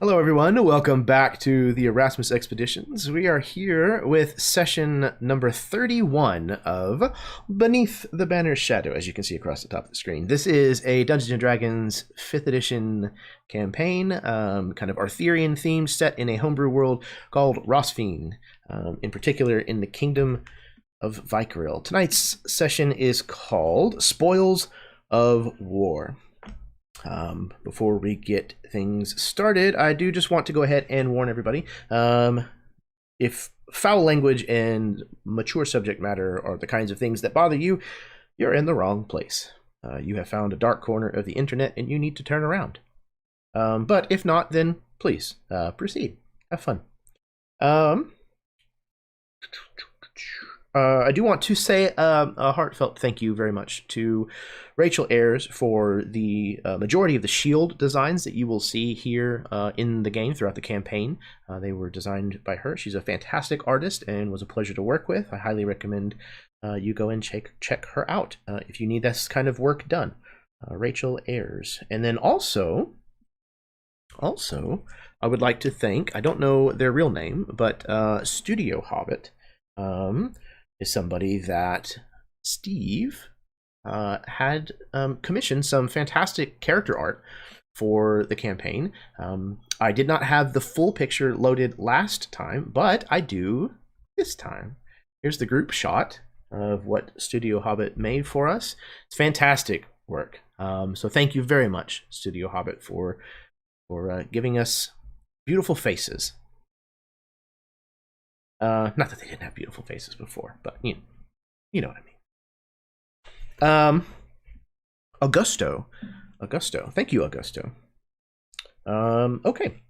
Hello, everyone. Welcome back to the Erasmus Expeditions. We are here with session number 31 of Beneath the Banner's Shadow, as you can see across the top of the screen. This is a Dungeons & Dragons 5th edition campaign, kind of Arthurian themed, set in a homebrew world called Rosfine, in particular in the Kingdom of Vykaril. Tonight's session is called Spoils of War. Before we get things started, I do just want to go ahead and warn everybody. If foul language and mature subject matter are the kinds of things that bother you, you're in the wrong place. You have found a dark corner of the internet and you need to turn around. But if not, then please proceed. Have fun. I do want to say a heartfelt thank you very much to Rachel Ayers for the majority of the shield designs that you will see here in the game throughout the campaign. They were designed by her. She's a fantastic artist and was a pleasure to work with. I highly recommend you go and check her out if you need this kind of work done. Rachel Ayers. And then also, I would like to thank, I don't know their real name, but Studio Hobbit. Is somebody that Steve had commissioned some fantastic character art for the campaign. I did not have the full picture loaded last time, but I do this time. Here's the group shot of what Studio Hobbit made for us. It's fantastic work. So thank you very much, Studio Hobbit, for giving us beautiful faces. Not that they didn't have beautiful faces before, but you know what I mean. Augusto. Thank you, Augusto. Okay.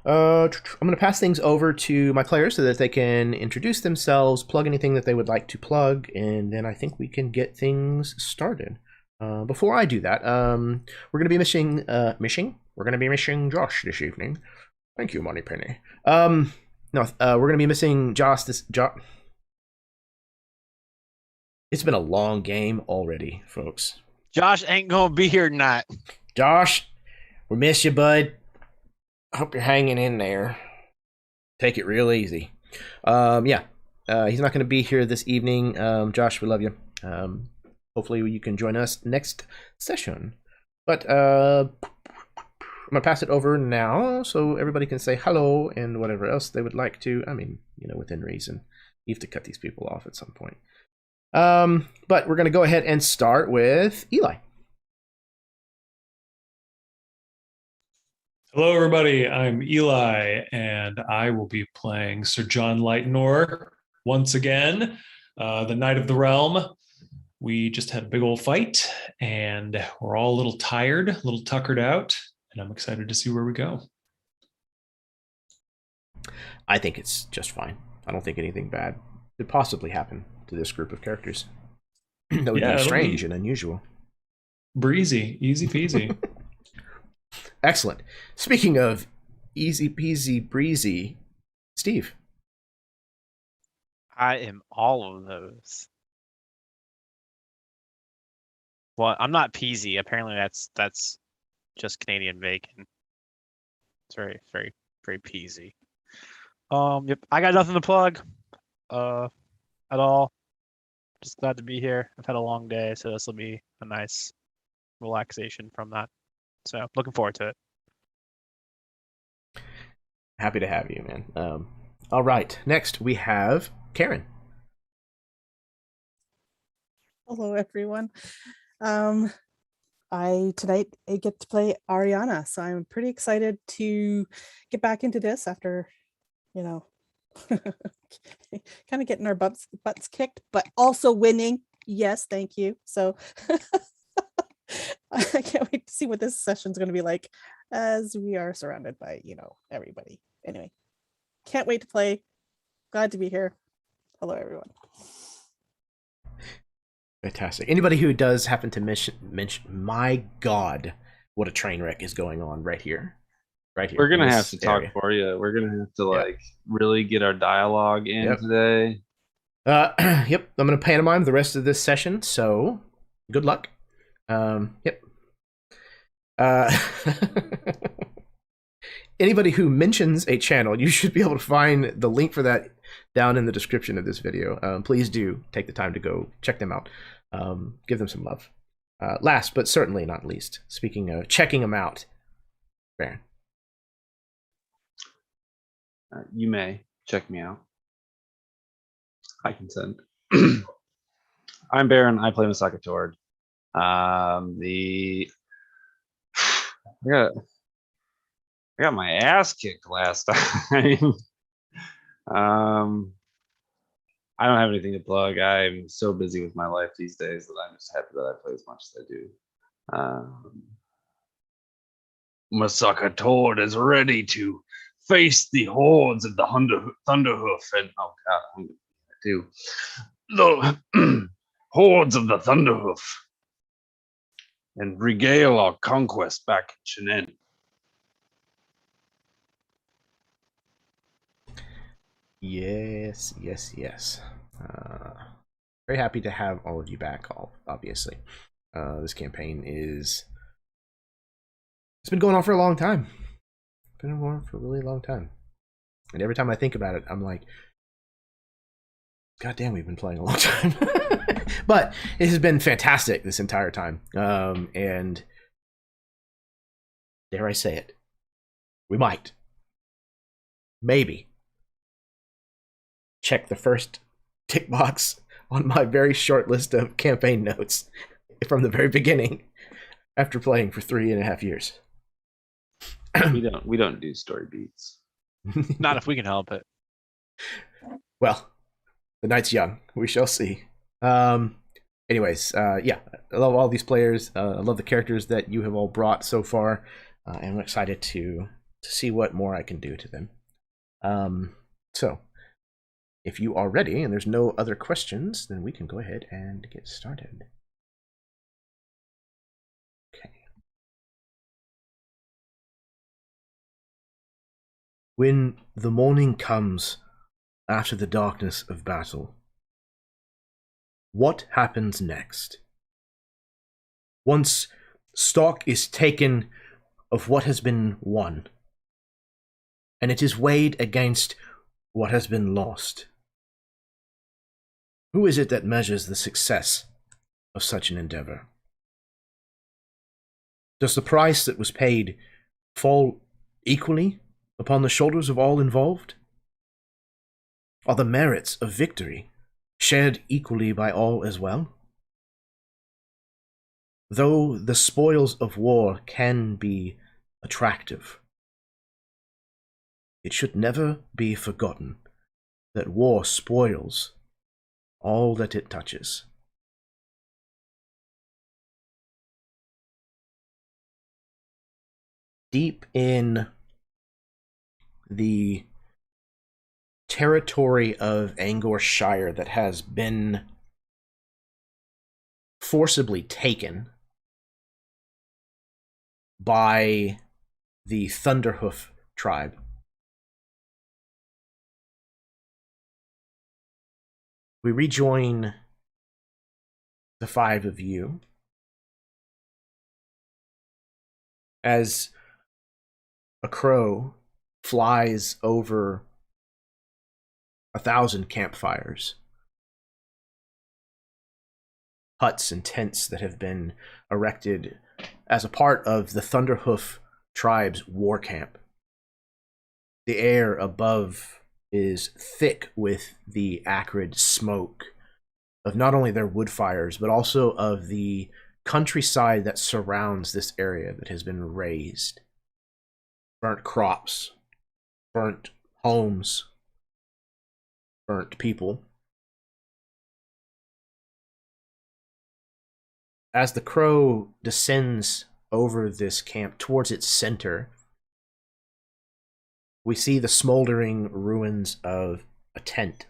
I'm going to pass things over to my players so that they can introduce themselves, plug anything that they would like to plug, and then I think we can get things started. Before I do that, we're going to be missing We're going to be missing Josh this evening. Thank you, Moneypenny. No, we're going to be missing Josh It's been a long game already, folks. Josh ain't going to be here tonight. Josh, we miss you, bud. Hope you're hanging in there. Take it real easy. He's not going to be here this evening. Josh, we love you. Hopefully you can join us next session. But I'm going to pass it over now so everybody can say hello and whatever else they would like to. I mean, within reason. You have to cut these people off at some point. But we're going to go ahead and start with Eli. Hello, everybody. I'm Eli, and I will be playing Sir John Lightenor once again, the Knight of the Realm. We just had a big old fight, and we're all a little tired, a little tuckered out. And I'm excited to see where we go. I think it's just fine. I don't think anything bad could possibly happen to this group of characters. That would be strange and unusual. Breezy, easy peasy. Excellent. Speaking of easy peasy breezy, Steve. I am all of those. Well, I'm not peasy. Apparently that's just Canadian bacon. It's very, very, very peasy. Yep. I got nothing to plug at all. Just glad to be here. I've had a long day, so this will be a nice relaxation from that. So looking forward to it. Happy to have you, man. All right. Next we have Karen. Hello, everyone. Tonight I get to play Ariana, so I'm pretty excited to get back into this after, kind of getting our butts kicked, but also winning. Yes, thank you. So I can't wait to see what this session's going to be like, as we are surrounded by, everybody. Anyway, can't wait to play. Glad to be here. Hello, everyone. Fantastic. Anybody who does happen to mention, my God, what a train wreck is going on right here. Right here. We're going to have to talk for you. We're going to have to really get our dialogue in today. Yep. I'm going to pantomime the rest of this session. So good luck. Yep. anybody who mentions a channel, you should be able to find the link for that down in the description of this video. Please do take the time to go check them out. Give them some love. Last but certainly not least, speaking of checking them out, Baron. You may check me out. I consent. I'm Baron. I play Masaka. I got my ass kicked last time. I don't have anything to plug. I'm so busy with my life these days that I'm just happy that I play as much as I do. Masaka Tord is ready to face the hordes of the Thunderhoof and oh god, I'm gonna do the hordes of the Thunderhoof and regale our conquest back in Chinen. Yes. Very happy to have all of you back, obviously. This campaign it's been going on for a long time. It's been going on for a really long time. And every time I think about it, I'm like, God damn, we've been playing a long time. But it has been fantastic this entire time. And dare I say it, we might, maybe, check the first tick box on my very short list of campaign notes from the very beginning after playing for 3.5 years. we don't do story beats. Not if we can help it. Well, the night's young. We shall see. Anyways, yeah, I love all these players. I love the characters that you have all brought so far. And I'm excited to see what more I can do to them. So, if you are ready and there's no other questions, then we can go ahead and get started. Okay. When the morning comes after the darkness of battle, what happens next? Once stock is taken of what has been won, and it is weighed against what has been lost, who is it that measures the success of such an endeavor? Does the price that was paid fall equally upon the shoulders of all involved? Are the merits of victory shared equally by all as well? Though the spoils of war can be attractive, it should never be forgotten that war spoils all that it touches. Deep in the territory of Angor Shire that has been forcibly taken by the Thunderhoof tribe, we rejoin the 5 of you as a crow flies over 1,000 campfires, huts and tents that have been erected as a part of the Thunderhoof tribe's war camp. The air above is thick with the acrid smoke of not only their wood fires, but also of the countryside that surrounds this area that has been razed. Burnt crops, burnt homes, burnt people. As the crow descends over this camp towards its center, we see the smoldering ruins of a tent.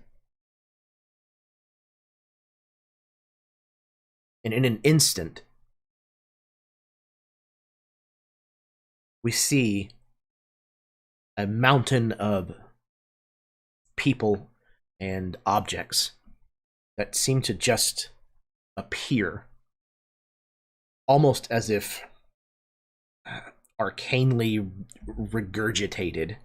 And in an instant, we see a mountain of people and objects that seem to just appear, almost as if arcanely regurgitated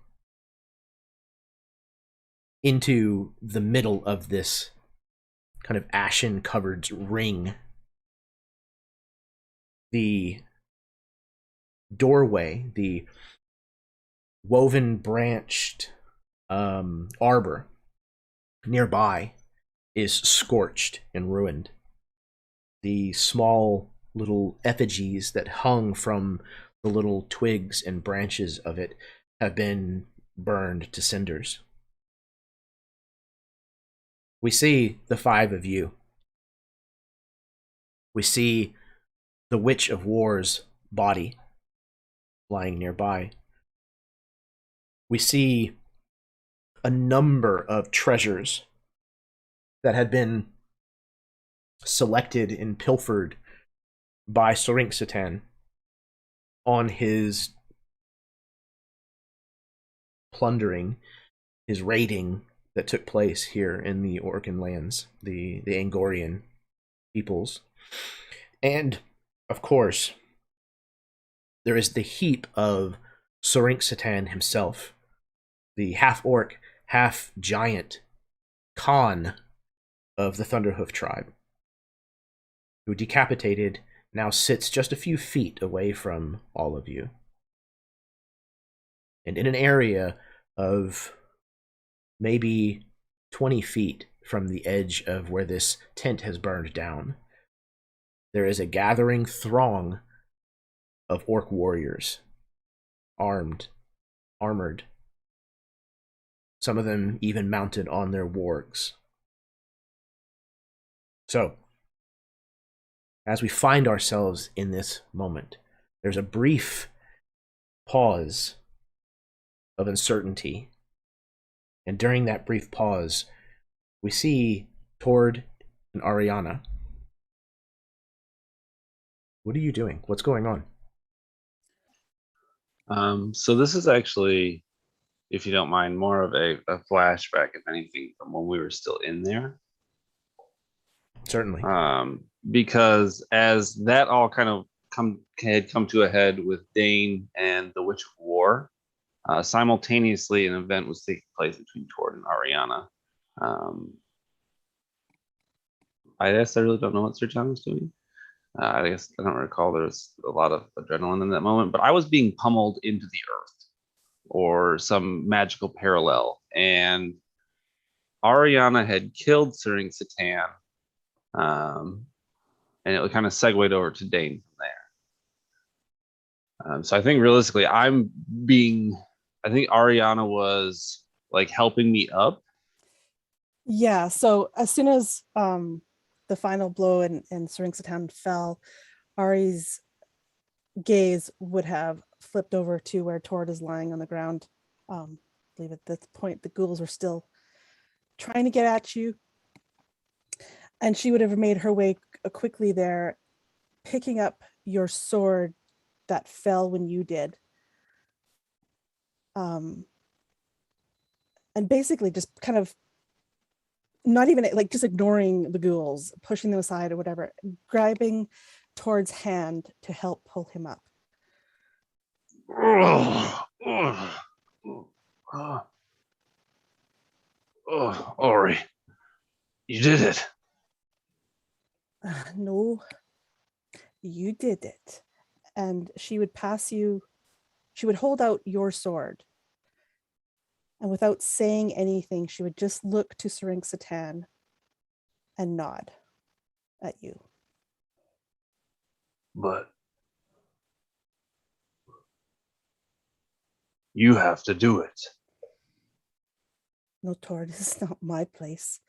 into the middle of this kind of ashen covered ring. The doorway, the woven branched arbor nearby is scorched and ruined. The small little effigies that hung from the little twigs and branches of it have been burned to cinders. We see the five of you. We see the Witch of War's body lying nearby. We see a number of treasures that had been selected and pilfered by XXXI on his plundering, his raiding that took place here in the Orcan lands, the Angorian peoples. And, of course, there is the heap of XXXI himself, the half-orc, half-giant Khan of the Thunderhoof tribe, who, decapitated, now sits just a few feet away from all of you. And in an area of maybe 20 feet from the edge of where this tent has burned down, there is a gathering throng of orc warriors, armored, some of them even mounted on their wargs. So, as we find ourselves in this moment, there's a brief pause of uncertainty. And during that brief pause, we see Tord and Ariana. What are you doing? What's going on? So this is actually, if you don't mind, more of a flashback, if anything, from when we were still in there. Certainly. Because as that all kind of had come to a head with Dane and the Witch of War, simultaneously an event was taking place between Tord and Ariana. I guess I really don't know what Sir John was doing. I guess I don't recall. There was a lot of adrenaline in that moment, but I was being pummeled into the earth or some magical parallel, and Ariana had killed XXXI, and it kind of segued over to Dane from there. So I think realistically, I think Ariana was like helping me up. Yeah, so as soon as the final blow and XXXI fell, Ari's gaze would have flipped over to where Tord is lying on the ground. I believe at this point the ghouls were still trying to get at you. And she would have made her way quickly there, picking up your sword that fell when you did. And basically just kind of not even like just ignoring the ghouls, pushing them aside or whatever, grabbing Tord's hand to help pull him up. Ori, you did it. No, you did it. And she would pass you, she would hold out your sword. And without saying anything, she would just look to XXXI and nod at you. But you have to do it. No, Tord, this is not my place.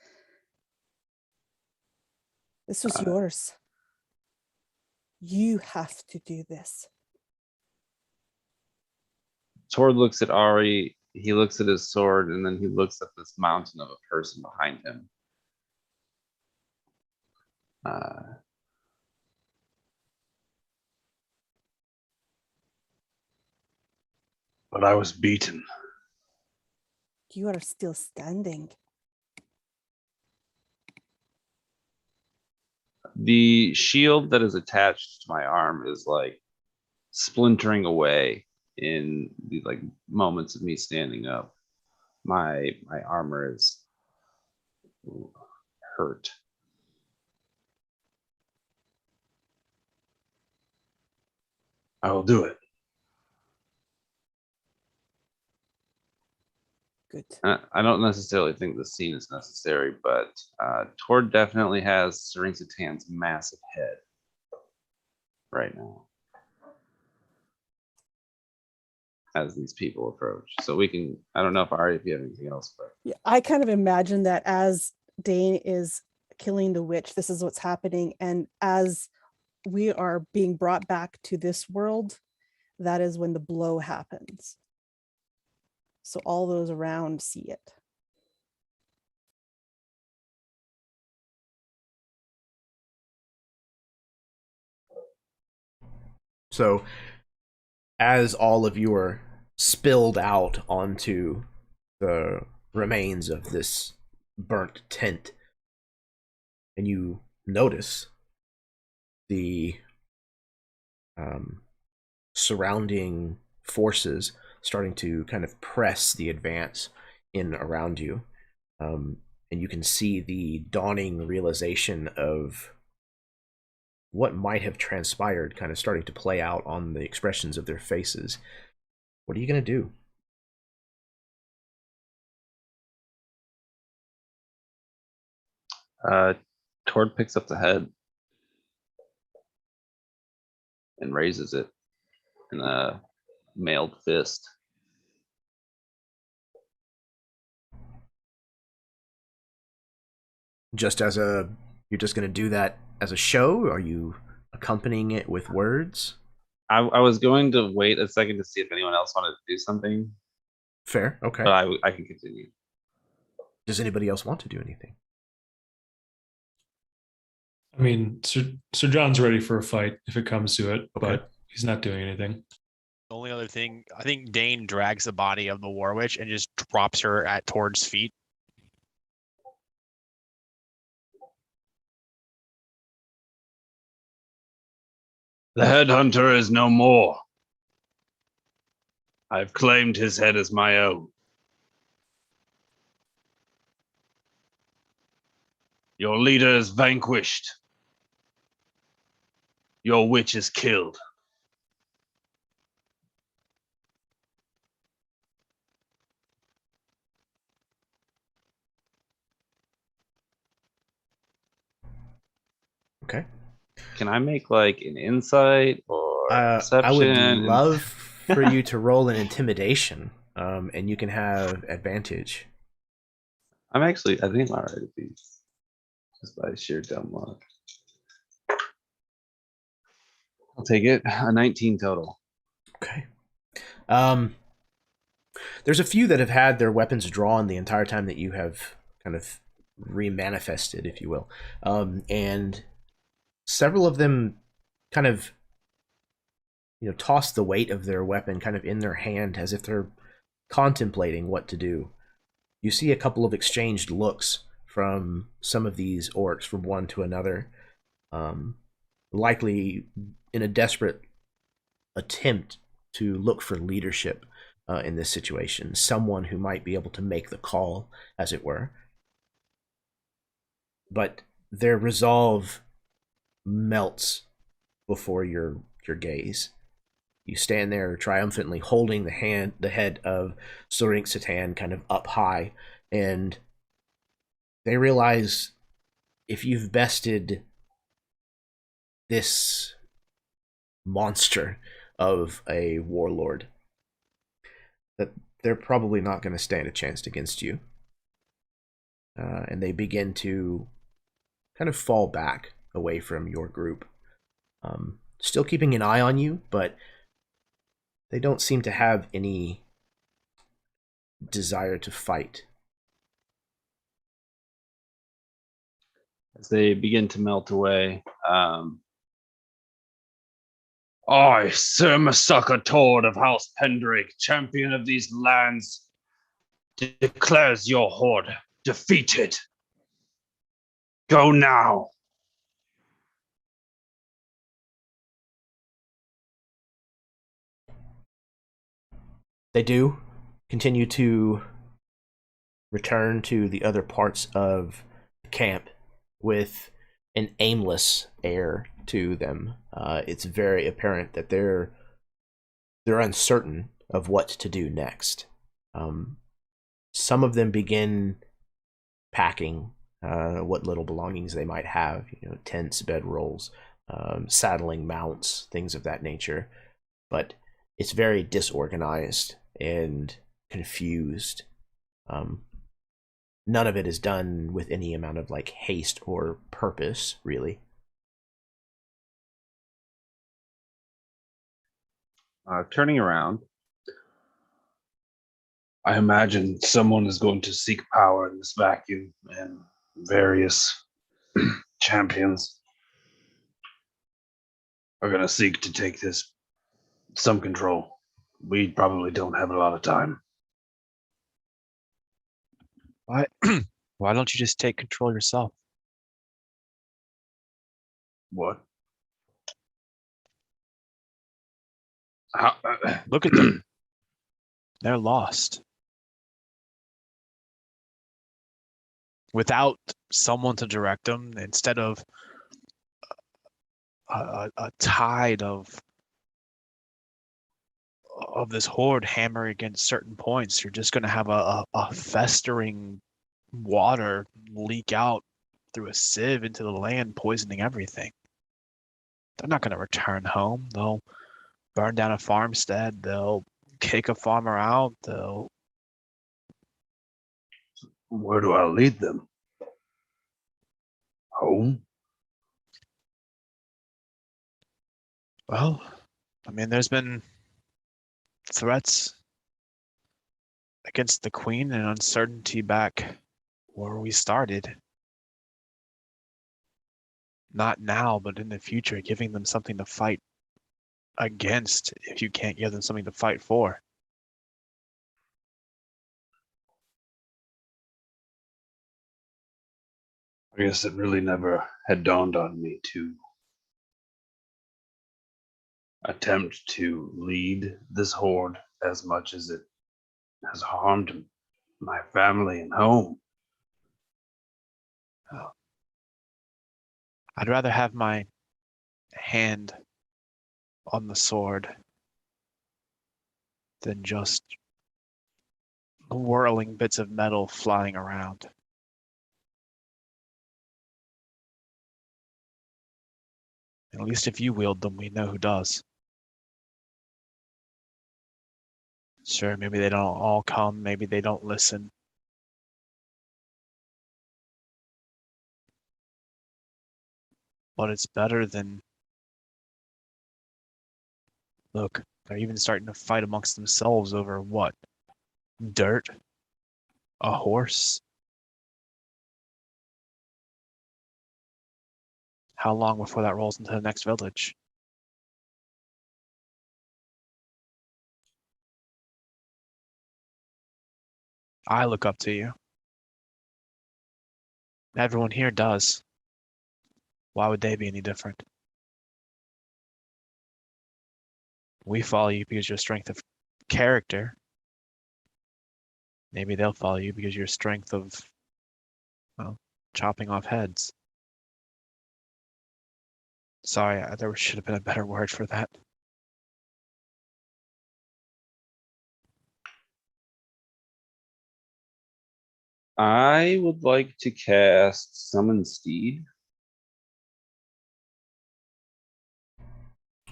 This was yours. You have to do this. Tord looks at Ari, he looks at his sword, and then he looks at this mountain of a person behind him. But I was beaten. You are still standing. The shield that is attached to my arm is like splintering away in the like moments of me standing up. My armor is hurt. I will do it. Good. I don't necessarily think the scene is necessary, but Tord definitely has Serinxatan's massive head right now as these people approach. So we can, I don't know if Ari, if you have anything else, but Yeah, I kind of imagine that as Dane is killing the witch, this is what's happening. And as we are being brought back to this world, that is when the blow happens. So all those around see it. So as all of you are spilled out onto the remains of this burnt tent, and you notice the surrounding forces starting to kind of press the advance in around you, and you can see the dawning realization of what might have transpired kind of starting to play out on the expressions of their faces. What are you going to do? Tord picks up the head and raises it in a mailed fist. Just as a, you're just going to do that as a show? Are you accompanying it with words? I was going to wait a second to see if anyone else wanted to do something, Fair, okay. but I can continue. Does anybody else want to do anything? I mean, Sir John's ready for a fight if it comes to it, Okay. but he's not doing anything. The only other thing, I think Dane drags the body of the war witch and just drops her at Tord's feet. The headhunter is no more. I've claimed his head as my own. Your leader is vanquished. Your witch is killed. Okay. Can I make like an insight or perception? I would love for you to roll an intimidation, and you can have advantage. I'm actually, I think I'm alright at these, just by sheer dumb luck. I'll take it. A 19 total. Okay. There's a few that have had their weapons drawn the entire time that you have kind of remanifested, if you will. And several of them kind of, toss the weight of their weapon kind of in their hand as if they're contemplating what to do. You see a couple of exchanged looks from some of these orcs from one to another, likely in a desperate attempt to look for leadership in this situation, someone who might be able to make the call, as it were. But their resolve melts before your gaze. You stand there triumphantly holding the head of Serinxatan kind of up high, and they realize if you've bested this monster of a warlord, that they're probably not going to stand a chance against you. And they begin to kind of fall back away from your group. Still keeping an eye on you, but they don't seem to have any desire to fight. As they begin to melt away, I, Sir Masaka Tord of House Pendrake, champion of these lands, declares your horde defeated. Go now. They do continue to return to the other parts of the camp with an aimless air to them. It's very apparent that they're uncertain of what to do next. Some of them begin packing what little belongings they might have, tents, bedrolls, saddling mounts, things of that nature. But it's very disorganized and confused. None of it is done with any amount of like haste or purpose, really. Turning around, I imagine someone is going to seek power in this vacuum, and various champions are going to seek to take some control. We probably don't have a lot of time. Why? Why don't you just take control yourself? What? Look at them. They're lost. Without someone to direct them, instead of a tide of this horde hammering against certain points, you're just going to have a festering water leak out through a sieve into the land, poisoning everything. They're not going to return home. They'll burn down a farmstead. They'll kick a farmer out. Where do I lead them? Home? Well, I mean, there's been threats against the queen and uncertainty back where we started. Not now, but in the future, giving them something to fight against if you can't give them something to fight for. I guess it really never had dawned on me to attempt to lead this horde as much as it has harmed my family and home. I'd rather have my hand on the sword than just whirling bits of metal flying around. At least if you wield them, we know who does. Sure, maybe they don't all come, maybe they don't listen. But it's better than... Look, they're even starting to fight amongst themselves over what? Dirt? A horse? How long before that rolls into the next village? I look up to you. Everyone here does. Why would they be any different? We follow you because your strength of character. Maybe they'll follow you because your strength of, well, chopping off heads. Sorry, there should have been a better word for that. I would like to cast Summon Steed.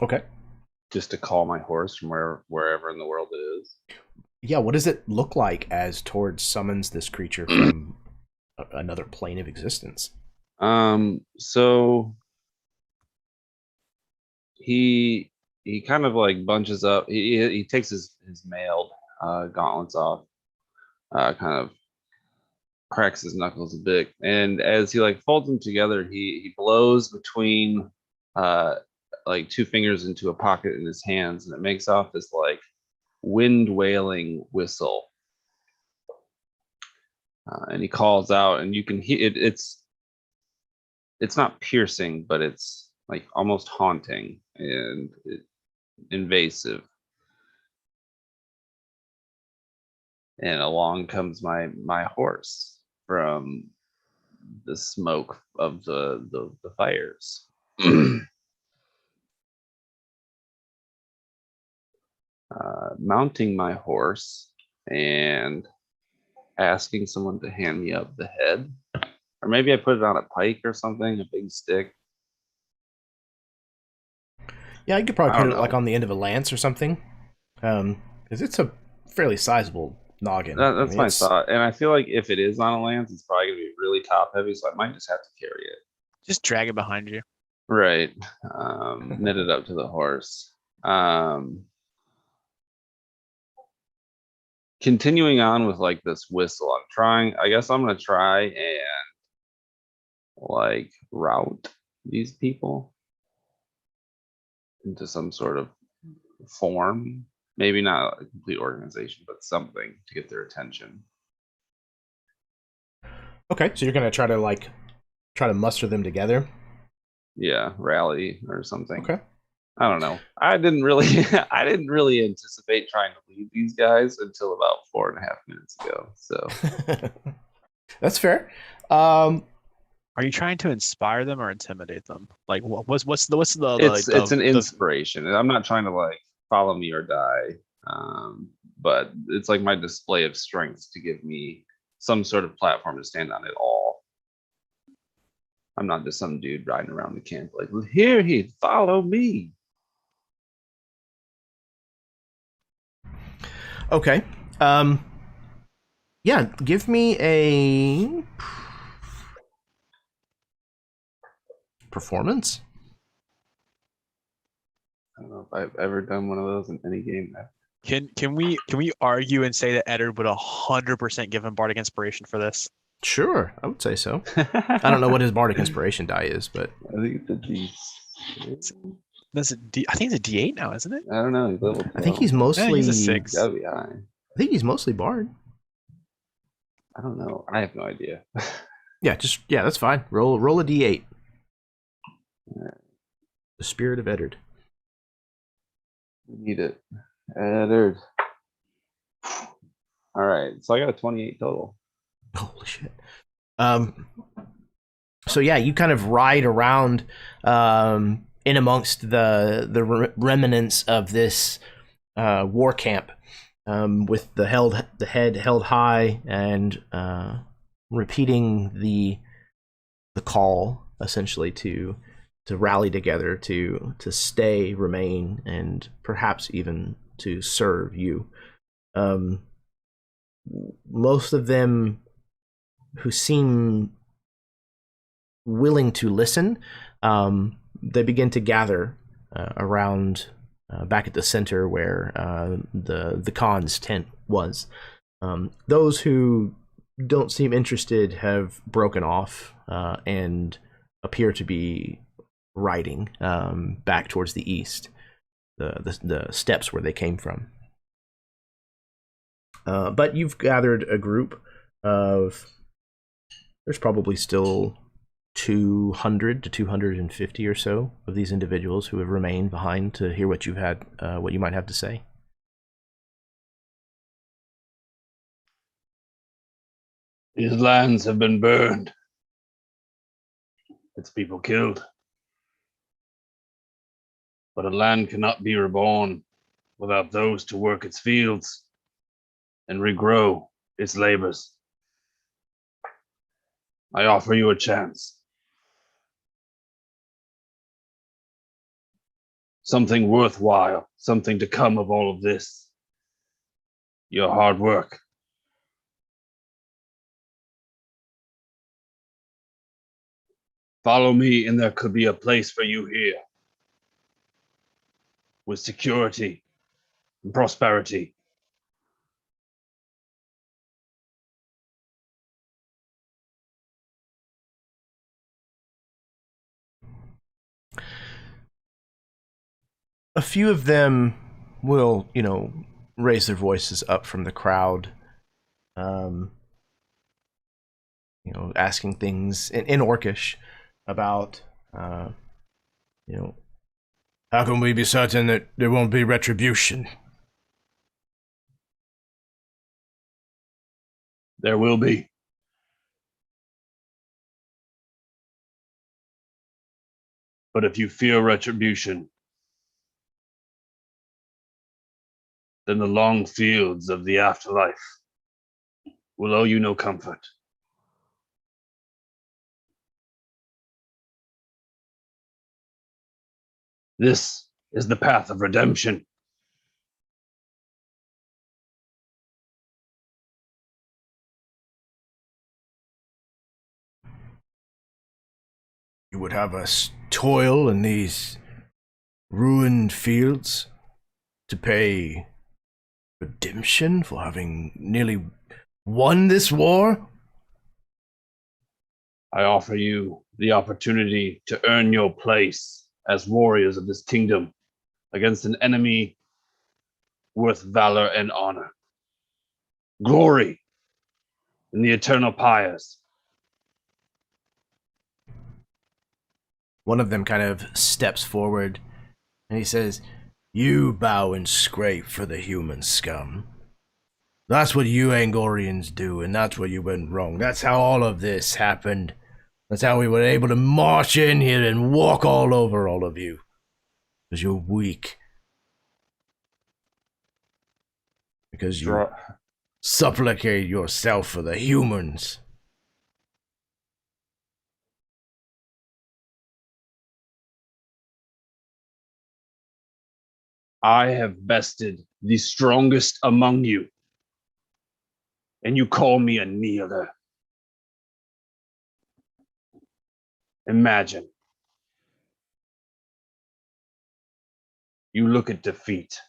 Okay. Just to call my horse from wherever in the world it is. Yeah, what does it look like as Tord summons this creature from another plane of existence? So he kind of like bunches up. He takes his mailed gauntlets off, kind of cracks his knuckles a bit, and as he like folds them together, he blows between like two fingers into a pocket in his hands, and it makes off this like wind wailing whistle. And he calls out, and you can hear it. It's not piercing, but it's like almost haunting and invasive. And along comes my horse from the smoke of the fires. Mounting my horse and asking someone to hand me up the head. Or maybe I put it on a pike or something, a big stick. Yeah, you could probably I put don't it like know. on the end of a lance or something. Because it's a fairly sizable noggin. I That's mean, my it's- thought. And I feel like if it is on a lance, it's probably gonna be really top heavy, so I might just have to carry it. Just drag it behind you. Right. Knit it up to the horse. Continuing on with like this whistle, I guess I'm gonna try and like route these people into some sort of form. Maybe not a complete organization, but something to get their attention. Okay, so you're gonna try to muster them together. Yeah, rally or something. Okay. I don't know. I didn't really I didn't really anticipate trying to lead these guys until about 4.5 minutes ago. So That's fair. Are you trying to inspire them or intimidate them? Like, what's the it's an inspiration. And I'm not trying to like follow me or die. But it's like my display of strength to give me some sort of platform to stand on at all. I'm not just some dude riding around the camp like, here he follow me. Okay. Yeah, give me a performance. I don't know if I've ever done one of those in any game. Can we argue and say that Eddard would 100% give him Bardic Inspiration for this? Sure, I would say so. I don't know what his Bardic Inspiration die is, but I think it's a D. That's a D. I think it's a D8 now, isn't it? I don't know. He's level I think he's 12. mostly. he's a 6. Gotta be high. I think he's mostly Bard. I don't know. I have no idea. Yeah, that's fine. Roll a d8. Alright. The Spirit of Eddard. We need it. Eddard. All right. So I got a 28 total. Holy shit. So yeah, you kind of ride around in amongst the remnants of this war camp, with the head held high and repeating the call essentially to rally together, to stay, remain, and perhaps even to serve you. Most of them who seem willing to listen, they begin to gather around back at the center where the Khan's tent was. Those who don't seem interested have broken off and appear to be riding back towards the east, the steps where they came from. But you've gathered a group of, there's probably still 200 to 250 or so of these individuals who have remained behind to hear what what you might have to say. These lands have been burned. Its people killed. But a land cannot be reborn without those to work its fields and regrow its labors. I offer you a chance. Something worthwhile, something to come of all of this. Your hard work. Follow me, and there could be a place for you here. With security and prosperity. A few of them will, raise their voices up from the crowd, asking things in Orcish about, how can we be certain that there won't be retribution? There will be. But if you fear retribution, then the long fields of the afterlife will owe you no comfort. This is the path of redemption. You would have us toil in these ruined fields to pay redemption for having nearly won this war? I offer you the opportunity to earn your place as warriors of this kingdom against an enemy worth valor and honor. Glory in the eternal pyres. One of them kind of steps forward and he says, "You bow and scrape for the human scum. That's what you Angorians do, and that's where you went wrong. That's how all of this happened. That's how we were able to march in here and walk all over all of you. Because you're weak. Because you supplicate yourself for the humans." I have bested the strongest among you, and you call me a kneeler. Imagine. You look at defeat.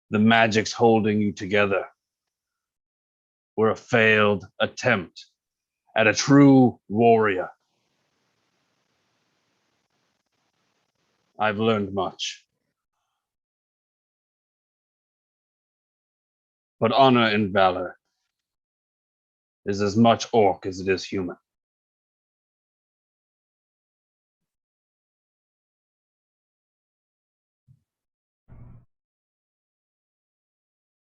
The magics holding you together were a failed attempt at a true warrior. I've learned much. But honor and valor is as much orc as it is human.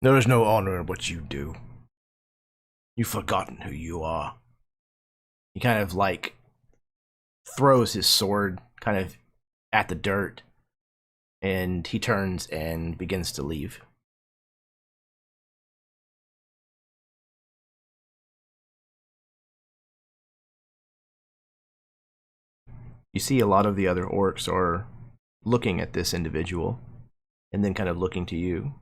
There is no honor in what you do. You've forgotten who you are. He kind of like throws his sword kind of at the dirt, and he turns and begins to leave. You see a lot of the other orcs are looking at this individual and then kind of looking to you.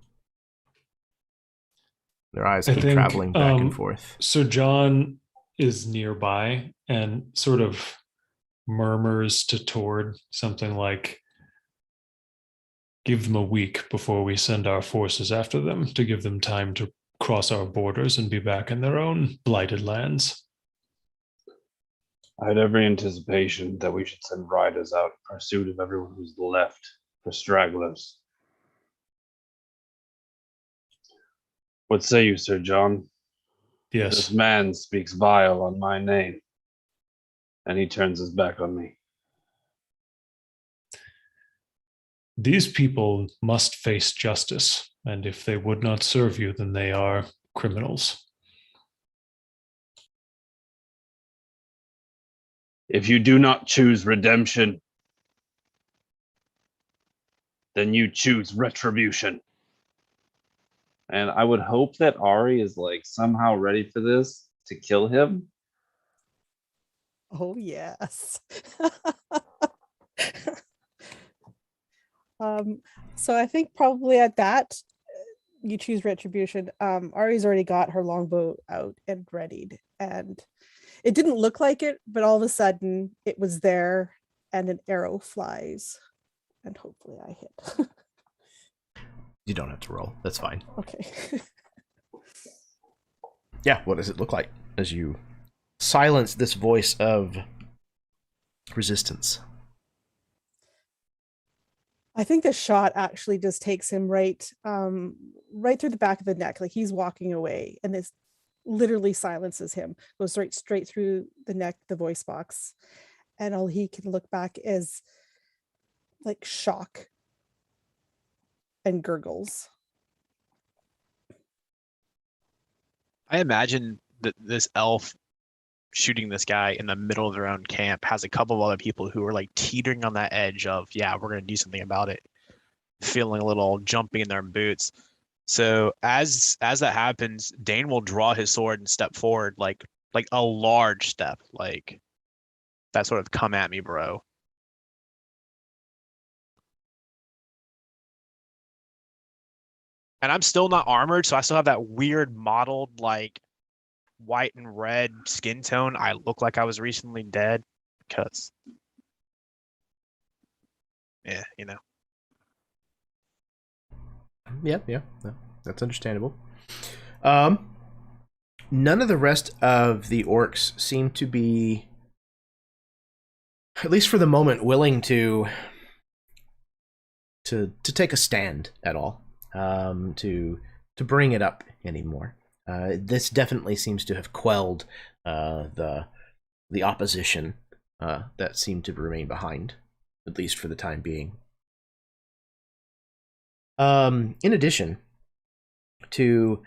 Their eyes keep traveling back and forth. Sir John is nearby and sort of murmurs to Tord something like, "Give them a week before we send our forces after them, to give them time to cross our borders and be back in their own blighted lands." I had every anticipation that we should send riders out in pursuit of everyone who's left for stragglers. What say you, Sir John? Yes. This man speaks vile on my name, and he turns his back on me. These people must face justice, and if they would not serve you, then they are criminals. If you do not choose redemption, then you choose retribution. And I would hope that Ari is like somehow ready for this to kill him. Oh yes. So I think probably at that you choose retribution. Ari's already got her longbow out and readied, and it didn't look like it, but all of a sudden it was there, and an arrow flies, and hopefully I hit. You don't have to roll. That's fine. Okay. Yeah, what does it look like as you silence this voice of resistance? I think the shot actually just takes him right through the back of the neck. Like he's walking away, and this literally silences him, goes straight through the neck, the voice box, and all he can look back is like shock and gurgles. I imagine that this elf shooting this guy in the middle of their own camp has a couple of other people who are like teetering on that edge of, yeah, we're gonna do something about it, feeling a little jumping in their boots. So as that happens, Dane will draw his sword and step forward like a large step, like that sort of come at me, bro. And I'm still not armored, so I still have that weird mottled like white and red skin tone. I look like I was recently dead because yeah, you know. Yeah, no, that's understandable. None of the rest of the orcs seem to be, at least for the moment, willing to take a stand at all, to bring it up anymore. This definitely seems to have quelled the opposition that seemed to remain behind, at least for the time being. In addition to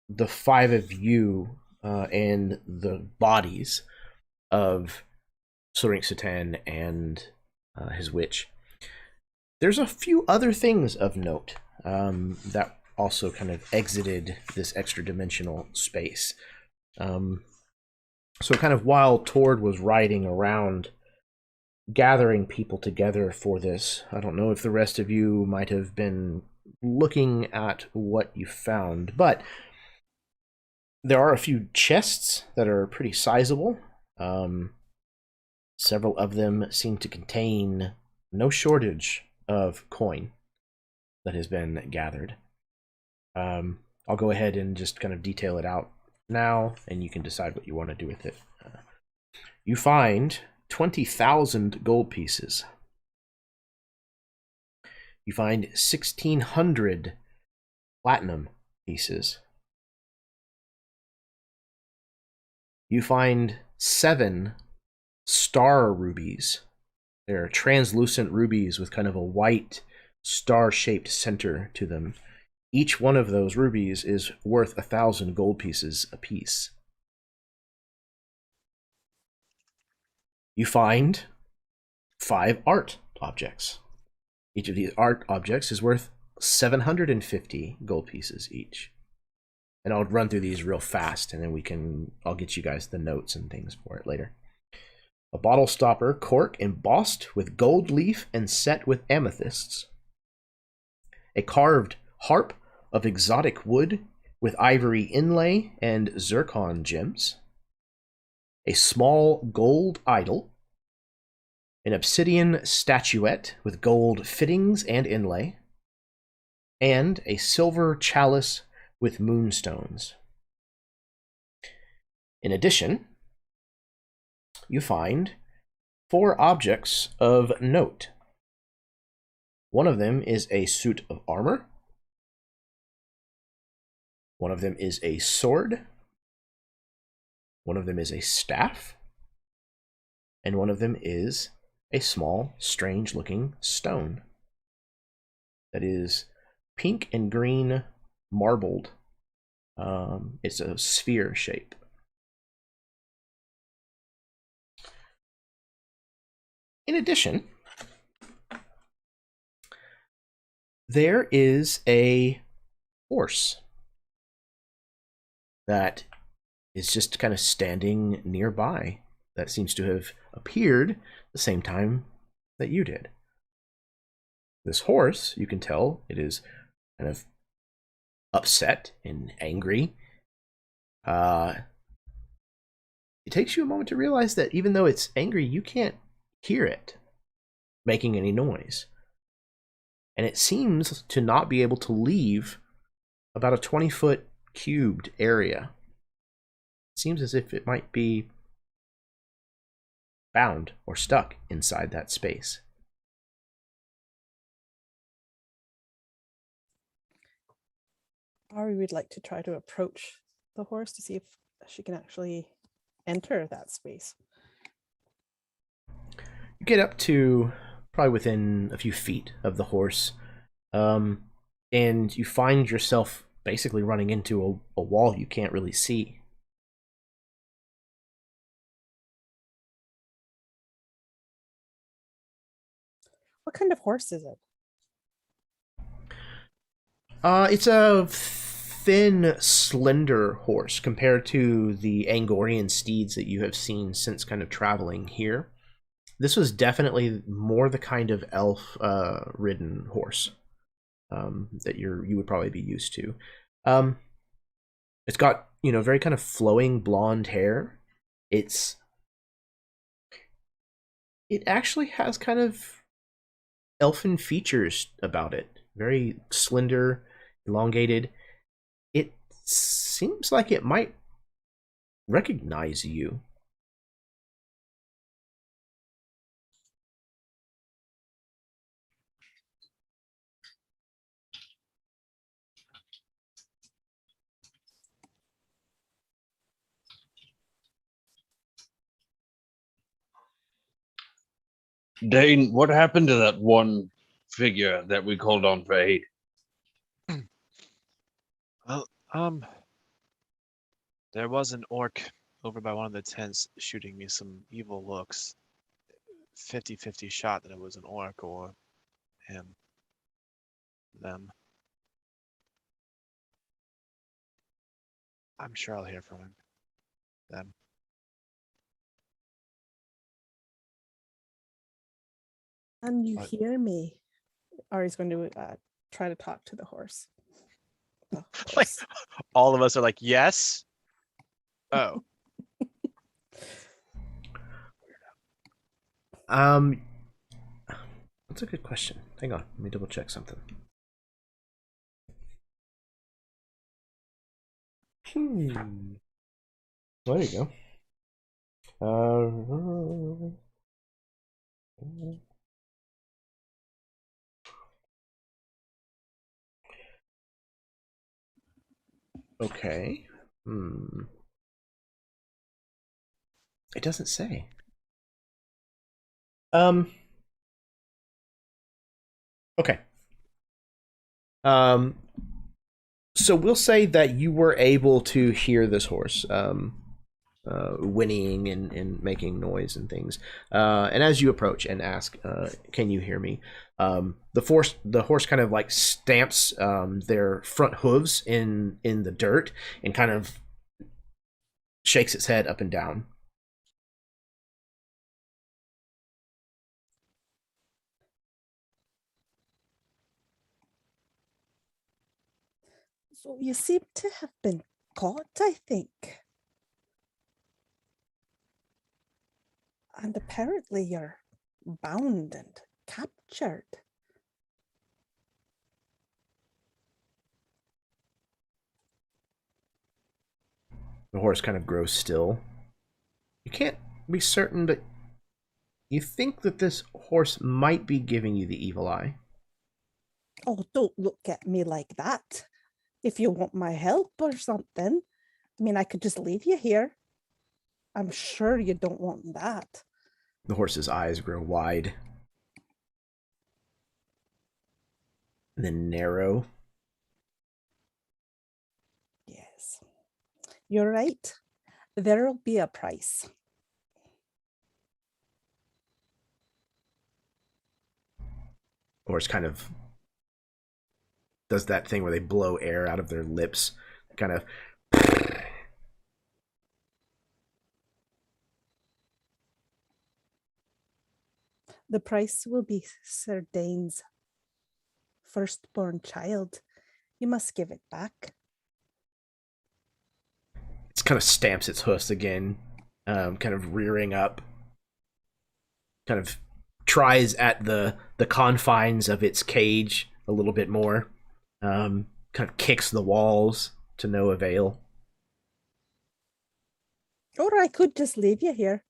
the five of you and the bodies of XXXI and his witch, there's a few other things of note that also kind of exited this extra dimensional space. So kind of while Tord was riding around gathering people together for this, I don't know if the rest of you might have been looking at what you found, but there are a few chests that are pretty sizable. Several of them seem to contain no shortage of coin that has been gathered. I'll go ahead and just kind of detail it out now, and you can decide what you want to do with it. You find 20,000 gold pieces. You find 1,600 platinum pieces. You find 7 star rubies. They're translucent rubies with kind of a white star-shaped center to them. Each one of those rubies is worth 1,000 gold pieces apiece. You find 5 art objects. Each of these art objects is worth 750 gold pieces each. And I'll run through these real fast, and then I'll get you guys the notes and things for it later. A bottle stopper cork embossed with gold leaf and set with amethysts. A carved harp of exotic wood with ivory inlay and zircon gems. A small gold idol. An obsidian statuette with gold fittings and inlay. And a silver chalice with moonstones. In addition, you find 4 objects of note. One of them is a suit of armor. One of them is a sword. One of them is a staff. And one of them is a small, strange-looking stone that is pink and green marbled. It's a sphere shape. In addition, there is a horse that is just kind of standing nearby that seems to have appeared the same time that you did. This horse, you can tell, it is kind of upset and angry. It takes you a moment to realize that even though it's angry, you can't hear it making any noise. And it seems to not be able to leave about a 20-foot cubed area. It seems as if it might be bound or stuck inside that space. Ari would like to try to approach the horse to see if she can actually enter that space. You get up to probably within a few feet of the horse, and you find yourself basically running into a wall you can't really see. What kind of horse is it? It's a thin, slender horse compared to the Angorian steeds that you have seen since kind of traveling here. This was definitely more the kind of elf ridden horse that you would probably be used to. It's got, you know, very kind of flowing blonde hair. It actually has kind of elfin features about it. Very slender, elongated. It seems like it might recognize you. Dane, what happened to that one figure that we called on for aid? Well, there was an orc over by one of the tents shooting me some evil looks. 50-50 shot that it was an orc or him. Them. I'm sure I'll hear from him. Them. And you What? hear me. Ari's going to try to talk to the horse. The Like, horse. all of us are like, yes. Oh, That's a good question. Hang on, let me double check something. Well, there you go. Okay. It doesn't say. Okay. So we'll say that you were able to hear this horse whinnying and making noise and things. And as you approach and ask, "Can you hear me?" The horse kind of like stamps their front hooves in the dirt and kind of shakes its head up and down. So you seem to have been caught, I think. And apparently you're bound and captured. The horse kind of grows still. You can't be certain, but you think that this horse might be giving you the evil eye. Oh, don't look at me like that. If you want my help or something, I mean, I could just leave you here. I'm sure you don't want that. The horse's eyes grow wide, and then narrow. Yes, you're right. There'll be a price. The horse kind of does that thing where they blow air out of their lips, kind of. The price will be Sir Dane's firstborn child. You must give it back. It kind of stamps its hoofs again, kind of rearing up, kind of tries at the confines of its cage a little bit more, kind of kicks the walls to no avail. Or I could just leave you here.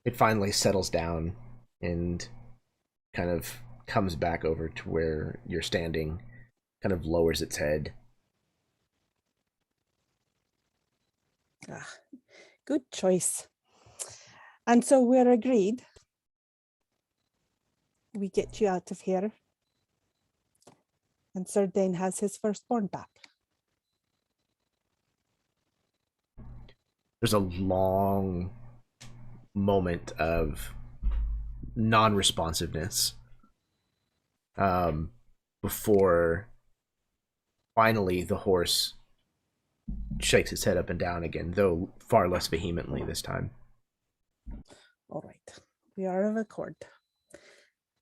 It finally settles down and kind of comes back over to where you're standing, kind of lowers its head. Ah, good choice. And so we're agreed. We get you out of here. And Sir Dane has his firstborn back. There's a long moment of non-responsiveness before finally the horse shakes its head up and down again, though far less vehemently this time. All right, we are of accord.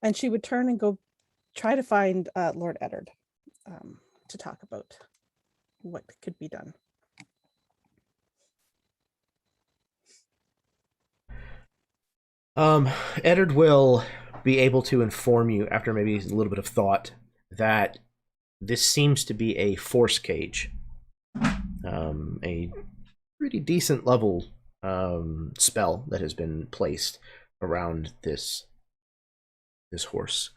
And she would turn and go try to find Lord Eddard to talk about what could be done. Eddard will be able to inform you after maybe a little bit of thought that this seems to be a force cage, a pretty decent level spell that has been placed around this horse.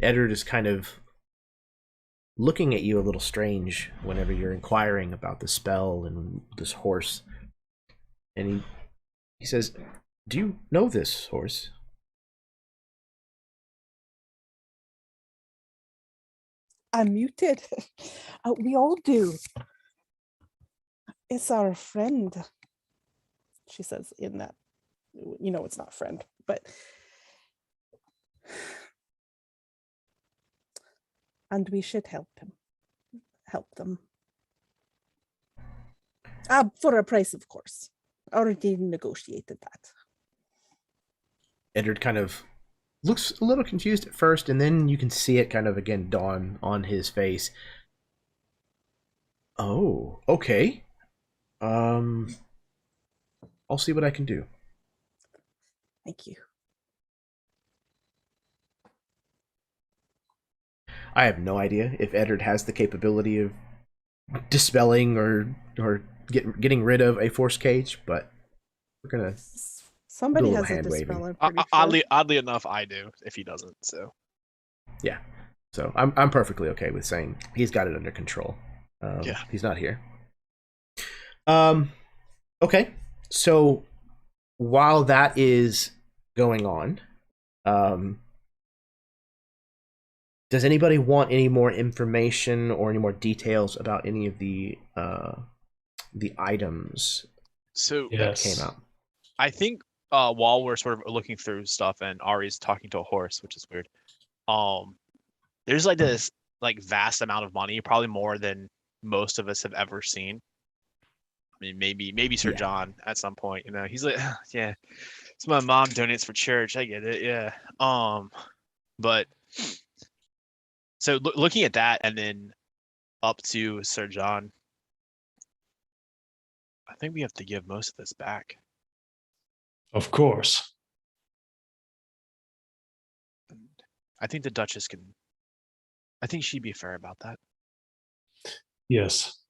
Eddard is kind of looking at you a little strange whenever you're inquiring about the spell and this horse, and he says, "Do you know this horse?" I'm muted. We all do. It's our friend, she says in that, it's not friend, but. And we should help them. For a price, of course. Already negotiated that. Eddard kind of looks a little confused at first, and then you can see it kind of again dawn on his face. Oh, okay. I'll see what I can do. Thank you. I have no idea if Eddard has the capability of dispelling or getting rid of a force cage, but we're gonna. Somebody do a has a hand waving. dispel. I'm pretty sure. Oddly enough, I do. If he doesn't, so Yeah. So I'm perfectly okay with saying he's got it under control. Yeah. He's not here. Okay. So while that is going on, does anybody want any more information or any more details about any of the items so that came out? I think while we're sort of looking through stuff and Ari's talking to a horse, which is weird, there's like this like vast amount of money, probably more than most of us have ever seen. I mean, maybe Sir John at some point, he's like, yeah, it's my mom donates for church. I get it, yeah. But so looking at that and then up to Sir John, I think we have to give most of this back. Of course. I think the Duchess I think she'd be fair about that. Yes.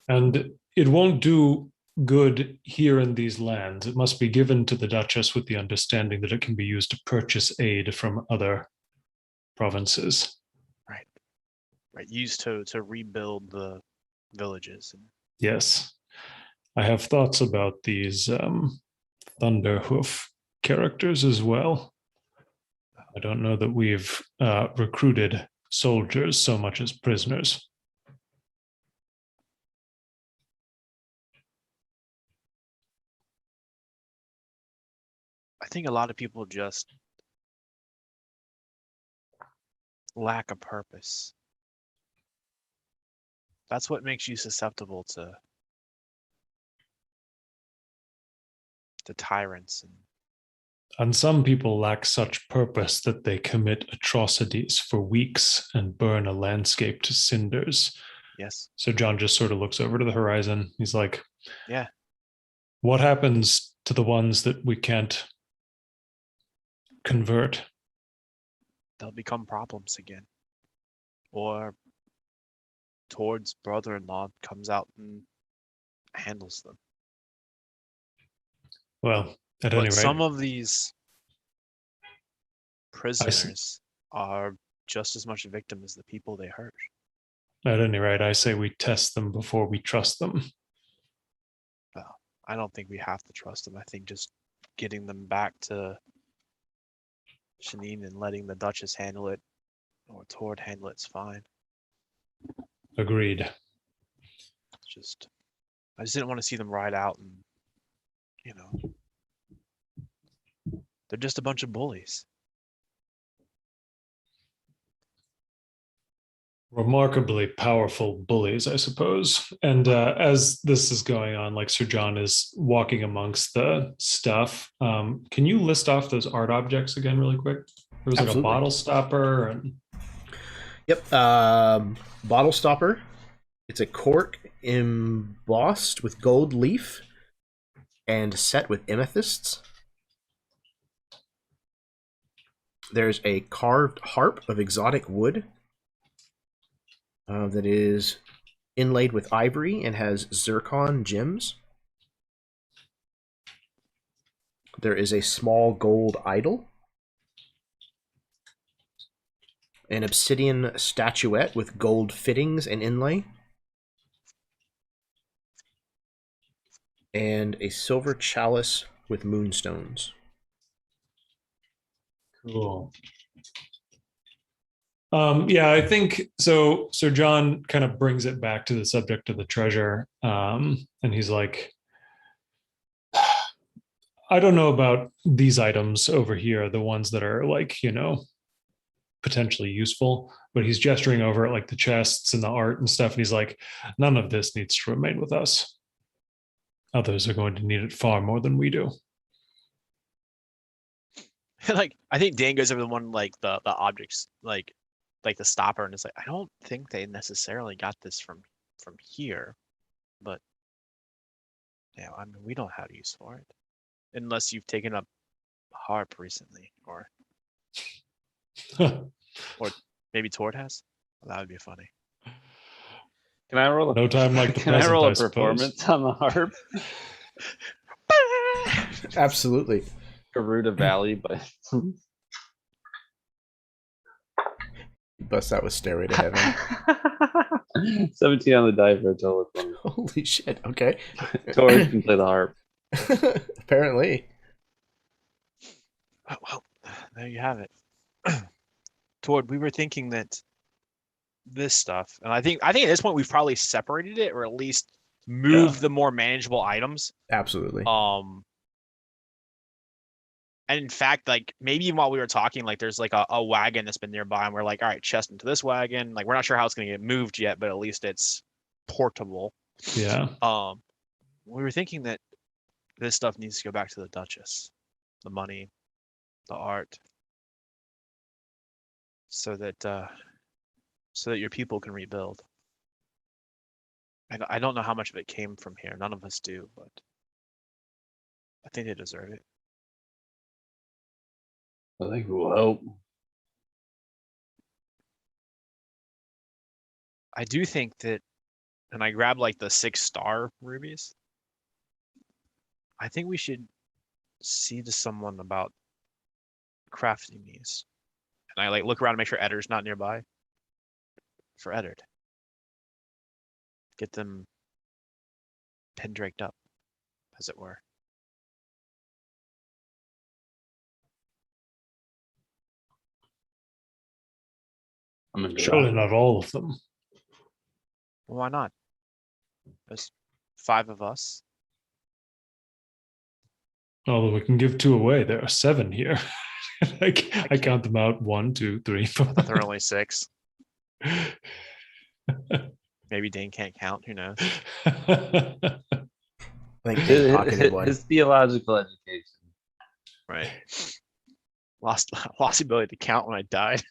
And it won't do good here in these lands. It must be given to the Duchess with the understanding that it can be used to purchase aid from other provinces. Right. Used to rebuild the villages. Yes. I have thoughts about these Thunderhoof characters as well. I don't know that we've recruited soldiers so much as prisoners. I think a lot of people just lack a purpose. That's what makes you susceptible to tyrants. And some people lack such purpose that they commit atrocities for weeks and burn a landscape to cinders. Yes. So John just sort of looks over to the horizon. He's like, yeah. What happens to the ones that we can't convert? They'll become problems again. Or Tord's brother-in-law comes out and handles them. Well, at any rate, some of these prisoners are just as much a victim as the people they hurt. At any rate, I say we test them before we trust them. Well, I don't think we have to trust them. I think just getting them back to Shanine and letting the Duchess handle it or Tord handle it's fine. Agreed. I just didn't want to see them ride out and, they're just a bunch of bullies. Remarkably powerful bullies, I suppose. And as this is going on, like Sir John is walking amongst the stuff, can you list off those art objects again really quick? There was like Absolutely. a bottle stopper and Yep. Bottle stopper. It's a cork embossed with gold leaf and set with amethysts. There's a carved harp of exotic wood that is inlaid with ivory and has zircon gems. There is a small gold idol. An obsidian statuette with gold fittings and inlay. And a silver chalice with moonstones. cool. Yeah, I think so. Sir John kind of brings it back to the subject of the treasure. And he's like, I don't know about these items over here, the ones that are like, potentially useful, but he's gesturing over at like the chests and the art and stuff. And he's like, none of this needs to remain with us. Others are going to need it far more than we do. Like, I think Dan goes over the one, like the objects, like the stopper, and it's like, I don't think they necessarily got this from here, but yeah, I mean, we don't have use for it unless you've taken up harp recently, or maybe Tord has. Well, that would be funny. Can I roll a No time like the Can I present, roll I a suppose. performance on the harp? Absolutely. Garuda Valley, but Bust out with Stairway to Heaven. 17 on the die for a total of 20. Holy shit, okay. Tori can play the harp. Apparently. Well, there you have it. Tord, we were thinking that this stuff, and I think at this point we've probably separated it, or at least moved the more manageable items. Absolutely. And in fact, like maybe even while we were talking, like there's like a wagon that's been nearby, and we're like, all right, chest into this wagon. Like we're not sure how it's gonna get moved yet, but at least it's portable. Yeah. We were thinking that this stuff needs to go back to the Duchess, the money, the art, so that your people can rebuild. I don't know how much of it came from here. None of us do, but I think they deserve it. I think it will help. I do think that, and I grabbed like the 6-star rubies. I think we should see to someone about crafting these. And I like look around and make sure Eddard's not nearby. For Eddard. Get them pin-draked up, as it were. I'm into Surely that. not all of them. Well, why not? There's 5 of us. Although we can give 2 away. There are 7 here. I count them out. 1, 2, 3, 4. But there are only 6. Maybe Dane can't count. Who knows? I think they pocketed one. His theological education. Right. Lost the ability to count when I died.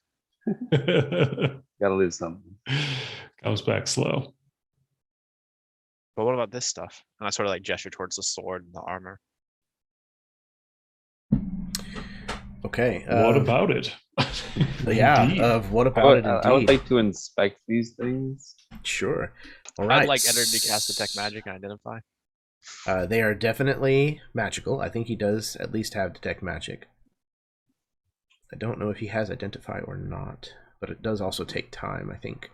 Gotta lose something. Comes back slow. But what about this stuff? And I sort of like gesture towards the sword and the armor. Okay. What about it? Yeah. Indeed. What about it? I would Indeed. like to inspect these things. Sure. All right. I'd like Eddard to cast detect magic and identify. They are definitely magical. I think he does at least have detect magic. I don't know if he has identify or not, but it does also take time, I think.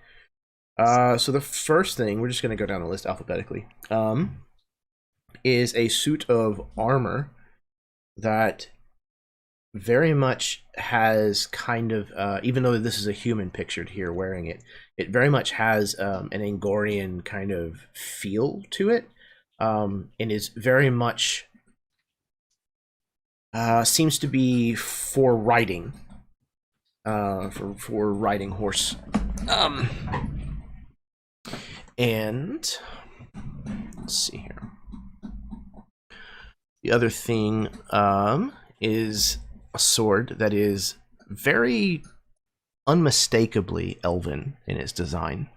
So the first thing, we're just going to go down the list alphabetically, is a suit of armor that very much has kind of, even though this is a human pictured here wearing it, it very much has an Angorian kind of feel to it, and is very much seems to be for riding, for riding horse, and let's see here. The other thing is a sword that is very unmistakably elven in its design.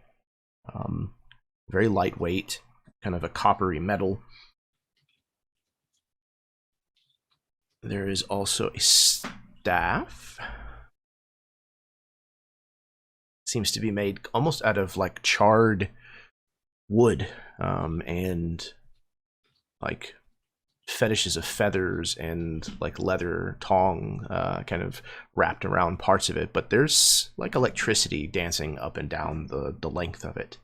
Very lightweight, kind of a coppery metal. There is also a staff. Seems to be made almost out of like charred wood, and like fetishes of feathers and like leather tong kind of wrapped around parts of it, but there's like electricity dancing up and down the length of it.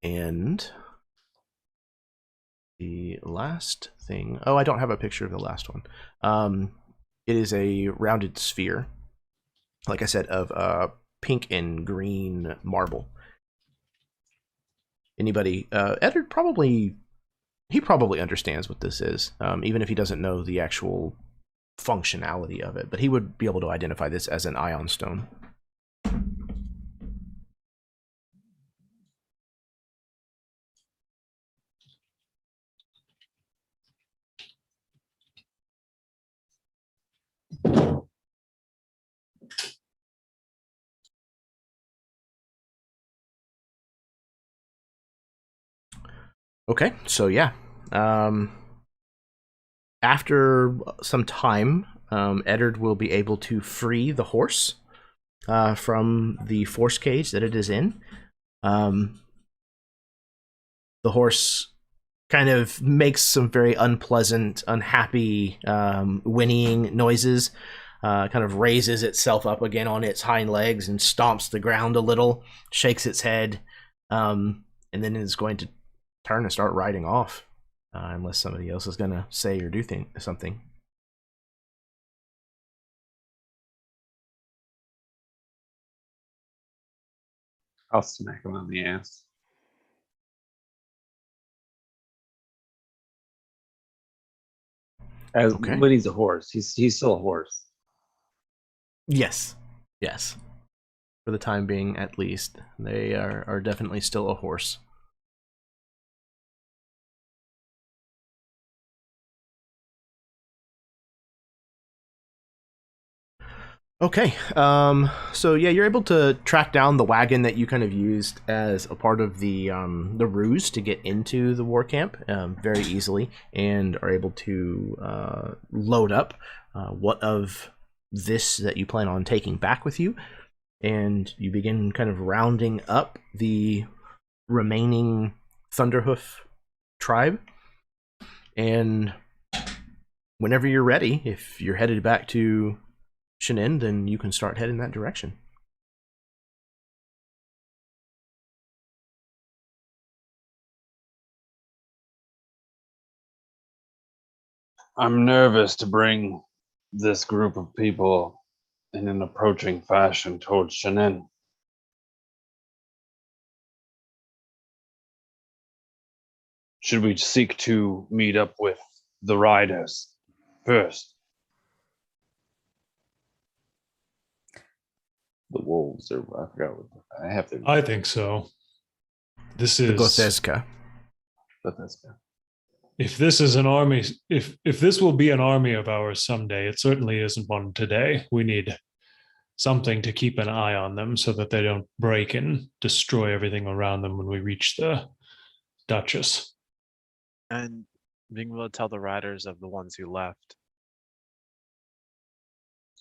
And the last thing, I don't have a picture of the last one. It is a rounded sphere, like I said, of pink and green marble. Anybody, Eddard probably understands what this is, even if he doesn't know the actual functionality of it, but he would be able to identify this as an ion stone. Okay, so yeah. After some time, Eddard will be able to free the horse from the force cage that it is in. The horse kind of makes some very unpleasant, unhappy whinnying noises, kind of raises itself up again on its hind legs and stomps the ground a little, shakes its head, and then is going to turn and start riding off, unless somebody else is going to say or do something. I'll smack him on the ass. Okay. But he's a horse. He's still a horse. Yes. For the time being, at least, they are definitely still a horse. Okay, so yeah, you're able to track down the wagon that you kind of used as a part of the ruse to get into the war camp very easily, and are able to load up what of this that you plan on taking back with you, and you begin kind of rounding up the remaining Thunderhoof tribe, and whenever you're ready, if you're headed back to Shenin, then you can start heading that direction. I'm nervous to bring this group of people in an approaching fashion towards Shenin. Should we seek to meet up with the riders first? The wolves, or I forgot what I have to. I think so. This is The Gotheska. Bethesda. If this is an army, if this will be an army of ours someday, it certainly isn't one today. We need something to keep an eye on them so that they don't break and destroy everything around them when we reach the Duchess. And being able to tell the riders of the ones who left,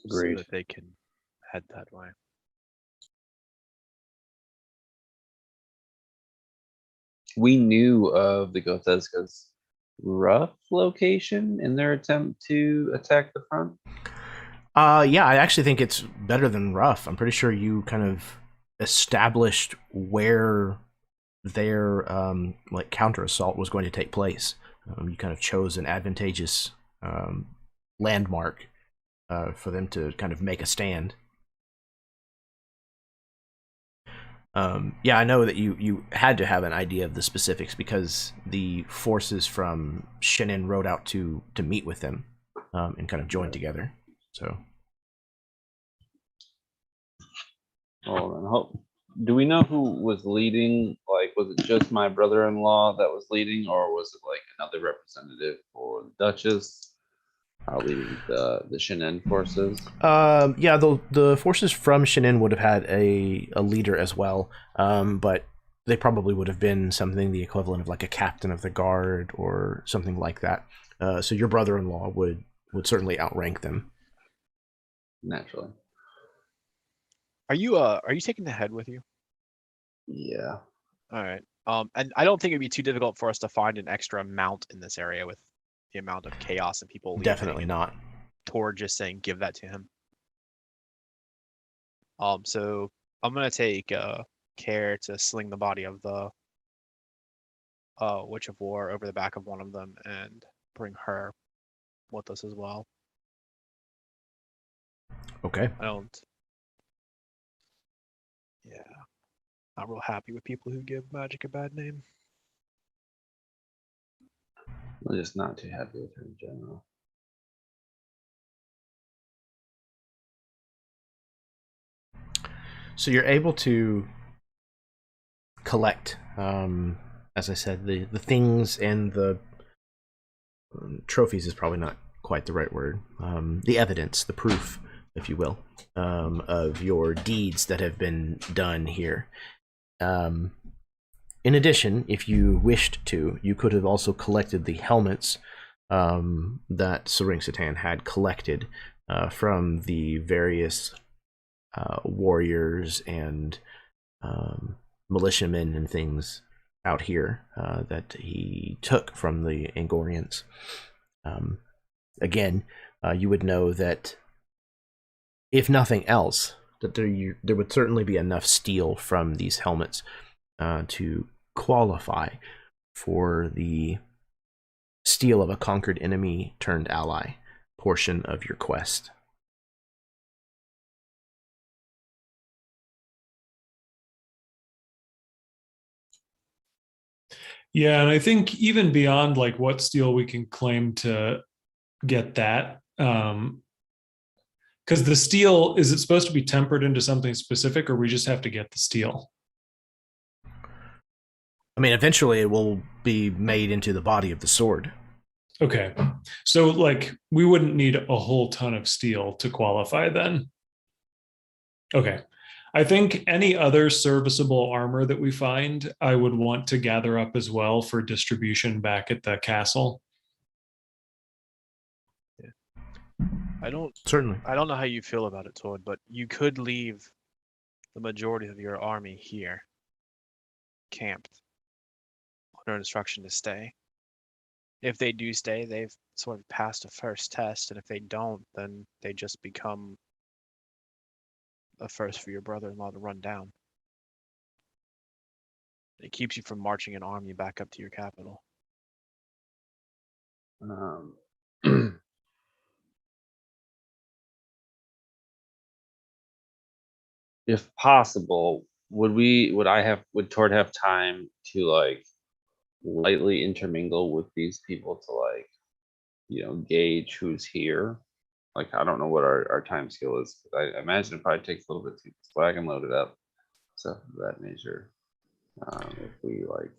Agreed. so that they can head that way. We knew of the Gotheska's rough location in their attempt to attack the front. Yeah, I actually think it's better than rough. I'm pretty sure you kind of established where their like counter assault was going to take place. You kind of chose an advantageous landmark for them to kind of make a stand. Yeah, I know that you had to have an idea of the specifics because the forces from Shinin rode out to meet with them and kind of join together. So, do we know who was leading? Like, was it just my brother-in-law that was leading, or was it like another representative for the Duchess leading the Shinin forces? Yeah, the forces from Shinin would have had a leader as well, but they probably would have been something the equivalent of like a captain of the guard or something like that. So your brother-in-law would certainly outrank them. Naturally. Are you taking the head with you? Yeah. All right. And I don't think it'd be too difficult for us to find an extra mount in this area with the amount of chaos and people leaving. Definitely not. Tor just saying give that to him. So I'm gonna take care to sling the body of the Witch of War over the back of one of them and bring her with us as well. Okay. Yeah, not real happy with people who give magic a bad name. I'm just not too happy with her in general. So you're able to collect, as I said, the things and the trophies is probably not quite the right word. The evidence, the proof, if you will, of your deeds that have been done here. In addition, if you wished to, you could have also collected the helmets that Saringsatan had collected from the various warriors and militiamen and things out here that he took from the Angorians. Again, you would know that if nothing else, that there would certainly be enough steel from these helmets to qualify for the steel of a conquered enemy turned ally portion of your quest. Yeah, and I think even beyond like what steel we can claim to get that, because the steel, is it supposed to be tempered into something specific, or we just have to get the steel? I mean, eventually it will be made into the body of the sword. Okay, so like we wouldn't need a whole ton of steel to qualify then. Okay, I think any other serviceable armor that we find, I would want to gather up as well for distribution back at the castle. Certainly. I don't know how you feel about it, Todd, but you could leave the majority of your army here, camped, under instruction to stay. If they do stay, they've sort of passed a first test, and if they don't, then they just become a first for your brother-in-law to run down. It keeps you from marching an army back up to your capital. If possible, would Tord have time to like lightly intermingle with these people to like, gauge who's here? Like, I don't know what our time scale is. I imagine it probably takes a little bit to swag and load it up, stuff of that nature. If we like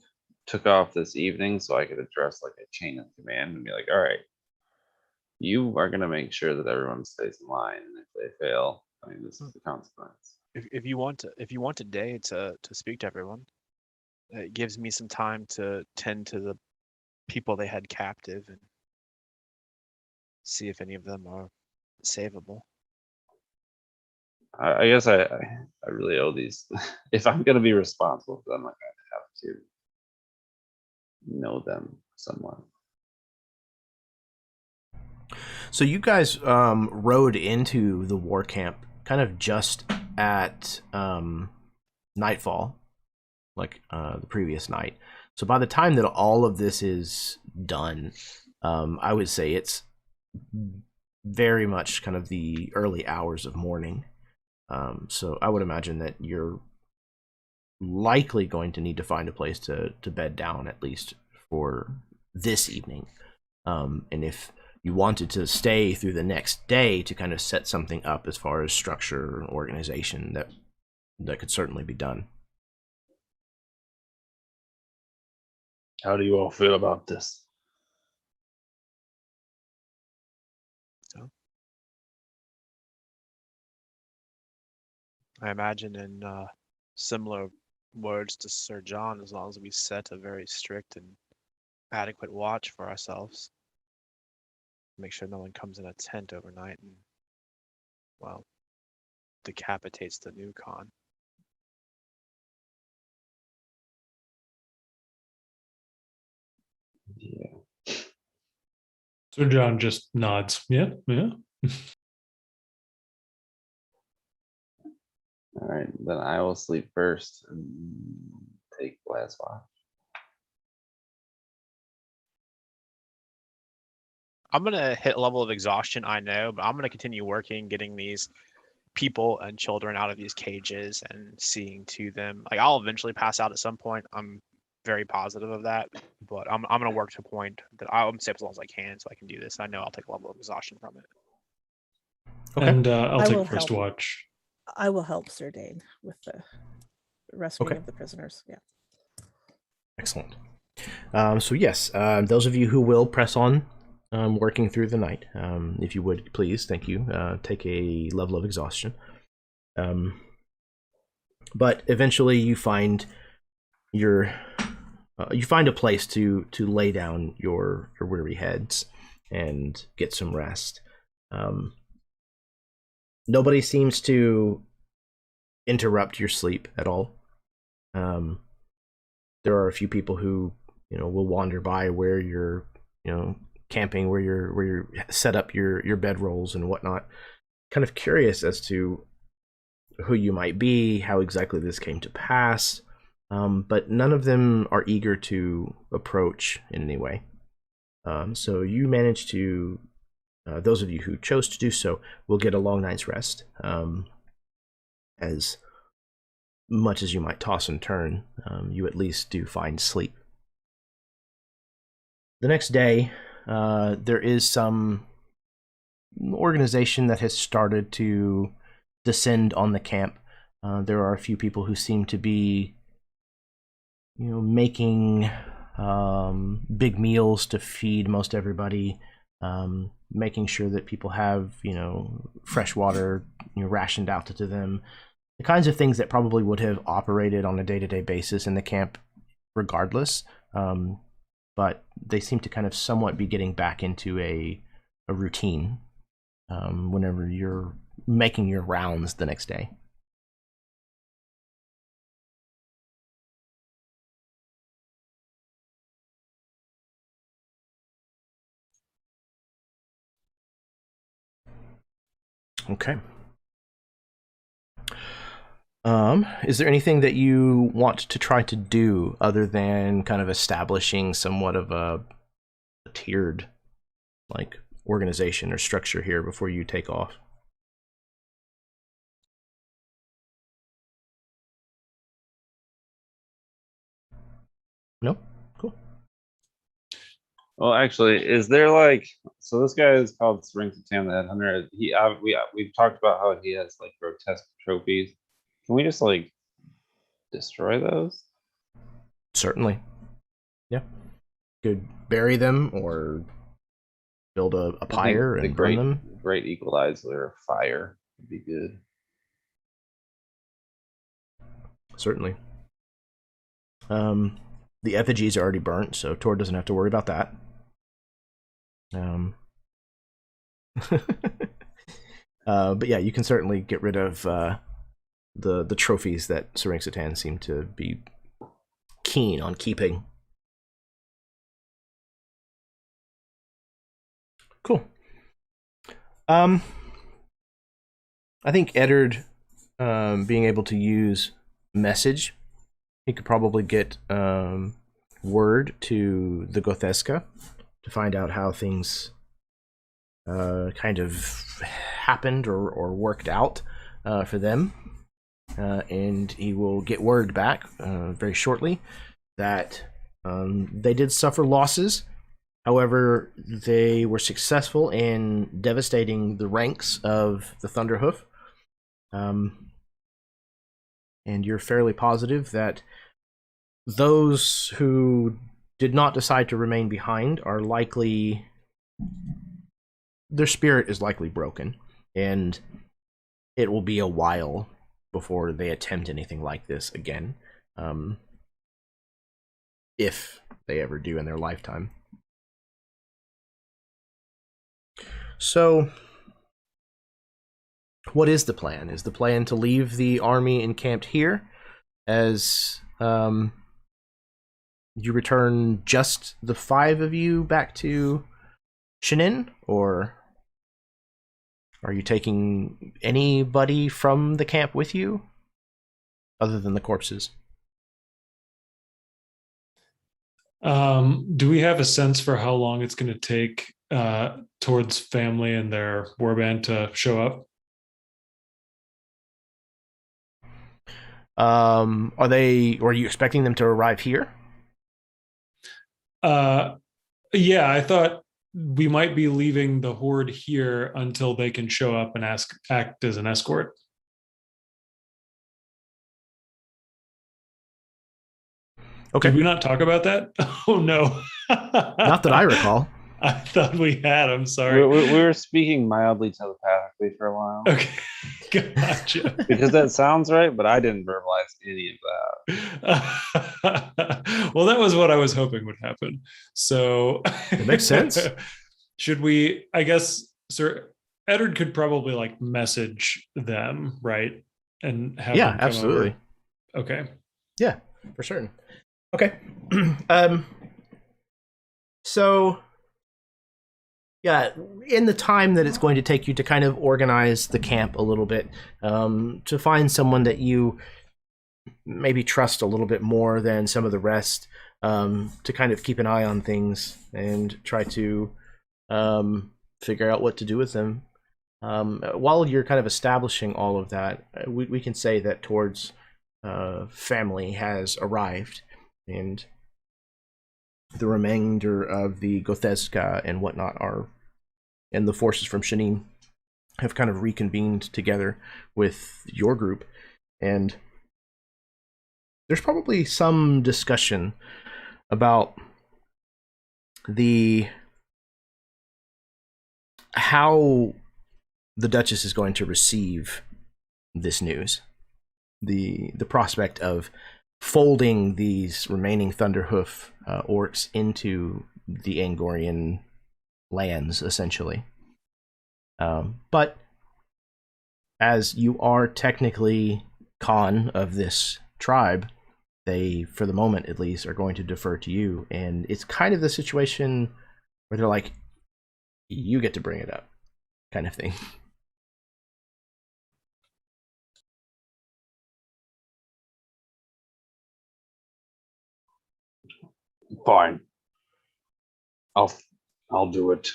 took off this evening, so I could address like a chain of command and be like, all right, you are gonna make sure that everyone stays in line, and if they fail, I mean, this is the consequence. If you want a day to speak to everyone, it gives me some time to tend to the people they had captive and see if any of them are savable. I guess I really owe these. If I'm gonna be responsible for them, I'm gonna have to know them somewhat. So you guys rode into the war camp kind of just at nightfall, like the previous night. So by the time that all of this is done, I would say it's very much kind of the early hours of morning. So I would imagine that you're likely going to need to find a place to bed down, at least for this evening. And if you wanted to stay through the next day to kind of set something up as far as structure and organization, that could certainly be done. How do you all feel about this? I imagine in similar words to Sir John, as long as we set a very strict and adequate watch for ourselves, make sure no one comes in a tent overnight and, well, decapitates the new con. Yeah. Sir John just nods. Yeah, yeah. All right, then I will sleep first and take last watch. I'm gonna hit a level of exhaustion, I know, but I'm gonna continue working, getting these people and children out of these cages and seeing to them. Like, I'll eventually pass out at some point. I'm very positive of that, but I'm gonna work to a point that I'll stay up as long as I can so I can do this. I know I'll take a level of exhaustion from it. Okay. And I'll I take will first help. watch. I will help Sir Dane with the rescuing Okay. of the prisoners. Yeah. Excellent. So yes, those of you who will press on working through the night, if you would please, thank you, take a level of exhaustion. But eventually you find you find a place to lay down your weary heads and get some rest. Nobody seems to interrupt your sleep at all. There are a few people who, will wander by where you're, camping, where you're set up your bedrolls and whatnot. Kind of curious as to who you might be, how exactly this came to pass, but none of them are eager to approach in any way. So you manage to, those of you who chose to do so, will get a long night's rest. As much as you might toss and turn, you at least do find sleep. The next day, there is some organization that has started to descend on the camp. There are a few people who seem to be, making big meals to feed most everybody, making sure that people have, fresh water, rationed out to them. The kinds of things that probably would have operated on a day-to-day basis in the camp regardless, but they seem to kind of somewhat be getting back into a routine whenever you're making your rounds the next day. Okay. Is there anything that you want to try to do other than kind of establishing somewhat of a tiered, like, organization or structure here before you take off? No? Cool. Well, actually, is there so this guy is called Strength of Tam the Headhunter. We've talked about how he has like grotesque trophies. Can we just destroy those? Certainly. Yeah. Could bury them or build a pyre and burn them. Great equalizer of fire would be good. Certainly. The effigies are already burnt, so Tor doesn't have to worry about that. But yeah, you can certainly get rid of the trophies that XXXI seem to be keen on keeping. Cool. I think Eddard, being able to use message, he could probably get word to the Gotheska to find out how things kind of happened or worked out for them. And he will get word back very shortly that they did suffer losses. However, they were successful in devastating the ranks of the Thunderhoof. And you're fairly positive that those who did not decide to remain behind are likely... their spirit is likely broken, and it will be a while before they attempt anything like this again, if they ever do in their lifetime. So, what is the plan? Is the plan to leave the army encamped here as you return just the 5 of you back to Shinin, or are you taking anybody from the camp with you other than the corpses? Do we have a sense for how long it's going to take towards family and their warband to show up? Are you expecting them to arrive here? Yeah, I thought we might be leaving the horde here until they can show up and act as an escort. Okay. Did we not talk about that? Oh no. Not that I recall. I thought we had. I'm sorry. We were speaking mildly telepathically for a while. Okay. Gotcha. Because that sounds right, but I didn't verbalize any of that. Well, that was what I was hoping would happen. So it makes sense. Should we, I guess, Sir Eddard could probably like message them, right? And have them come absolutely. Over. Okay. Yeah, for certain. Okay. So yeah, in the time that it's going to take you to kind of organize the camp a little bit, to find someone that you maybe trust a little bit more than some of the rest, to kind of keep an eye on things and try to figure out what to do with them. While you're kind of establishing all of that, we can say that towards family has arrived, and the remainder of the Gotheska and whatnot and the forces from Shinin have kind of reconvened together with your group, and there's probably some discussion about how the Duchess is going to receive this news. The prospect of folding these remaining Thunderhoof orcs into the Angorian lands, essentially. But as you are technically Khan of this tribe, they, for the moment at least, are going to defer to you. And it's kind of the situation where they're like, you get to bring it up, kind of thing. that. Fine. I'll do it.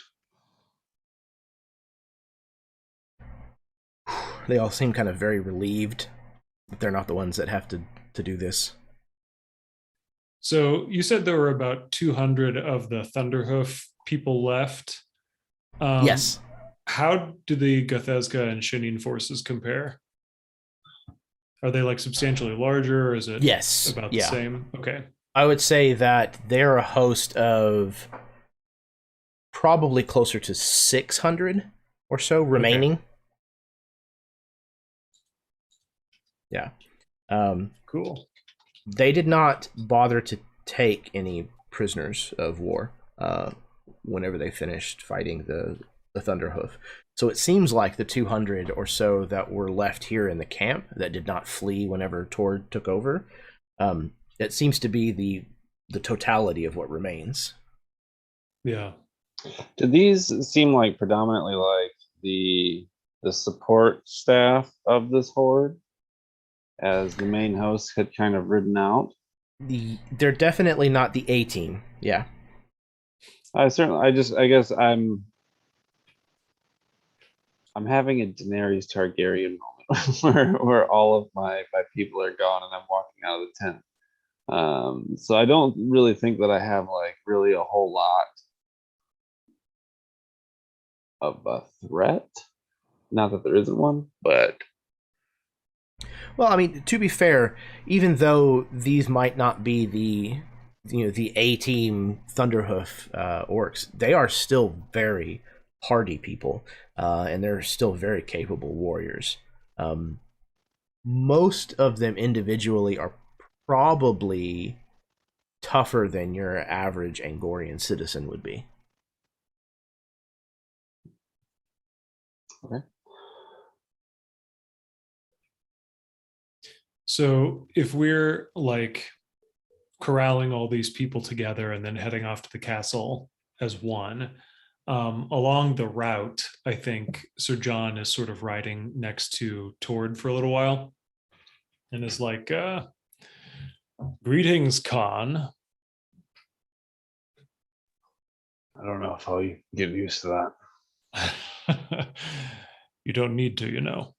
They all seem kind of very relieved that they're not the ones that have to do this. So you said there were about 200 of the Thunderhoof people left. Yes. How do the Gotheska and Shinin forces compare? Are they like substantially larger, or is it about the same? Okay. I would say that they're a host of probably closer to 600 or so remaining. Okay. Yeah. Cool. They did not bother to take any prisoners of war whenever they finished fighting the Thunderhoof. So it seems like the 200 or so that were left here in the camp that did not flee whenever Tord took over, it seems to be the totality of what remains. Yeah. Did these seem like predominantly like the support staff of this horde, as the main host had kind of ridden out? They're definitely not the A team. Yeah. I guess I'm I'm having a Daenerys Targaryen moment where all of my people are gone and I'm walking out of the tent. So I don't really think that I have like really a whole lot of a threat. Not that there isn't one, but Well, I mean, to be fair, even though these might not be the A team Thunderhoof orcs, they are still very hardy people, and they're still very capable warriors. Um, Most of them individually are probably tougher than your average Angorian citizen would be. okay. So if we're like corralling all these people together and then heading off to the castle as one, along the route, I think Sir John is sort of riding next to Tord for a little while and is like, greetings, Khan. I don't know if I'll get used to that. You don't need to, you know.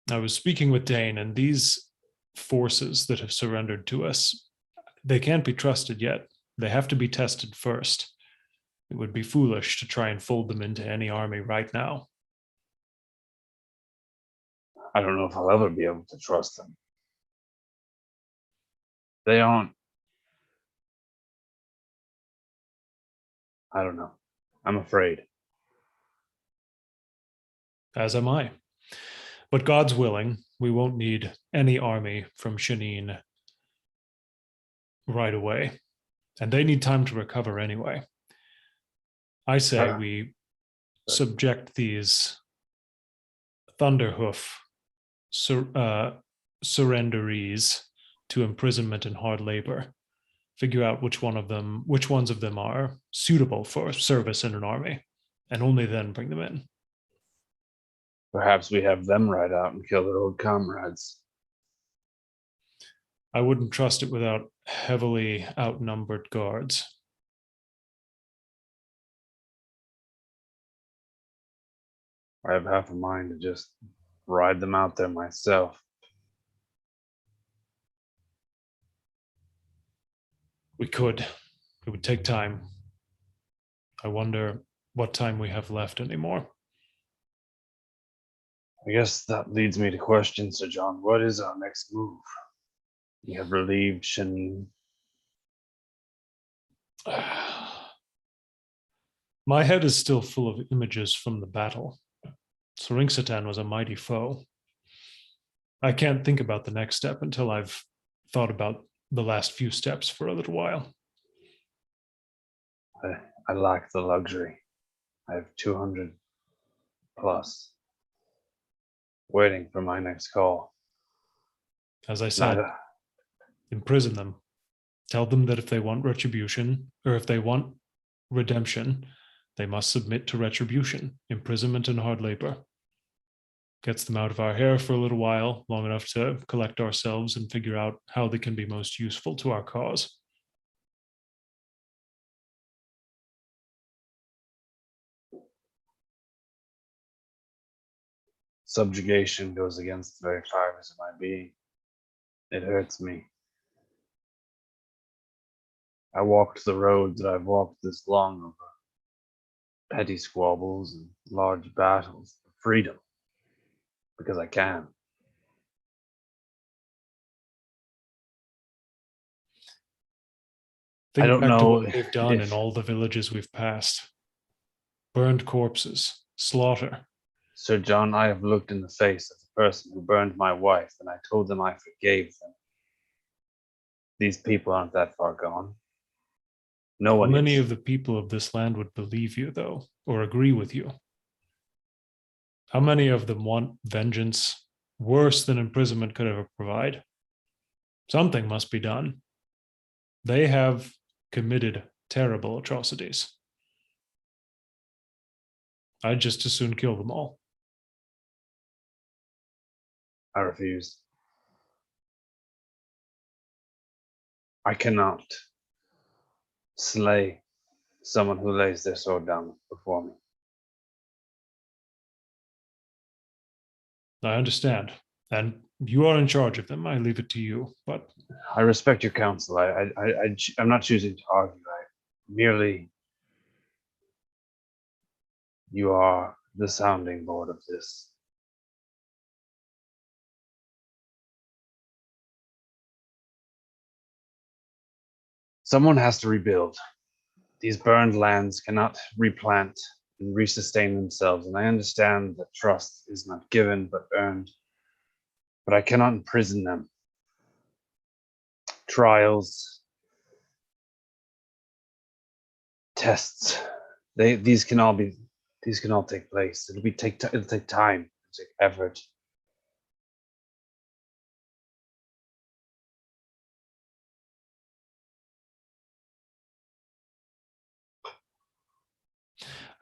I was speaking with Dane, and these forces that have surrendered to us, they can't be trusted yet. They have to be tested first. It would be foolish to try and fold them into any army right now. I don't know if I'll ever be able to trust them. They aren't. I don't know. I'm afraid. As am I. But God's willing, we won't need any army from Shanine right away. And they need time to recover anyway. I say we subject these Thunderhoof surrenderies to imprisonment and hard labor. Figure out which ones of them are suitable for service in an army, and only then bring them in. Perhaps we have them ride out and kill their old comrades. I wouldn't trust it without heavily outnumbered guards. I have half a mind to just ride them out there myself. We could. It would take time. I wonder what time we have left anymore. I guess that leads me to question, Sir John. What is our next move? We have relieved Shanine. My head is still full of images from the battle. Saringsatan was a mighty foe. I can't think about the next step until I've thought about the last few steps for a little while. I lack the luxury. I have 200 plus waiting for my next call. As I said, imprison them. Tell them that if they want retribution, or if they want redemption, they must submit to retribution, imprisonment, and hard labor. Gets them out of our hair for a little while, long enough to collect ourselves and figure out how they can be most useful to our cause. Subjugation goes against the very fibers of my being. It hurts me. I walked the road that I've walked this long over petty squabbles and large battles for freedom because I can. Think I don't back to know what they've done if in all the villages we've passed. Burned corpses, slaughter. Sir John, I have looked in the face of the person who burned my wife and I told them I forgave them. These people aren't that far gone. No How one many is. of the people of this land would believe you, though, or agree with you? How many of them want vengeance worse than imprisonment could ever provide? Something must be done. They have committed terrible atrocities. I'd just as soon kill them all. I refuse. I cannot slay someone who lays their sword down before me. I understand. And you are in charge of them. I leave it to you. But I respect your counsel. I'm not choosing to argue. I merely, you are the sounding board of this. Someone has to rebuild. These burned lands cannot replant and resustain themselves, and I understand that trust is not given but earned. But I cannot imprison them. Trials, tests, these can all take place. It'll take time, it'll take effort.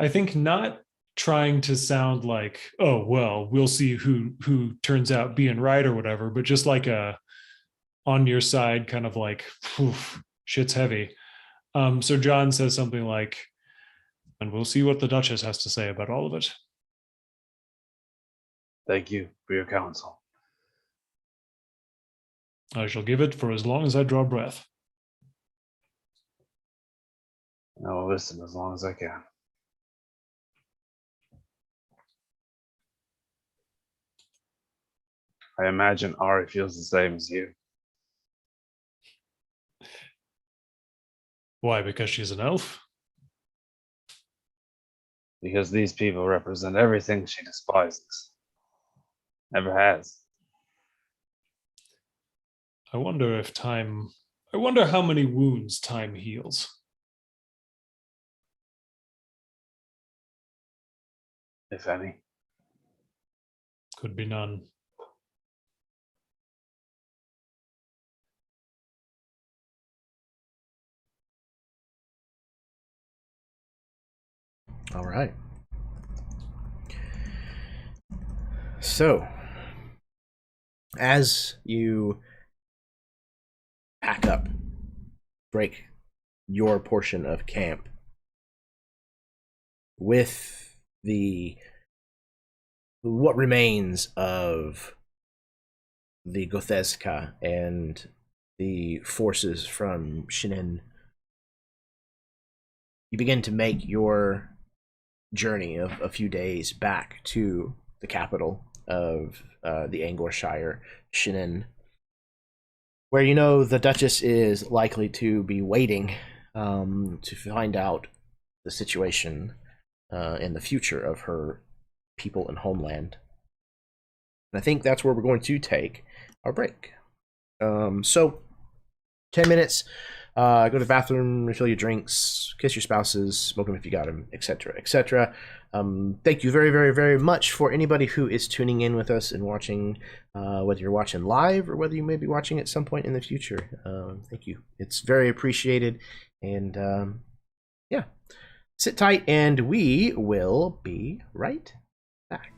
I think not trying to sound like, oh, well, we'll see who turns out being right or whatever, but just like a on your side kind of like, shit's heavy. So John says something like, and we'll see what the Duchess has to say about all of it. Thank you for your counsel. I shall give it for as long as I draw breath. I will listen as long as I can. I imagine Ari feels the same as you. Why? Because she's an elf? Because these people represent everything she despises. Never has. I wonder how many wounds time heals. If any. Could be none. All right. So, as you pack up, break your portion of camp with what remains of the Gotheska and the forces from Shinin, you begin to make your journey of a few days back to the capital of the Angorshire, Shinin, where you know the Duchess is likely to be waiting to find out the situation and the future of her people and homeland. And I think that's where we're going to take our break. So, 10 minutes. Go to the bathroom, refill your drinks, kiss your spouses, smoke them if you got them, etc., etc. Thank you very, very, very much for anybody who is tuning in with us and watching, whether you're watching live or whether you may be watching at some point in the future. Thank you. It's very appreciated. And yeah, sit tight and we will be right back.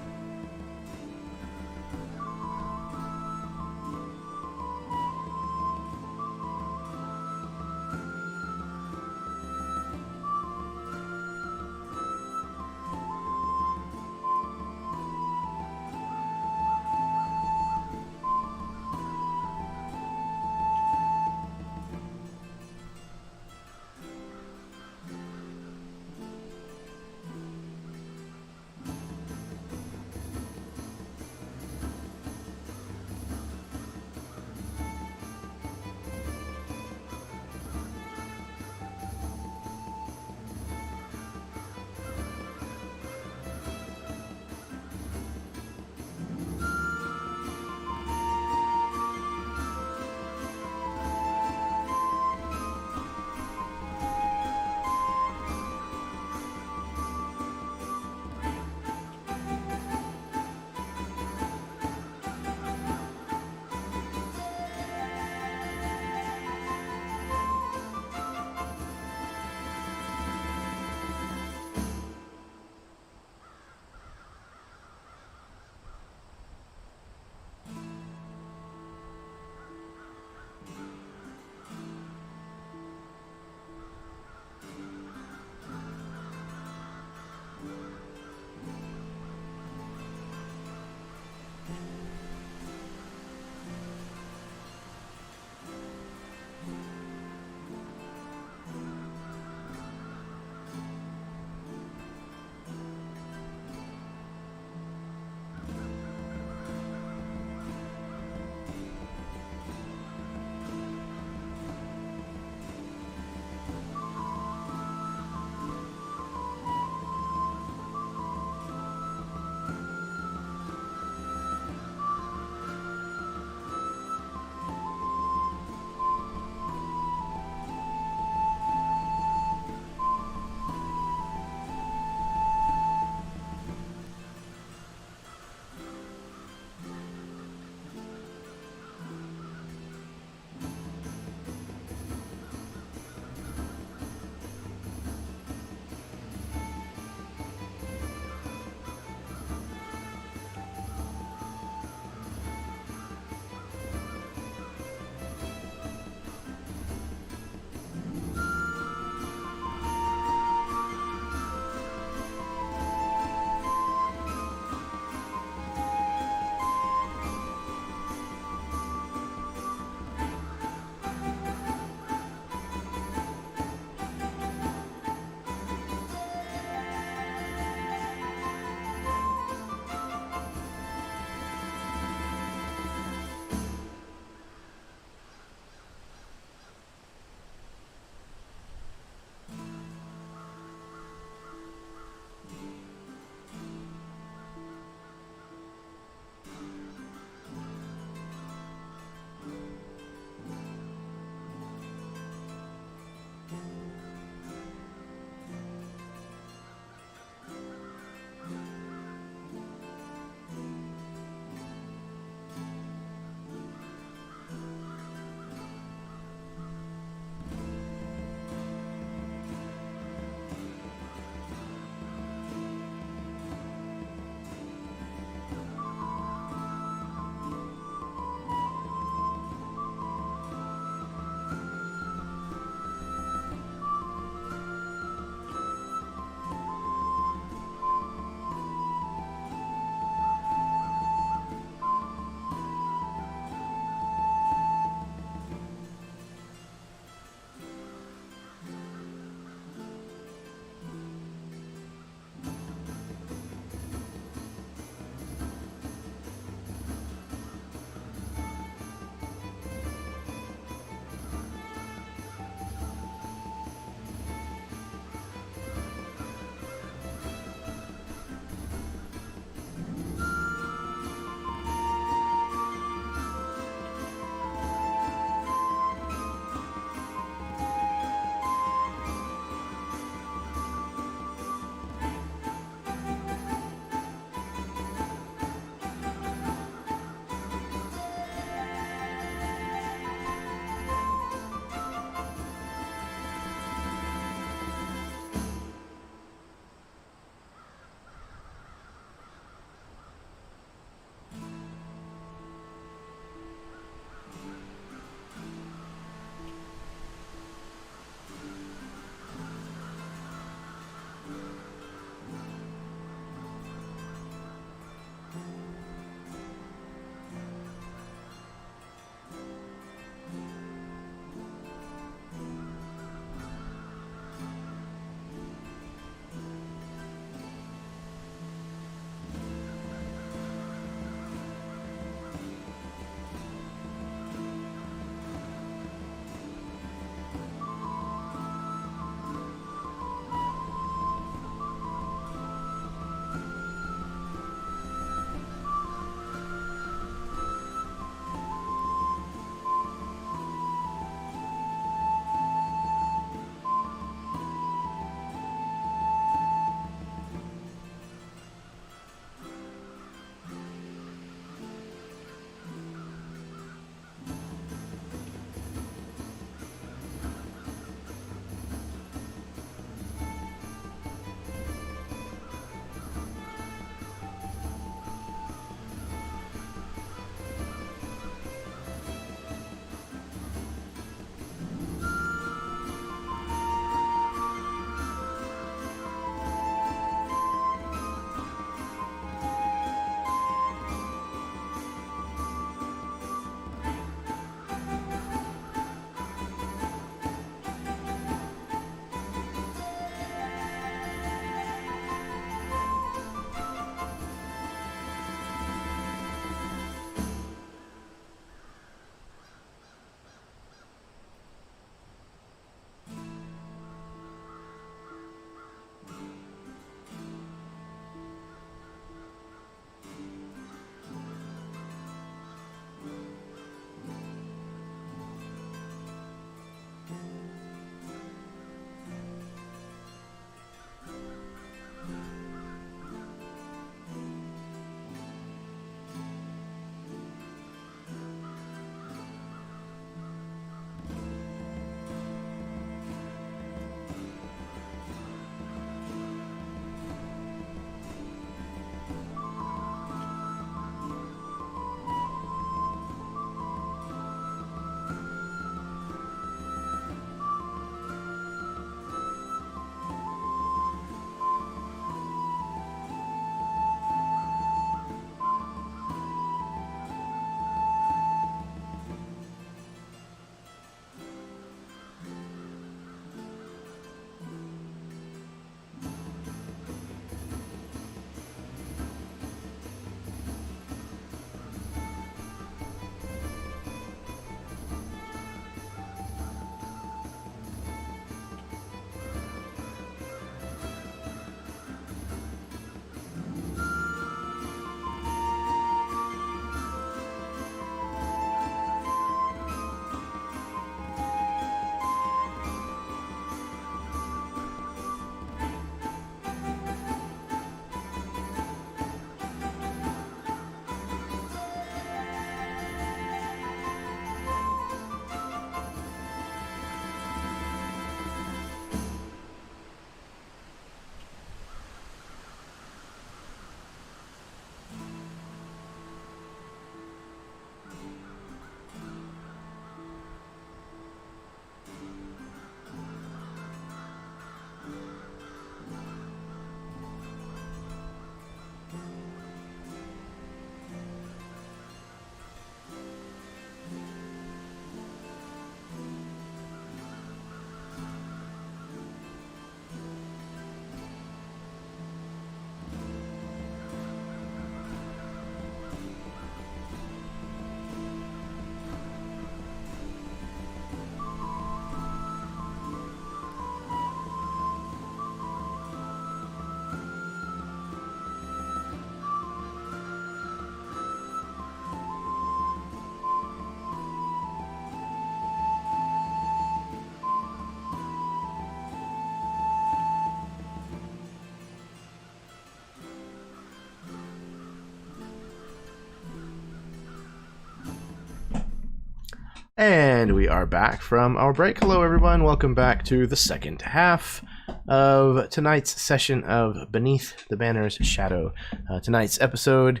And we are back from our break. Hello, everyone. Welcome back to the second half of tonight's session of Beneath the Banner's Shadow. Tonight's episode,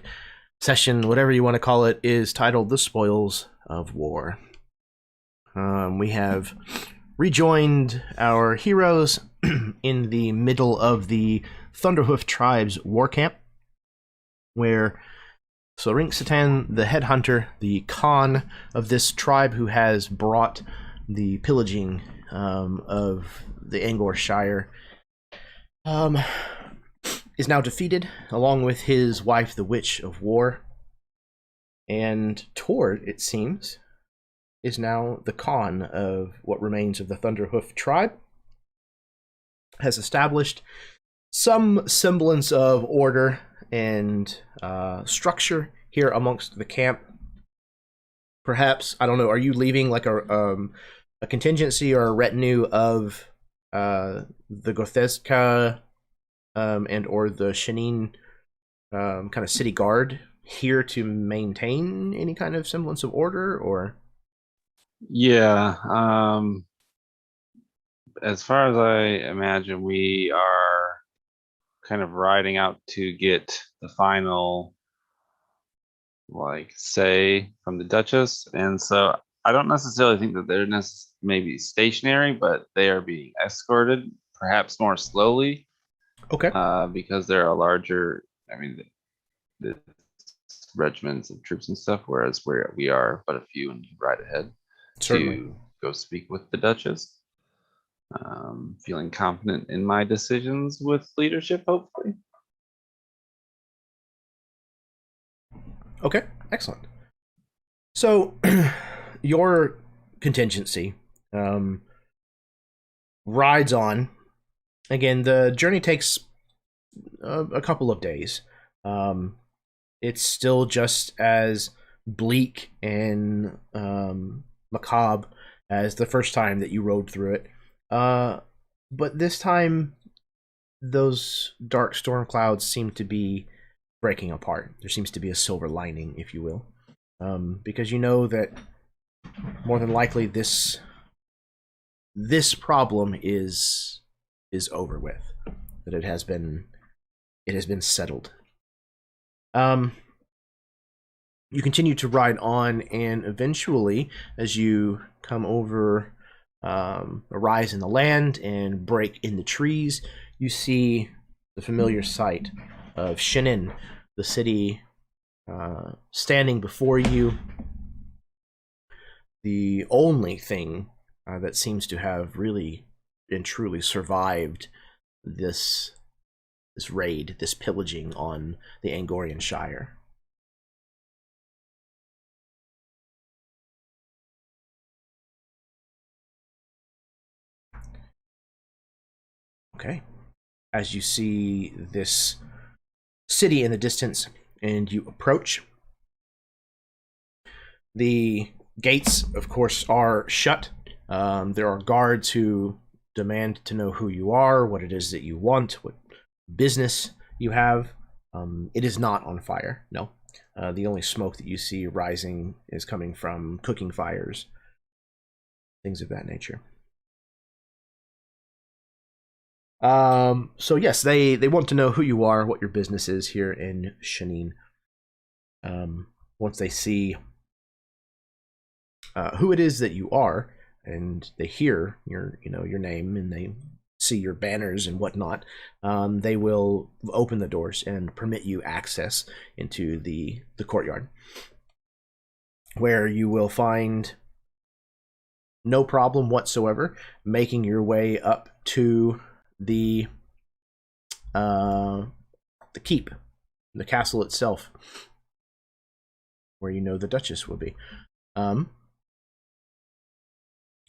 session, whatever you want to call it, is titled The Spoils of War. We have rejoined our heroes in the middle of the Thunderhoof tribe's war camp, where XXXI, the headhunter, the Khan of this tribe who has brought the pillaging of the Angor Shire, is now defeated, along with his wife, the Witch of War. And Tord, it seems, is now the Khan of what remains of the Thunderhoof tribe, has established some semblance of order and structure here amongst the camp. Perhaps, I don't know, are you leaving like a contingency or a retinue of the Gotheska and or the Shenin kind of city guard here to maintain any kind of semblance of order, or? Yeah, as far as I imagine, we are kind of riding out to get the final, like, say from the Duchess, and so I don't necessarily think that they're maybe stationary, but they are being escorted, perhaps more slowly. Okay. Because there are larger, I mean, the regiments of troops and stuff, whereas we are but a few and right ahead. Certainly. To go speak with the Duchess. Feeling confident in my decisions with leadership, hopefully. Okay, excellent. So, your contingency rides on. Again, the journey takes a couple of days. It's still just as bleak and macabre as the first time that you rode through it. But this time, those dark storm clouds seem to be breaking apart. There seems to be a silver lining, if you will. Because you know that more than likely this problem is over with. That it has been settled. You continue to ride on, and eventually, as you come over a rise in the land and break in the trees, you see the familiar sight of Shenin, the city standing before you. The only thing that seems to have really and truly survived this raid, this pillaging on the Angorian Shire. Okay. As you see this city in the distance and you approach, the gates, of course, are shut. There are guards who demand to know who you are, what it is that you want, what business you have. It is not on fire, no. The only smoke that you see rising is coming from cooking fires, things of that nature. So yes, they want to know who you are, what your business is here in Shenin. Once they see who it is that you are, and they hear your name, and they see your banners and whatnot, they will open the doors and permit you access into the courtyard, where you will find no problem whatsoever making your way up to the keep, the castle itself, where you know the Duchess will be.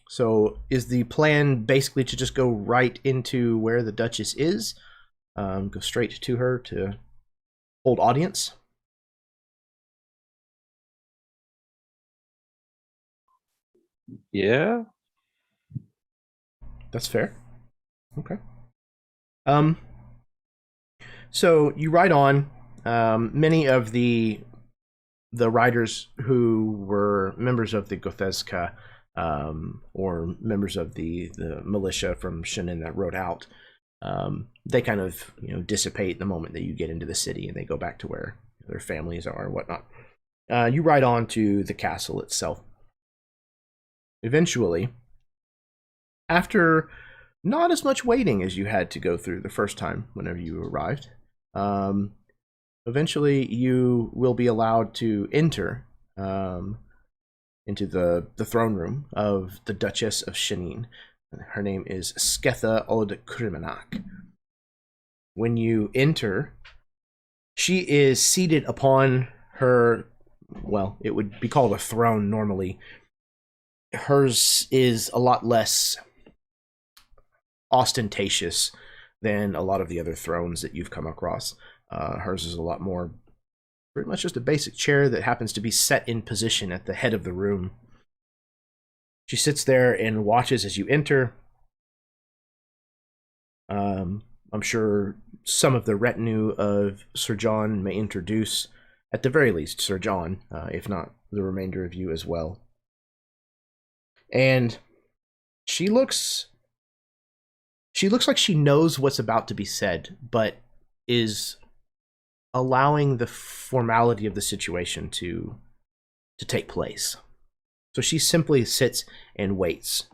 So is the plan basically to just go right into where the Duchess is, go straight to her to hold audience? Yeah. That's fair. Okay. So you ride on. Many of the the riders who were members of the Gothezka, or members of the militia from Shannon that rode out, they kind of dissipate the moment that you get into the city, and they go back to where their families are and whatnot. You ride on to the castle itself. Eventually, after not as much waiting as you had to go through the first time whenever you arrived, eventually you will be allowed to enter into the throne room of the Duchess of Shenin. Her name is Sketha Od Krimenak. When you enter, she is seated upon her, well, it would be called a throne normally. Hers is a lot less ostentatious than a lot of the other thrones that you've come across. Hers is a lot more, pretty much just a basic chair that happens to be set in position at the head of the room. She sits there and watches as you enter. I'm sure some of the retinue of Sir John may introduce, at the very least, Sir John, if not the remainder of you as well. And she looks like she knows what's about to be said, but is allowing the formality of the situation to take place. So she simply sits and waits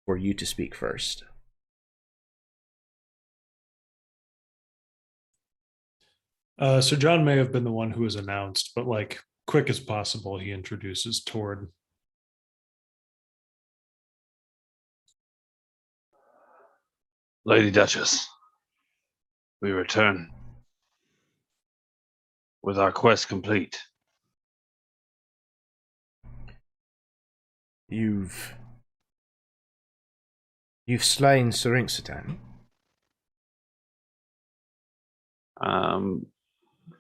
for you to speak first. Sir John may have been the one who was announced, but like quick as possible, he introduces Tord. Lady Duchess, we return with our quest complete. You've slain Syrinxatan.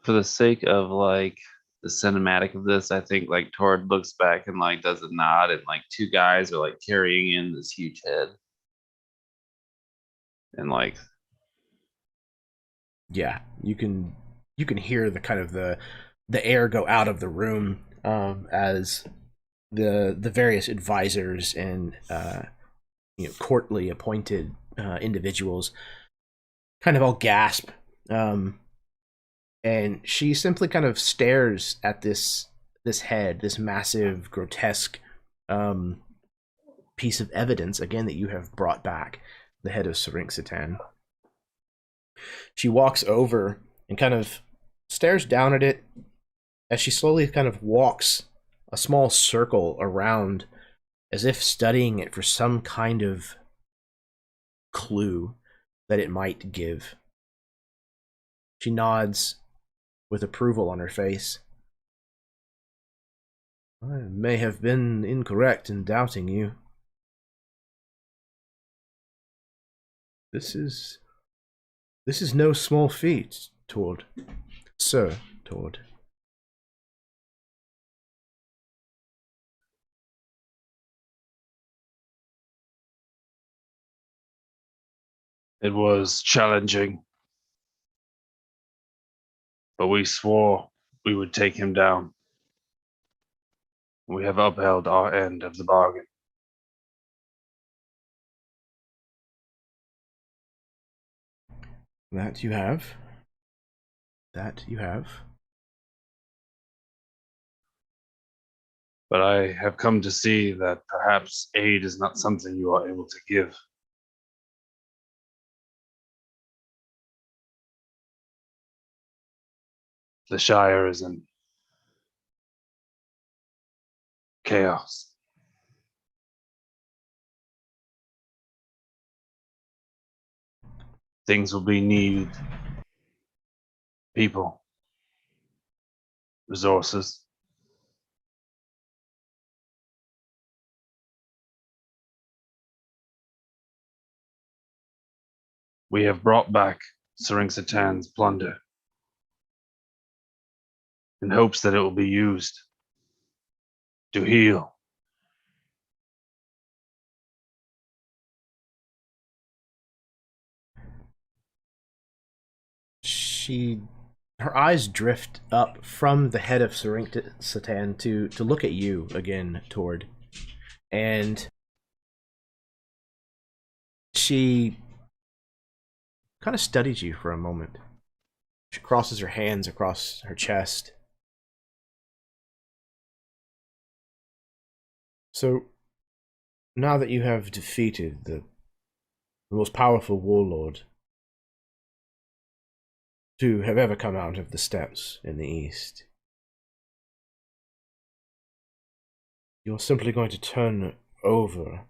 For the sake of like the cinematic of this, I think like Tord looks back and like does a nod, and like two guys are like carrying in this huge head, and like Yeah, you can hear the kind of the air go out of the room as the various advisors and courtly appointed individuals kind of all gasp, and she simply kind of stares at this head, this massive, grotesque piece of evidence again that you have brought back, the head of Syrinxatan. She walks over and kind of stares down at it as she slowly kind of walks a small circle around, as if studying it for some kind of clue that it might give. She nods with approval on her face. I may have been incorrect in doubting you. This is no small feat, Tord. Sir Tord. it was challenging, but we swore we would take him down. We have upheld our end of the bargain. That you have. That you have. But I have come to see that perhaps aid is not something you are able to give. The Shire is in chaos. Things will be needed. People. Resources. We have brought back Syrinxatan's plunder in hopes that it will be used to heal. She her eyes drift up from the head of Satan to look at you again, Tord. And she kind of studies you for a moment. She crosses her hands across her chest. So, now that you have defeated the most powerful warlord to have ever come out of the steppes in the east, you're simply going to turn over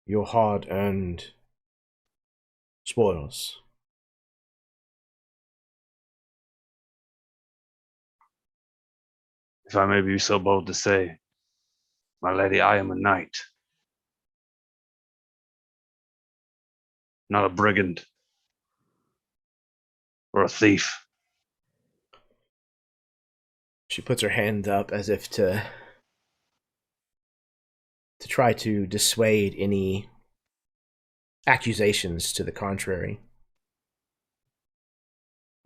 your hard-earned spoils. If I may be so bold to say, my lady, I am a knight, not a brigand or a thief. She puts her hand up as if to try to dissuade any accusations to the contrary.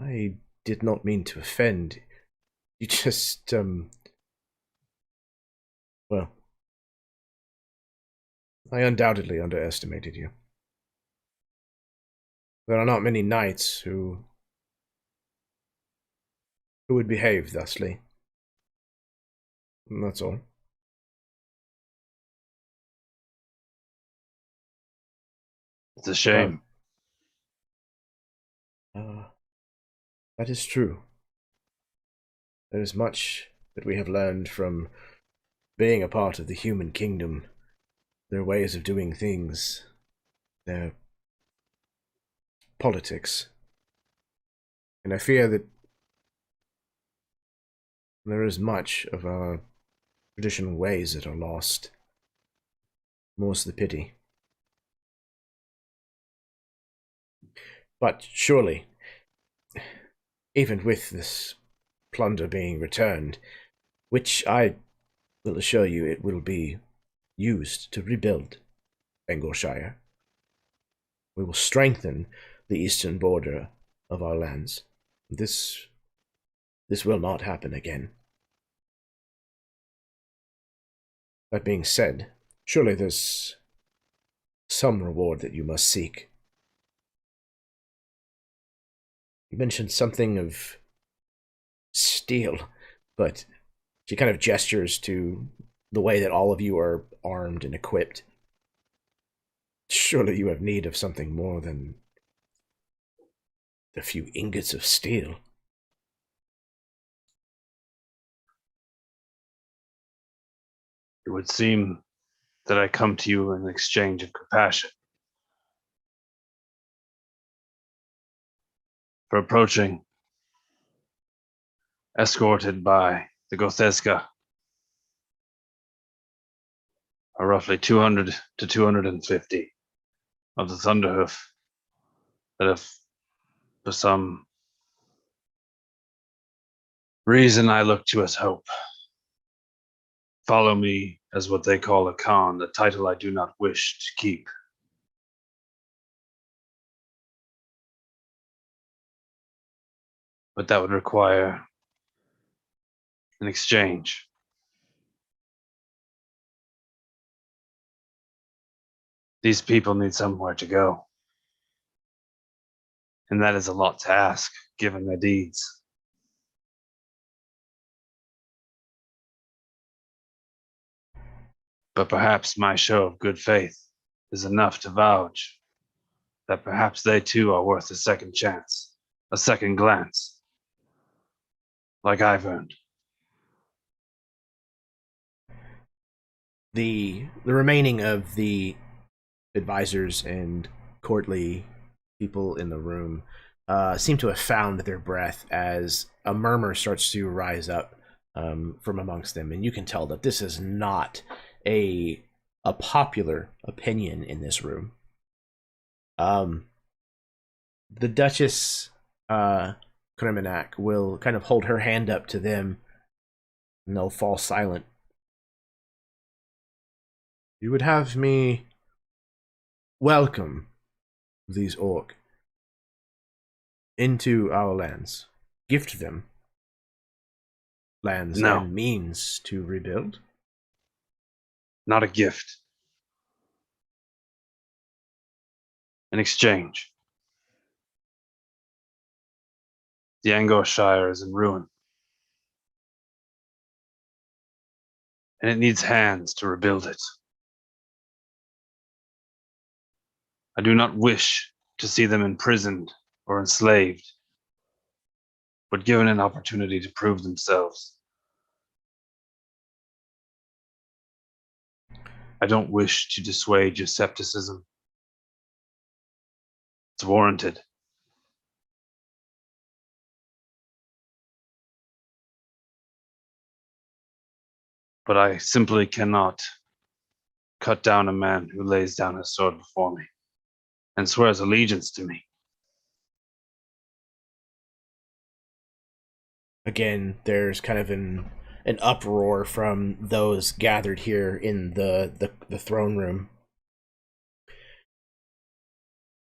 I did not mean to offend. You just, well, I undoubtedly underestimated you. There are not many knights who would behave thusly. And that's all. It's a shame. That is true. There is much that we have learned from being a part of the human kingdom, their ways of doing things, their politics. And I fear that there is much of our traditional ways that are lost. More's the pity. But surely, even with this plunder being returned, which I will assure you it will be used to rebuild Bengalshire, we will strengthen the eastern border of our lands. This will not happen again. That being said, surely there's some reward that you must seek. You mentioned something of steel, but she kind of gestures to the way that all of you are armed and equipped. Surely you have need of something more than a few ingots of steel. It would seem that I come to you in exchange of compassion for approaching, escorted by the Gotheska, are roughly 200 to 250 of the Thunderhoof that have, for some reason, I look to as hope. Follow me as what they call a Khan, the title I do not wish to keep. But that would require an exchange. These people need somewhere to go. And that is a lot to ask, given their deeds. But perhaps my show of good faith is enough to vouch that perhaps they too are worth a second chance, a second glance, like I've earned. The remaining of the advisors and courtly people in the room seem to have found their breath as a murmur starts to rise up from amongst them, and you can tell that this is not a popular opinion in this room. The Duchess Kremenak will kind of hold her hand up to them, and they'll fall silent. You would have me welcome these orc. into our lands, gift them lands No. and means to rebuild. Not a gift. In exchange, the Angor Shire is in ruin. And it needs hands to rebuild it. I do not wish to see them imprisoned or enslaved, but given an opportunity to prove themselves. I don't wish to dissuade your skepticism. It's warranted. But I simply cannot cut down a man who lays down his sword before me and swears allegiance to me. Again, there's kind of an uproar from those gathered here in the throne room.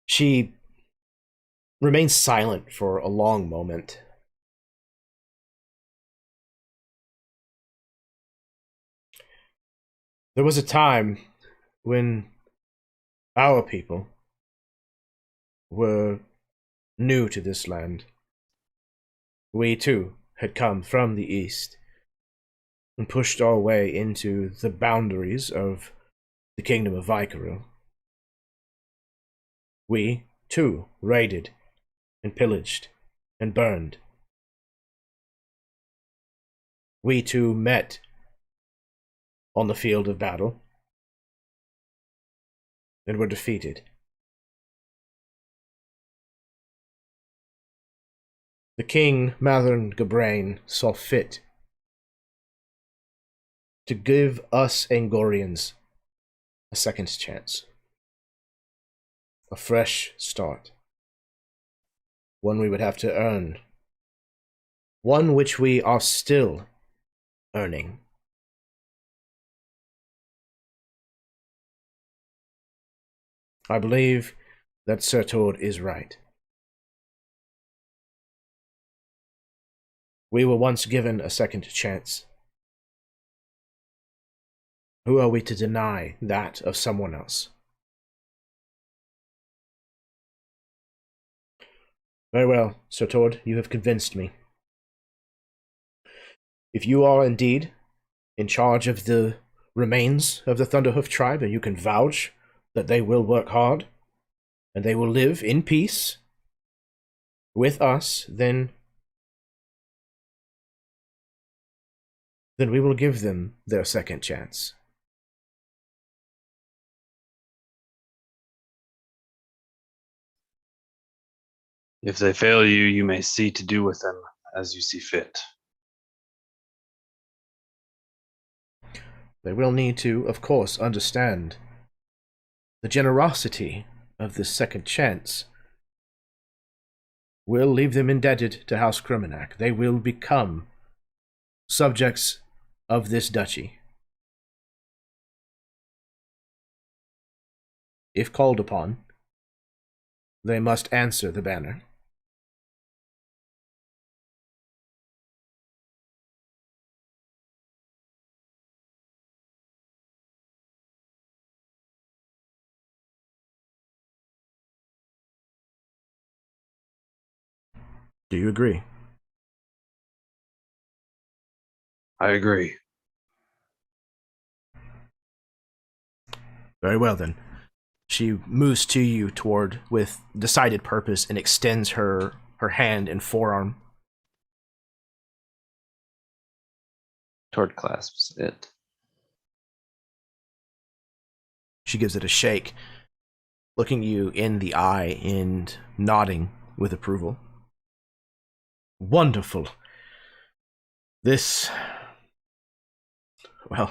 She remains silent for a long moment. There was a time when our people were new to this land. We, too, had come from the east and pushed our way into the boundaries of the kingdom of Vykaril. We, too, raided and pillaged and burned. We, too, met on the field of battle and were defeated. The king, Mathuran Gabrain, saw fit to give us Angorians a second chance. A fresh start. One we would have to earn. One which we are still earning. I believe that Sir Tord is right. We were once given a second chance. Who are we to deny that of someone else? Very well, Sir Tord, you have convinced me. If you are indeed in charge of the remains of the Thunderhoof tribe, and you can vouch that they will work hard, and they will live in peace with us, then we will give them their second chance. If they fail you, you may see to do with them as you see fit. They will need to, of course, understand the generosity of this second chance. Will leave them indebted to House Criminac. They will become subjects of this duchy. If called upon, they must answer the banner. Do you agree? I agree. Very well, then. She moves to you toward with decided purpose and extends her hand and forearm. Tord clasps it. She gives it a shake, looking you in the eye and nodding with approval. Wonderful. This... Well,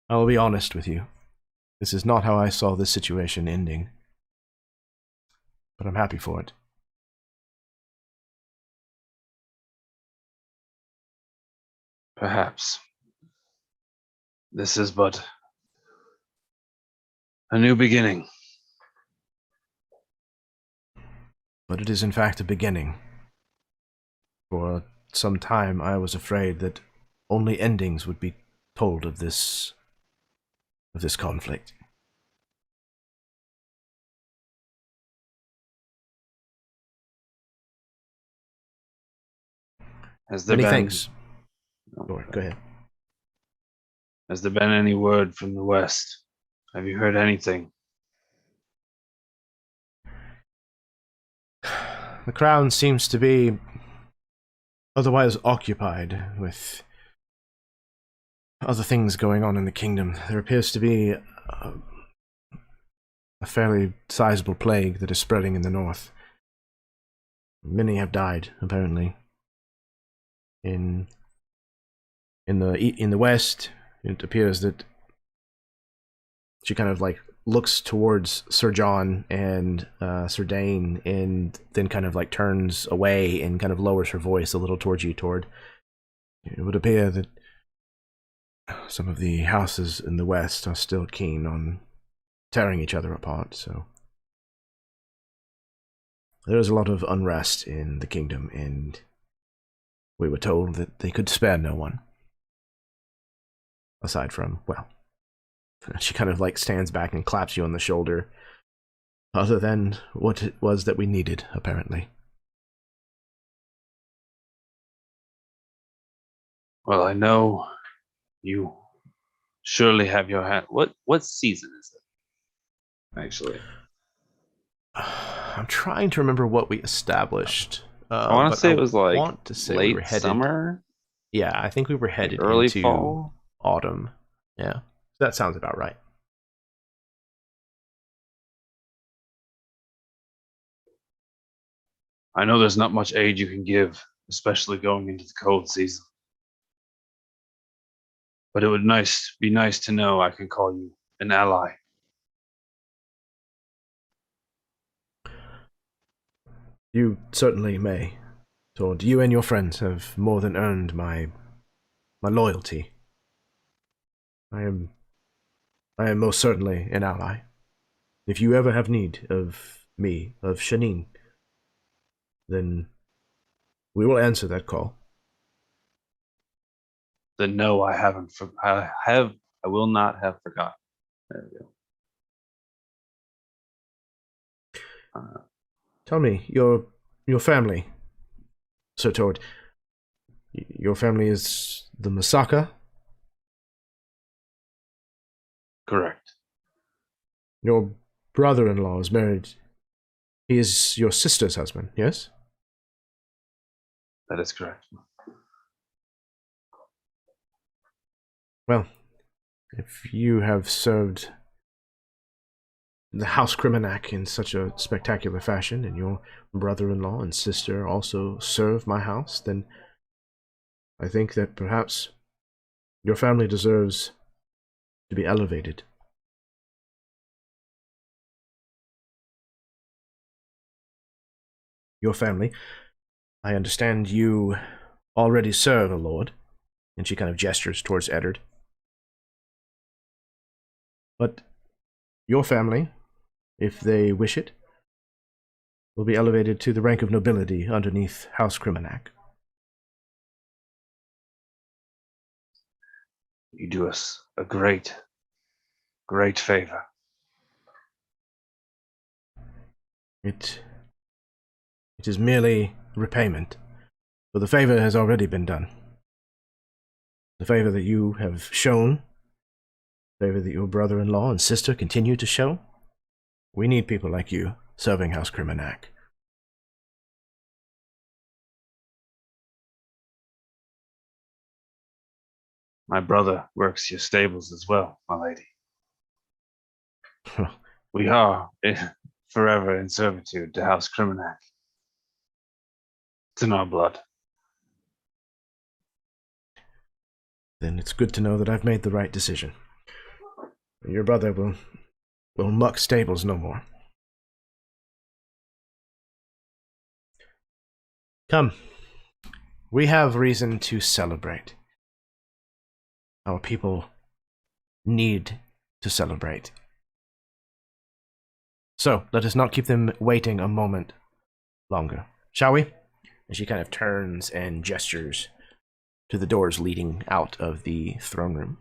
I will be honest with you. This is not how I saw this situation ending. But I'm happy for it. Perhaps. This is but a new beginning. but it is in fact a beginning. For some time I was afraid that only endings would be told of this conflict. Has there Many been thanks. Go ahead. Has there been any word from the west? Have you heard anything? The crown seems to be otherwise occupied with other things going on in the kingdom. There appears to be a fairly sizable plague that is spreading in the north. Many have died, apparently. In the west, it appears that she kind of like looks towards Sir John and Sir Dane, and then kind of like turns away and kind of lowers her voice a little towards you, Tord. It would appear that some of the houses in the west are still keen on tearing each other apart, so there is a lot of unrest in the kingdom, and we were told that they could spare no one. Aside from, well, she kind of like stands back and claps you on the shoulder. Other than what it was that we needed, apparently. Well, I know you surely have your hand. What season is it? Actually, I'm trying to remember what we established. I want to say it was like want to say late we were headed, summer. Yeah, I think we were headed Early into fall. autumn. Yeah, that sounds about right. I know there's not much aid you can give, especially going into the cold season. But it would be nice to know I can call you an ally. You certainly may. Tord, you and your friends have more than earned my loyalty. I am most certainly an ally. If you ever have need of me, of Shanine, then we will answer that call. Then no, I haven't. I will not have forgotten. There we go. Tell me, your family, Sir Tord. Your family is the Masaka? Correct. Your brother-in-law is married. He is your sister's husband, yes? That is correct. Well, if you have served the House Criminac in such a spectacular fashion, and your brother-in-law and sister also serve my house, then I think that perhaps your family deserves to be elevated. Your family, I understand you already serve a lord, and she kind of gestures towards Eddard. But your family, if they wish it, will be elevated to the rank of nobility underneath House Criminac. You do us a great, great favor. It is merely repayment, for the favor has already been done. The favor that you have shown, the favor that your brother-in-law and sister continue to show. We need people like you serving House Criminac. My brother works your stables as well, my lady. We are forever in servitude to House Criminac. It's in our blood. Then it's good to know that I've made the right decision. Your brother will muck stables no more. Come. We have reason to celebrate. Our people need to celebrate. So, let us not keep them waiting a moment longer, shall we? And she kind of turns and gestures to the doors leading out of the throne room.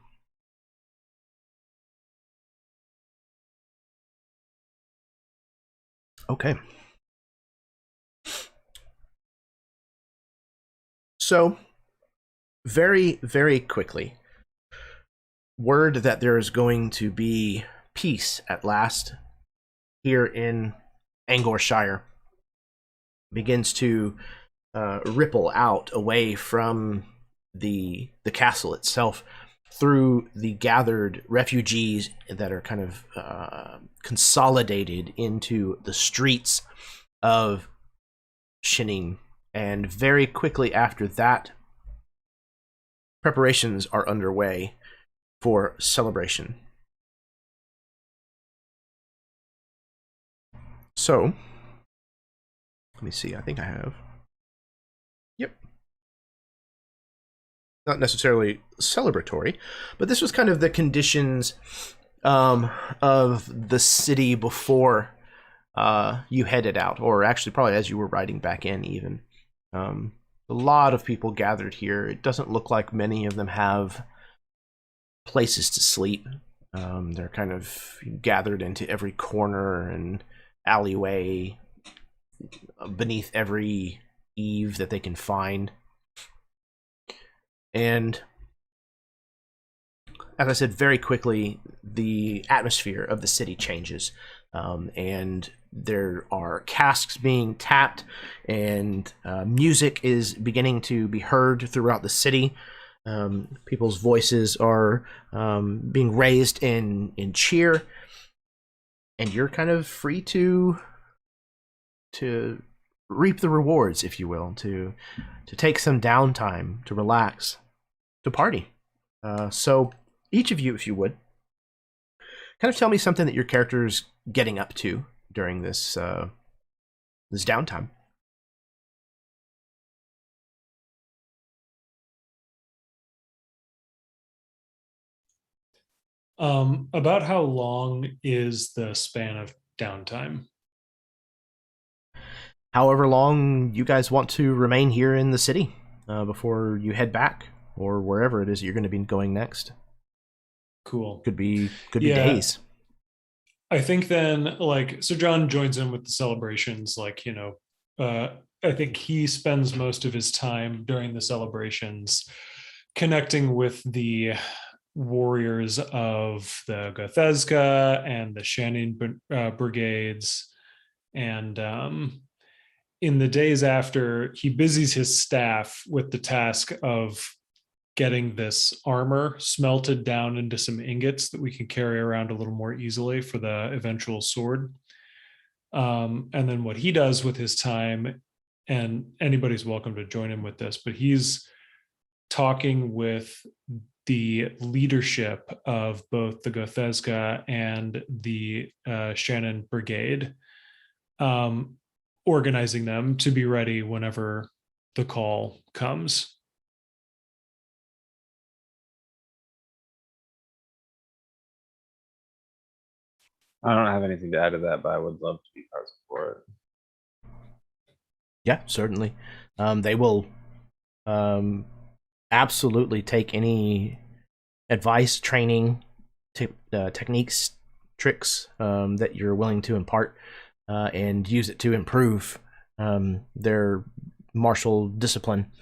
Okay. So, very, very quickly, word that there is going to be peace at last here in Angorshire begins to ripple out away from the castle itself through the gathered refugees that are kind of consolidated into the streets of Shining. And very quickly after that, preparations are underway for celebration. So, let me see, I think I have. Yep. Not necessarily celebratory, but this was kind of the conditions of the city before you headed out, or actually probably as you were riding back in even. A lot of people gathered here. It doesn't look like many of them have places to sleep. They're kind of gathered into every corner and alleyway, beneath every eave that they can find. And as I said, very quickly, the atmosphere of the city changes. And there are casks being tapped, and music is beginning to be heard throughout the city. People's voices are being raised in cheer, and you're kind of free to reap the rewards, if you will, to take some downtime, to relax, to party. So each of you, if you would, kind of tell me something that your character's getting up to during this this downtime. About how long is the span of downtime? However long you guys want to remain here in the city before you head back, or wherever it is you're going to be going next. Cool. Could be days. I think then, like, so John joins in with the celebrations. Like, I think he spends most of his time during the celebrations connecting with the warriors of the Gothesga and the Shannon brigades. And in the days after, he busies his staff with the task of getting this armor smelted down into some ingots that we can carry around a little more easily for the eventual sword. And then what he does with his time, and anybody's welcome to join him with this, but he's talking with the leadership of both the Gothesga and the Shannon Brigade, organizing them to be ready whenever the call comes. I don't have anything to add to that, but I would love to be part for it. Yeah, certainly. They will absolutely take any advice, training, techniques, tricks that you're willing to impart and use it to improve their martial discipline,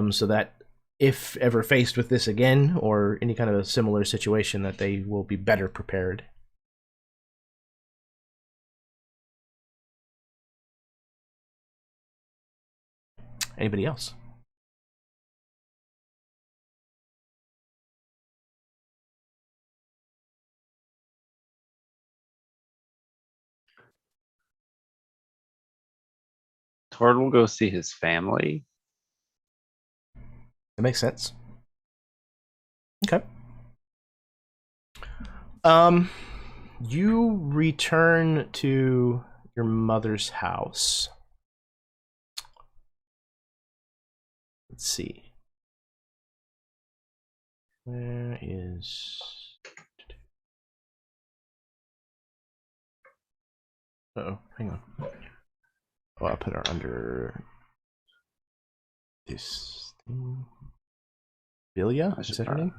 so that if ever faced with this again or any kind of a similar situation, that they will be better prepared. Anybody else? Tord will go see his family. That makes sense. Okay. You return to your mother's house. Let's see. Where is... Uh-oh, hang on. Oh, I'll put her under this thing. Bilia? Is that her name?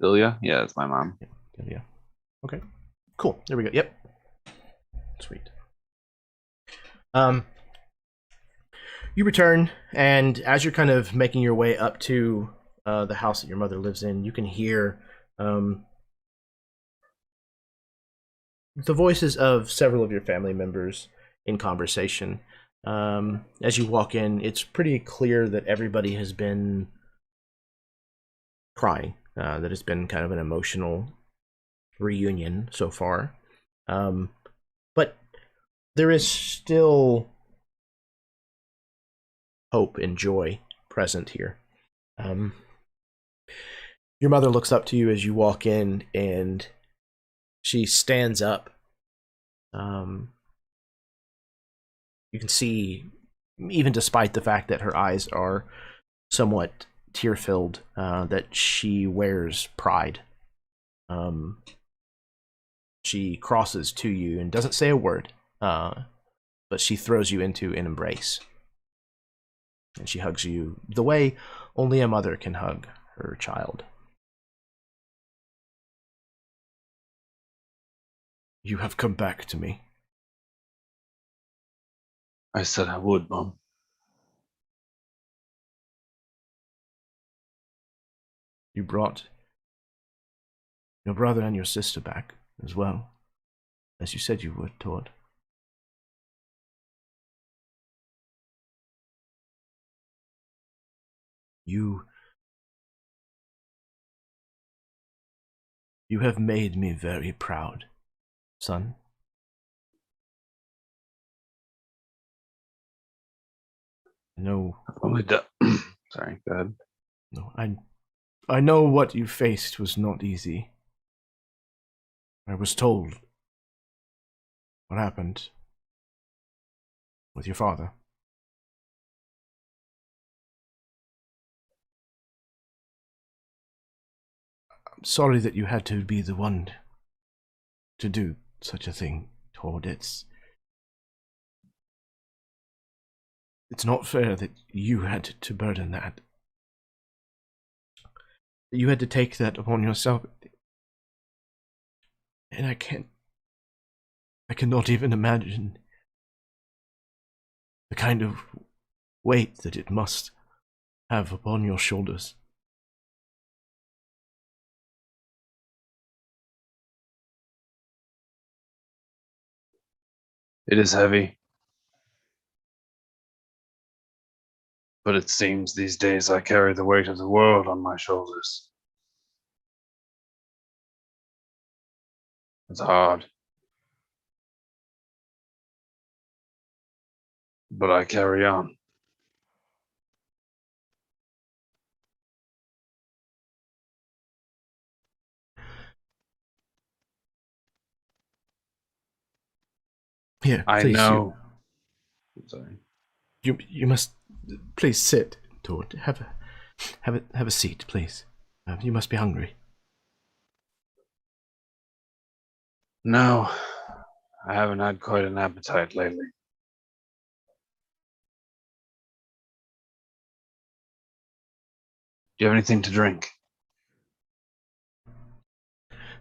Ilya? Yeah, that's my mom. Yeah. Okay. Cool. There we go. Yep. Sweet. You return, and as you're kind of making your way up to the house that your mother lives in, you can hear the voices of several of your family members in conversation. As you walk in, it's pretty clear that everybody has been crying. That it's been kind of an emotional reunion so far. But there is still hope and joy present here. Your mother looks up to you as you walk in, and she stands up. You can see, even despite the fact that her eyes are somewhat tear-filled, that she wears pride. She crosses to you and doesn't say a word, but she throws you into an embrace. And she hugs you the way only a mother can hug her child. You have come back to me. I said I would, Mom. You brought your brother and your sister back as well, as you said you would, Todd. You have made me very proud, son. No. I've only done. Sorry, go ahead. No, I know what you faced was not easy. I was told what happened with your father. I'm sorry that you had to be the one to do such a thing, Todd. It's not fair that you had to burden that. You had to take that upon yourself. And I cannot even imagine the kind of weight that it must have upon your shoulders. It is heavy. But it seems these days I carry the weight of the world on my shoulders. It's hard. But I carry on. Here, I please, know. I'm sorry. You must please sit, Todd. Have a seat, please. You must be hungry. No, I haven't had quite an appetite lately. Do you have anything to drink?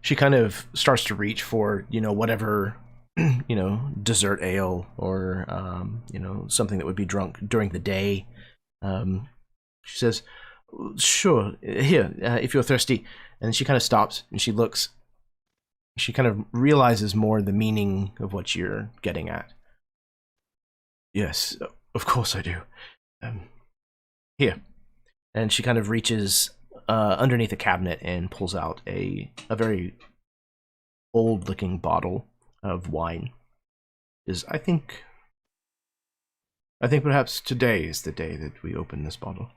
She kind of starts to reach for, whatever, dessert ale or, something that would be drunk during the day. She says, sure, here, if you're thirsty. And she kind of stops and she looks. She kind of realizes more the meaning of what you're getting at. Yes, of course I do. Here. And she kind of reaches underneath a cabinet and pulls out a very old-looking bottle of wine. I think perhaps today is the day that we open this bottle.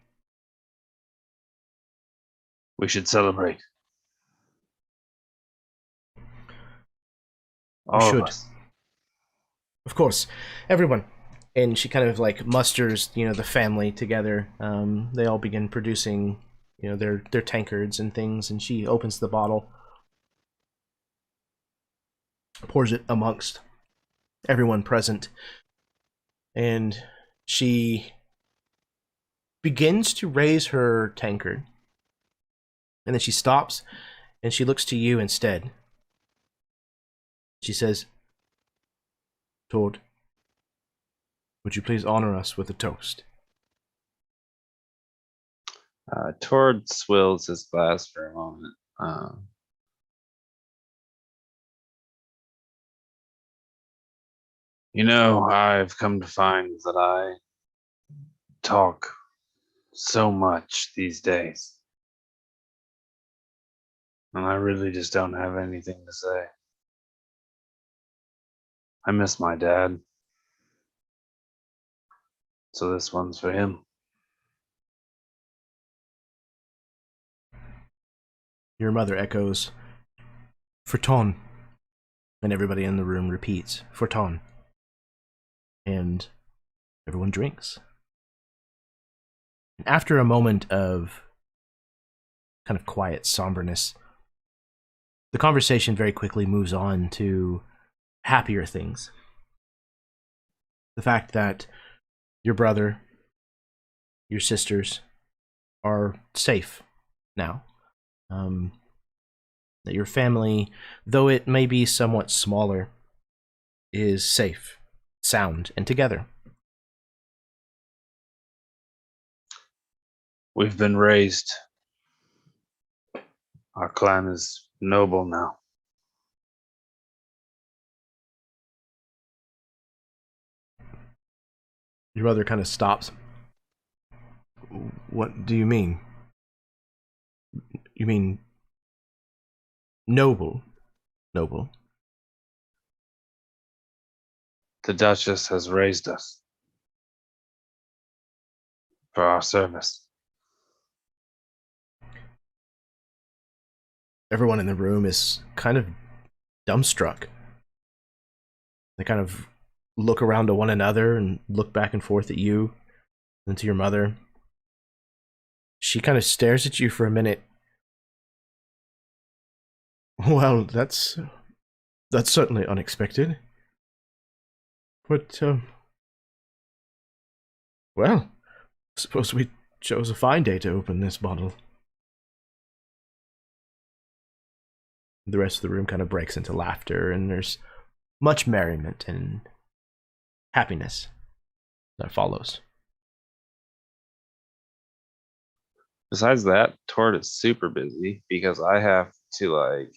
We should celebrate. All of us. Of course, everyone. And she kind of like musters, the family together. They all begin producing, their tankards and things. And she opens the bottle, pours it amongst everyone present, and she begins to raise her tankard, and then she stops and she looks to you instead. She says, Tord, would you please honor us with a toast? Tord swills his glass for a moment. I've come to find that I talk so much these days. And I really just don't have anything to say. I miss my dad. So this one's for him. Your mother echoes, Forton. And everybody in the room repeats, Forton. And everyone drinks. After a moment of kind of quiet somberness, the conversation very quickly moves on to happier things. The fact that your brother, your sisters are safe now. That your family, though it may be somewhat smaller, is safe, sound, and together. We've been raised. Our clan is noble now. Your brother kind of stops. What do you mean? You mean noble? Noble? The Duchess has raised us for our service. Everyone in the room is kind of dumbstruck. They kind of look around to one another and look back and forth at you and to your mother. She kind of stares at you for a minute. Well, that's certainly unexpected. But, well, I suppose we chose a fine day to open this bottle. The rest of the room kind of breaks into laughter, and there's much merriment and happiness that follows. Besides that, Tord is super busy because I have to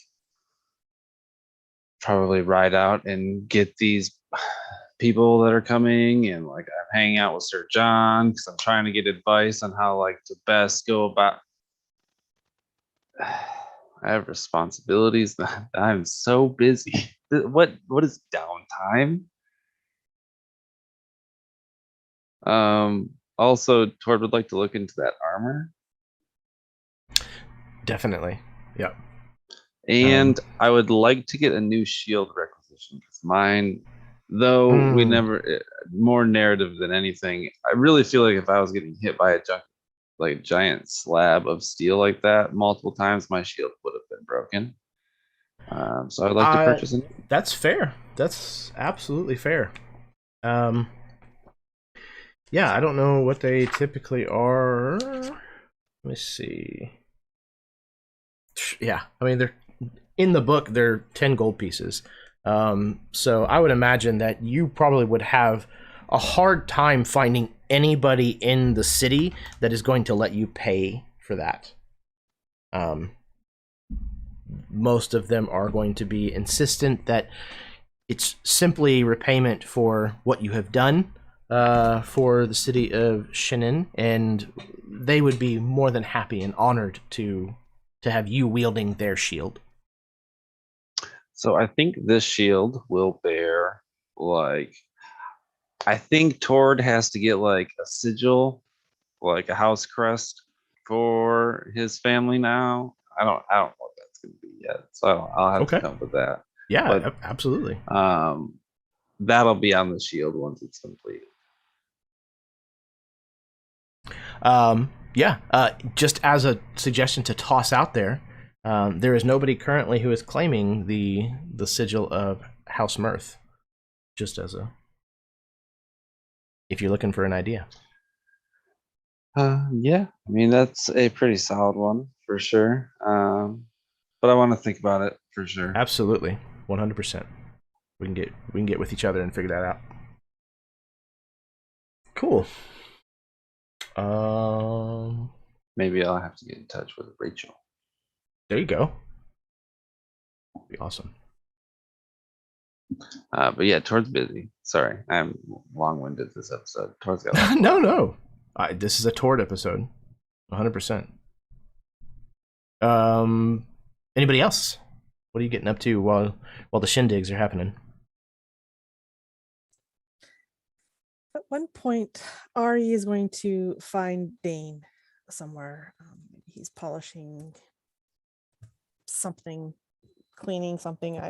probably ride out and get these people that are coming, and I'm hanging out with Sir John because I'm trying to get advice on how to best go about. I have responsibilities. I'm so busy. What is downtime? Also, Tord would like to look into that armor. Definitely. Yep. And I would like to get a new shield requisition because mine, though we never, more narrative than anything. I really feel like if I was getting hit by a giant slab of steel like that multiple times, my shield would have been broken. So I'd like to purchase it. That's fair. That's absolutely fair. Yeah, I don't know what they typically are. Let me see. Yeah, I mean, they're in the book, they're 10 gold pieces. So I would imagine that you probably would have a hard time finding anybody in the city that is going to let you pay for that. Most of them are going to be insistent that it's simply repayment for what you have done for the city of Shinin, and they would be more than happy and honored to have you wielding their shield. So I think this shield will bear I think Tord has to get a sigil, a house crest for his family now. I don't know what that's gonna be yet. So I'll have to come up with that. Yeah, but, absolutely. That'll be on the shield once it's complete. Just as a suggestion to toss out there, there is nobody currently who is claiming the sigil of House Mirth. just as a, if you're looking for an idea. Yeah, I mean that's a pretty solid one for sure. But I want to think about it for sure. Absolutely, 100%. We can get with each other and figure that out. Cool. Maybe I'll have to get in touch with Rachel. There you go. Be awesome. But yeah, Tord's busy. Sorry, I'm long-winded this episode. Tord's got No. This is a Tord episode, 100%. Anybody else? What are you getting up to while the shindigs are happening? At one point, Ari is going to find Dane somewhere. He's polishing something, cleaning something.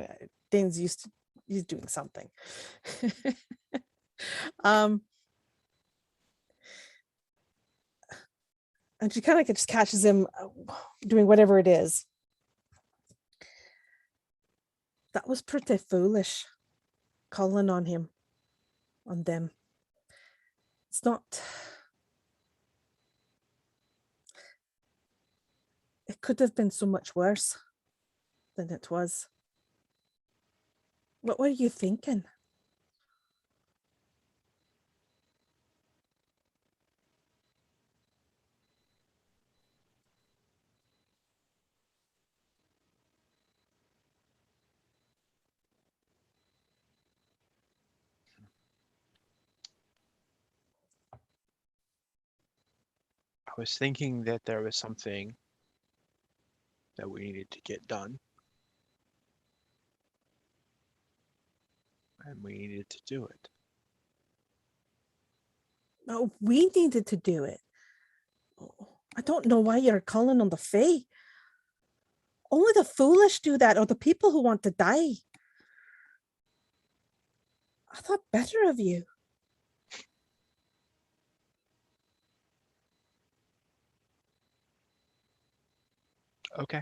Dane's he's doing something. And she kind of just catches him doing whatever it is. That was pretty foolish, calling on them. It's not. It could have been so much worse than it was. What were you thinking? I was thinking that there was something that we needed to get done. And we needed to do it. No, we needed to do it. I don't know why you're calling on the Fae. Only the foolish do that, or the people who want to die. I thought better of you. Okay.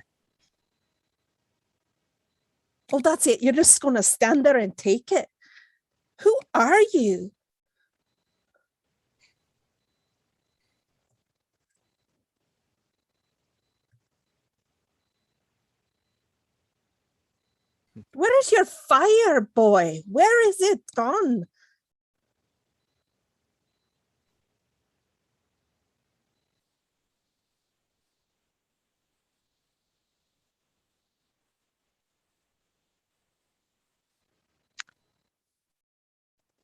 Well, that's it. You're just going to stand there and take it. Who are you? Where is your fire, boy? Where is it gone?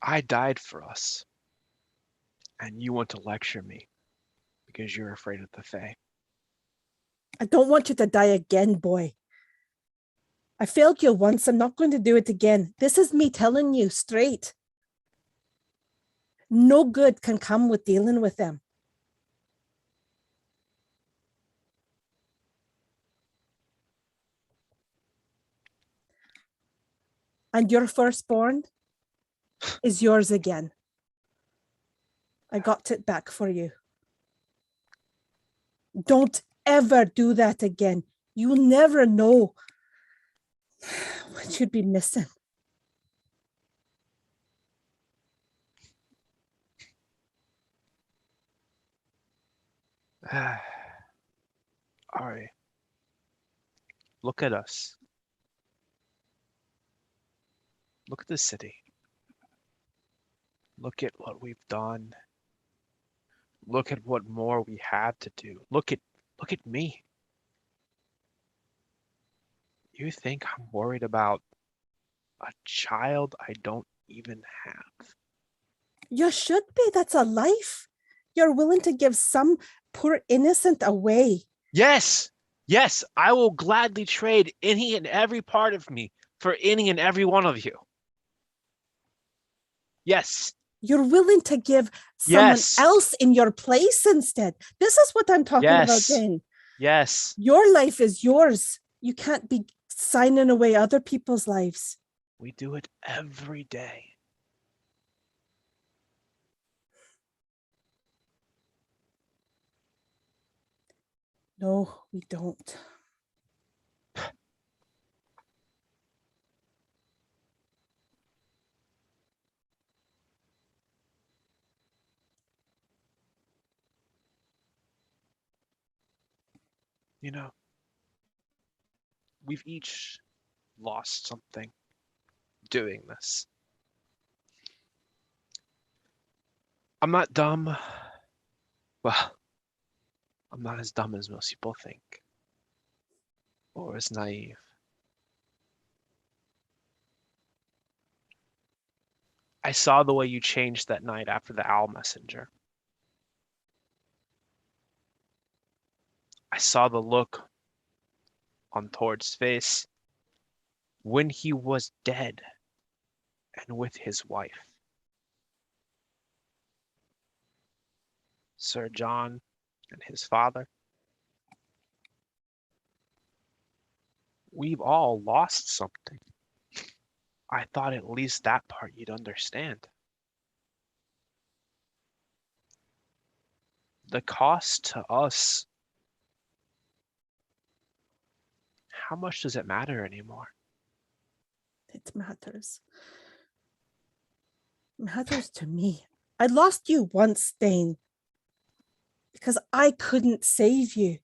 I died for us. And you want to lecture me because you're afraid of the Fae. I don't want you to die again, boy. I failed you once. I'm not going to do it again. This is me telling you straight. No good can come with dealing with them. And your firstborn is yours again. I got it back for you. Don't ever do that again. You'll never know what you'd be missing. Ari, look at us. Look at the city. Look at what we've done. Look at what more we have to do. Look at me. You think I'm worried about a child I don't even have? You should be. That's a life. You're willing to give some poor innocent away. Yes, I will gladly trade any and every part of me for any and every one of you. Yes. You're willing to give someone else in your place instead. This is what I'm talking about, Dane. Yes. Your life is yours. You can't be signing away other people's lives. We do it every day. No, we don't. I, You know, we've each lost something doing this. I'm not dumb. Well, I'm not as dumb as most people think, or as naive. I saw the way you changed that night after the owl messenger. I saw the look on Tord's face when he was dead and with his wife. Sir John and his father. We've all lost something. I thought at least that part you'd understand. The cost to us, how much does it matter anymore? It matters. It matters to me. I lost you once, Dane, because I couldn't save you.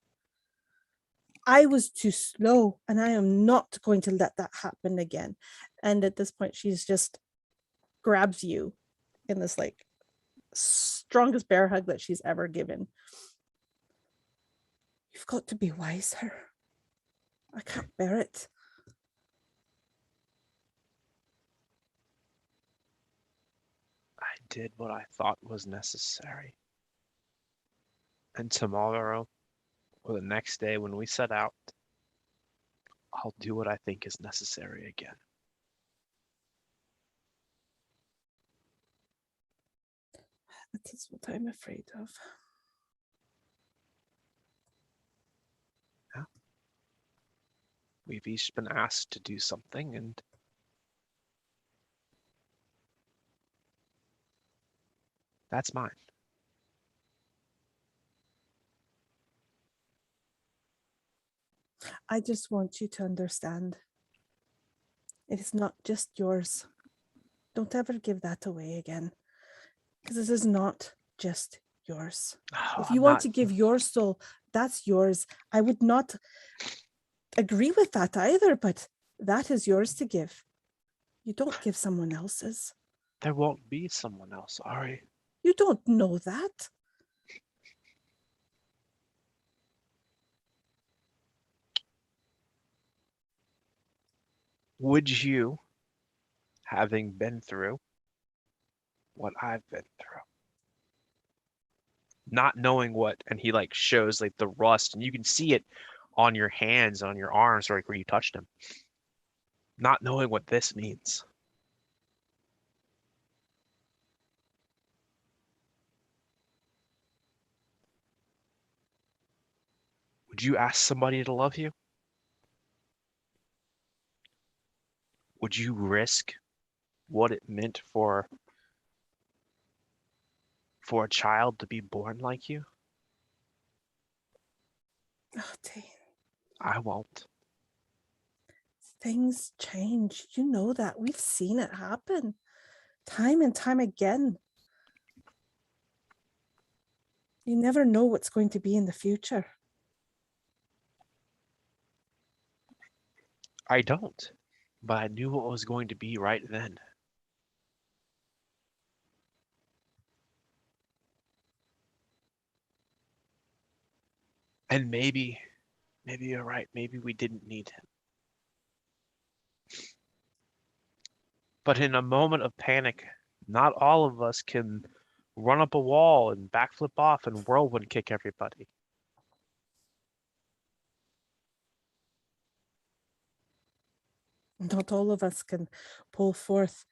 I was too slow, and I am not going to let that happen again. And at this point, she's just grabs you in this like strongest bear hug that she's ever given. You've got to be wiser. I can't bear it. I did what I thought was necessary. And tomorrow, or the next day when we set out, I'll do what I think is necessary again. That is what I'm afraid of. Yeah. We've each been asked to do something, and that's mine. I just want you to understand. It is not just yours. Don't ever give that away again. Because this is not just yours. Oh, If you I'm want not- to give your soul, that's yours. I would not agree with that either, but that is yours to give. You don't give someone else's. There won't be someone else, Ari. You don't know that. Would you, having been through what I've been through, not knowing what, and he like shows like the rust, and you can see it on your hands, on your arms, like where you touched him, not knowing what this means. Would you ask somebody to love you? Would you risk what it meant for a child to be born like you? Oh, Dane. I won't. Things change. You know that. We've seen it happen time and time again. You never know what's going to be in the future. I don't, but I knew what was going to be right then. And maybe you're right. Maybe we didn't need him. But in a moment of panic, not all of us can run up a wall and backflip off and whirlwind kick everybody. Not all of us can pull forth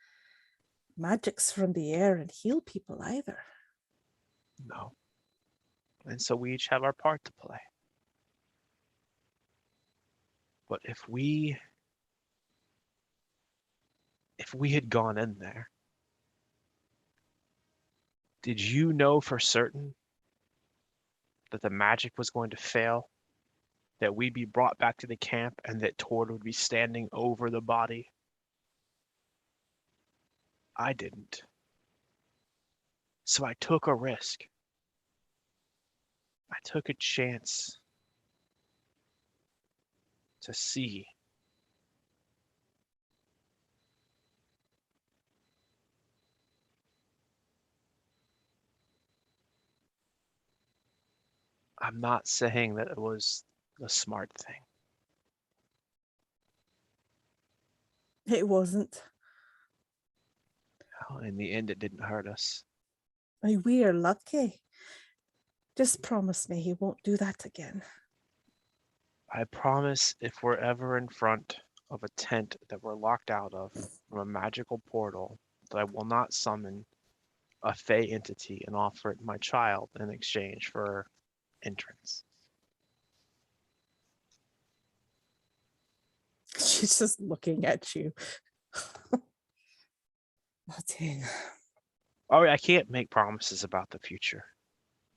magics from the air and heal people either. No. And so we each have our part to play. But if we had gone in there, did you know for certain that the magic was going to fail? That we'd be brought back to the camp and that Tord would be standing over the body? I didn't. So I took a risk. I took a chance. to see. I'm not saying that it was the smart thing. It wasn't. Well, in the end, it didn't hurt us. We are lucky. Just promise me he won't do that again. I promise if we're ever in front of a tent that we're locked out of from a magical portal, that I will not summon a fey entity and offer it my child in exchange for entrance. She's just looking at you. Martin. Oh, I can't make promises about the future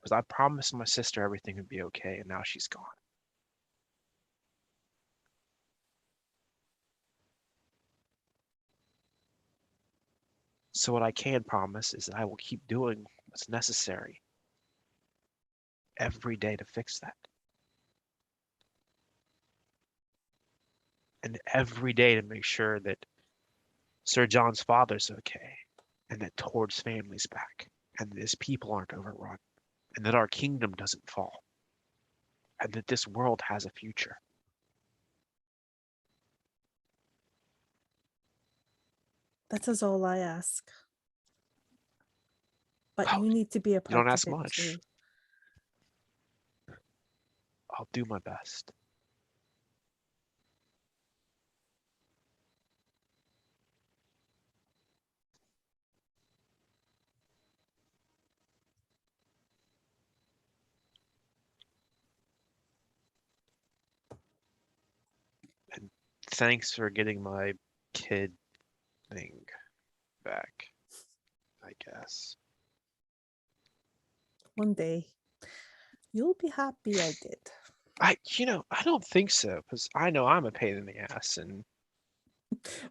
because I promised my sister everything would be okay, and now she's gone. So what I can promise is that I will keep doing what's necessary every day to fix that. And every day to make sure that Sir John's father's okay, and that Tord's family's back, and that his people aren't overrun, and that our kingdom doesn't fall, and that this world has a future. That is all I ask. But Oh, you need to be a part don't of ask it much. too. I'll do my best. And thanks for getting my kid thing back, I guess. One day, you'll be happy I did. I don't think so, because I know I'm a pain in the ass, and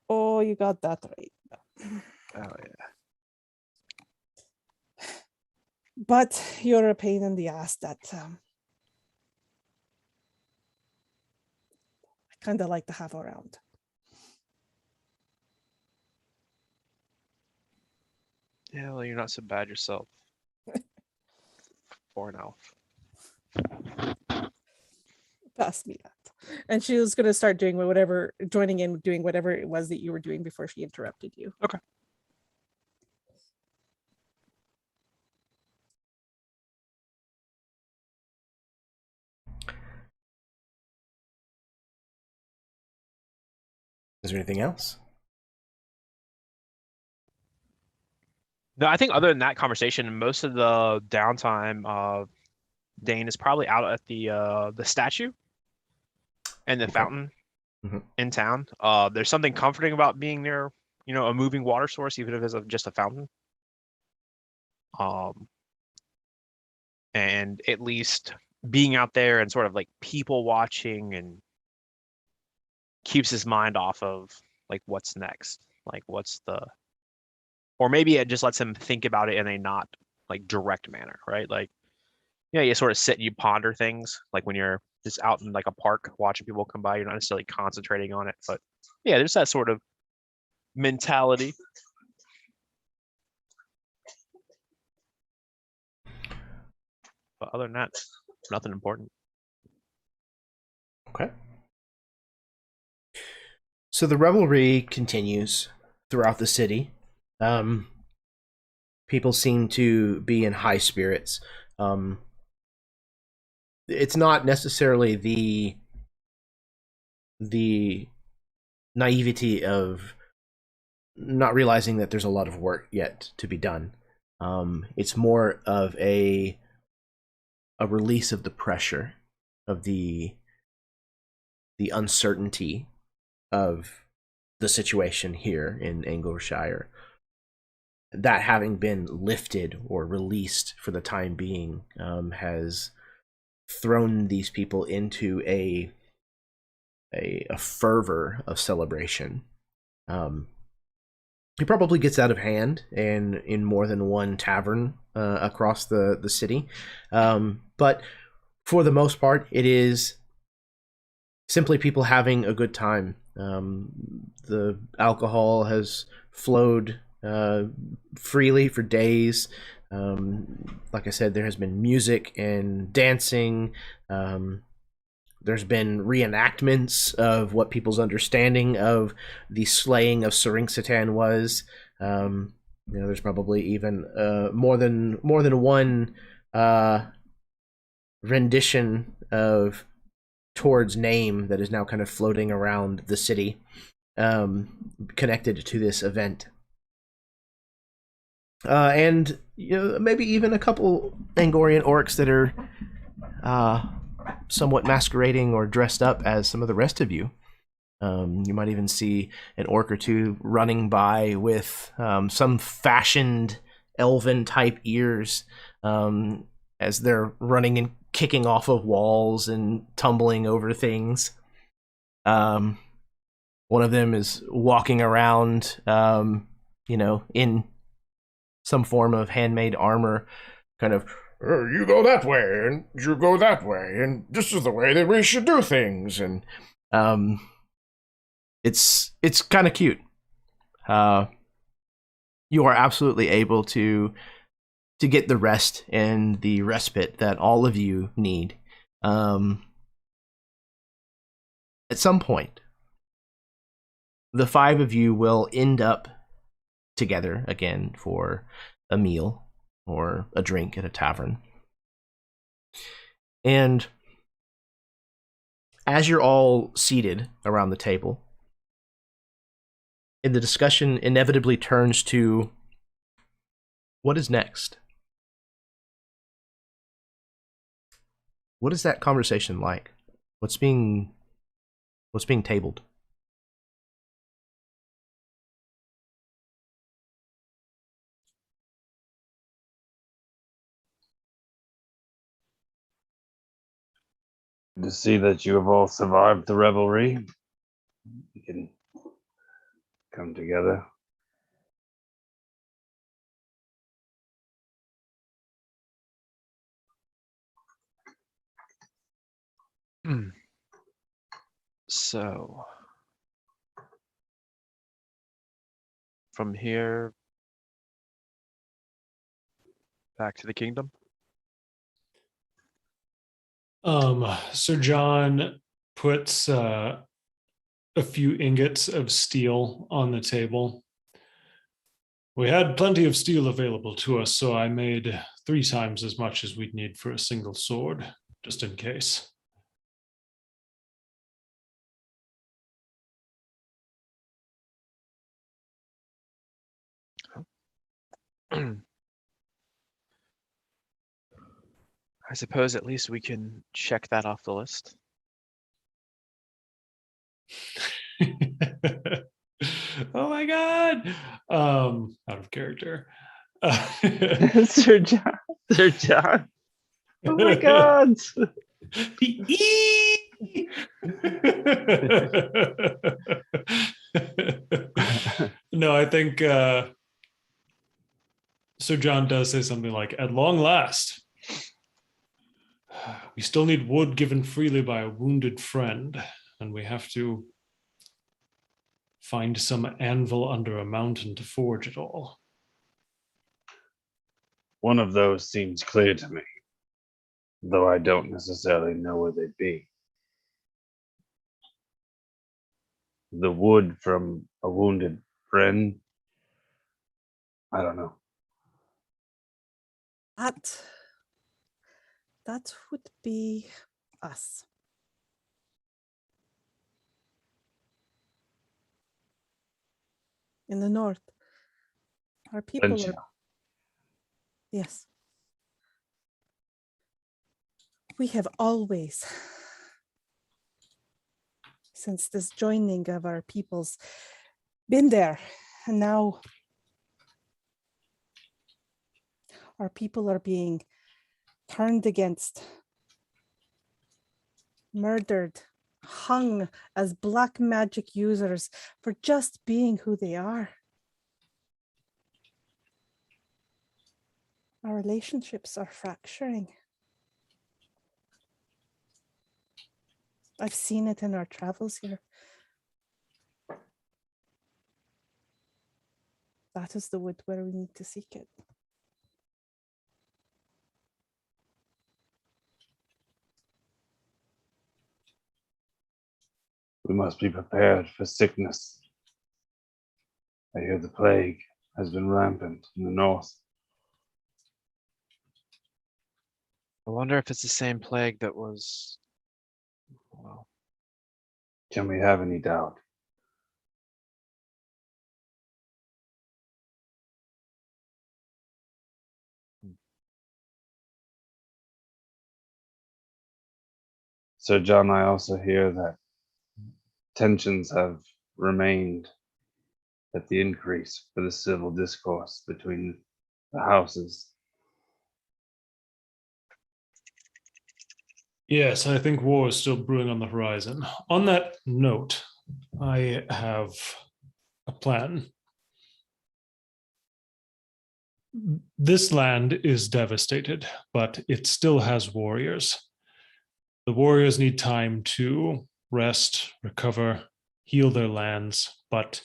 Oh, you got that right. oh yeah. But you're a pain in the ass that I kind of like to have around. Yeah, well, you're not so bad yourself. For an elf. Pass me that. And she was going to start doing whatever, joining in, doing whatever it was that you were doing before she interrupted you. Okay. Is there anything else? No, I think other than that conversation, most of the downtime, Dane is probably out at the statue and the Okay. fountain Mhm. in town. There's something comforting about being near, a moving water source, even if it's just a fountain. And at least being out there and sort of like people watching and keeps his mind off of like what's next, like or maybe it just lets him think about it in a not like direct manner, right? Like, you sort of sit and you ponder things, like when you're just out in like a park watching people come by, you're not necessarily concentrating on it, but yeah, there's that sort of mentality. But other than that, nothing important. Okay. So the revelry continues throughout the city. People seem to be in high spirits. It's not necessarily the naivety of not realizing that there's a lot of work yet to be done. It's more of a release of the pressure of the uncertainty of the situation here in Anglershire. That having been lifted or released for the time being has thrown these people into a fervor of celebration. It probably gets out of hand and in more than one tavern across the city, but for the most part, it is simply people having a good time. The alcohol has flowed freely for days. Like I said, there has been music and dancing. There's been reenactments of what people's understanding of the slaying of Suringsatan was. There's probably even more than one rendition of Tord's name that is now kind of floating around the city, connected to this event. And maybe even a couple Angorian orcs that are somewhat masquerading or dressed up as some of the rest of you. You might even see an orc or two running by with some fashioned elven type ears as they're running and kicking off of walls and tumbling over things. One of them is walking around, in some form of handmade armor, kind of, you go that way, and you go that way, and this is the way that we should do things. And it's kind of cute. You are absolutely able to get the rest and the respite that all of you need. At some point, the five of you will end up together again for a meal or a drink at a tavern. And as you're all seated around the table, and the discussion inevitably turns to what is next. What is that conversation like? What's being tabled? To see that you have all survived the revelry. We can come together. So, from here back to the kingdom. Sir John puts a few ingots of steel on the table. We had plenty of steel available to us, so I made 3 times as much as we'd need for a single sword, just in case. I suppose at least we can check that off the list. Oh my god! Out of character. Sir John. Sir John. Oh my god. No, I think Sir John does say something like, at long last, we still need wood given freely by a wounded friend, and we have to find some anvil under a mountain to forge it all. One of those seems clear to me, though I don't necessarily know where they'd be. The wood from a wounded friend? I don't know. That would be us. In the north. Our people Bencha. are... Yes. We have always, since this joining of our peoples, been there. And now our people are being turned against, murdered, hung as black magic users for just being who they are. Our relationships are fracturing. I've seen it in our travels here. That is the wood where we need to seek it. We must be prepared for sickness. I hear the plague has been rampant in the north. I wonder if it's the same plague that was. Well, Can we have any doubt? Sir John, I also hear that tensions have remained at the increase for the civil discourse between the houses. Yes, I think war is still brewing on the horizon. On that note, I have a plan. This land is devastated, but it still has warriors. The warriors need time to rest, recover, heal their lands, but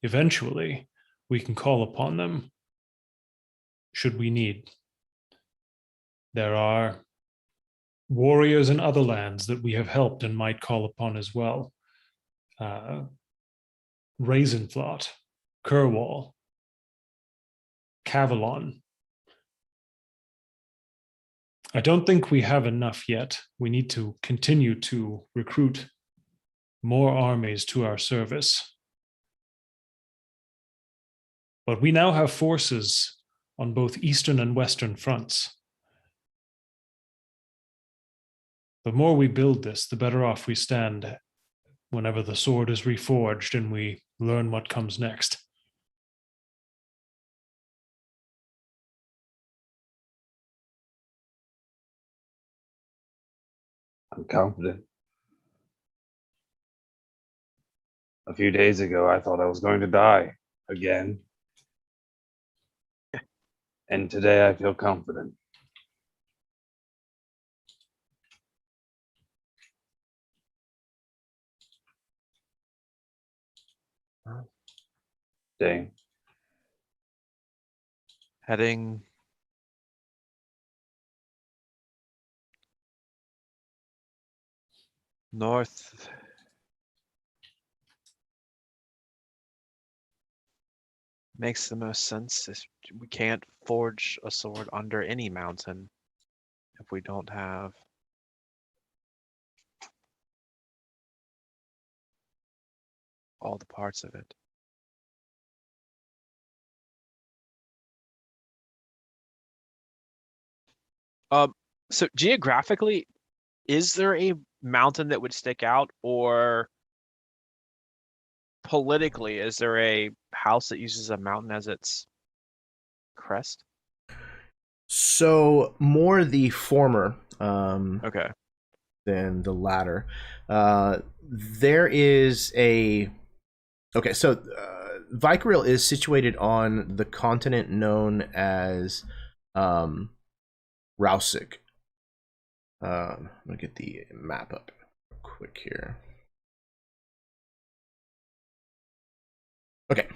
eventually we can call upon them should we need. There are warriors in other lands that we have helped and might call upon as well. Ravenflot, Kerwall, Cavalon. I don't think we have enough yet. We need to continue to recruit more armies to our service. But we now have forces on both eastern and western fronts. The more we build this, the better off we stand whenever the sword is reforged and we learn what comes next. I'm confident. A few days ago, I thought I was going to die again. And today I feel confident. Dang. heading north. Makes the most sense. We can't forge a sword under any mountain if we don't have all the parts of it. So geographically, is there a mountain that would stick out, or politically, is there a house that uses a mountain as its crest? So more the former Okay. than the latter. There is a Vykaril is situated on the continent known as Rausik. Let me get the map up real quick here. Okay.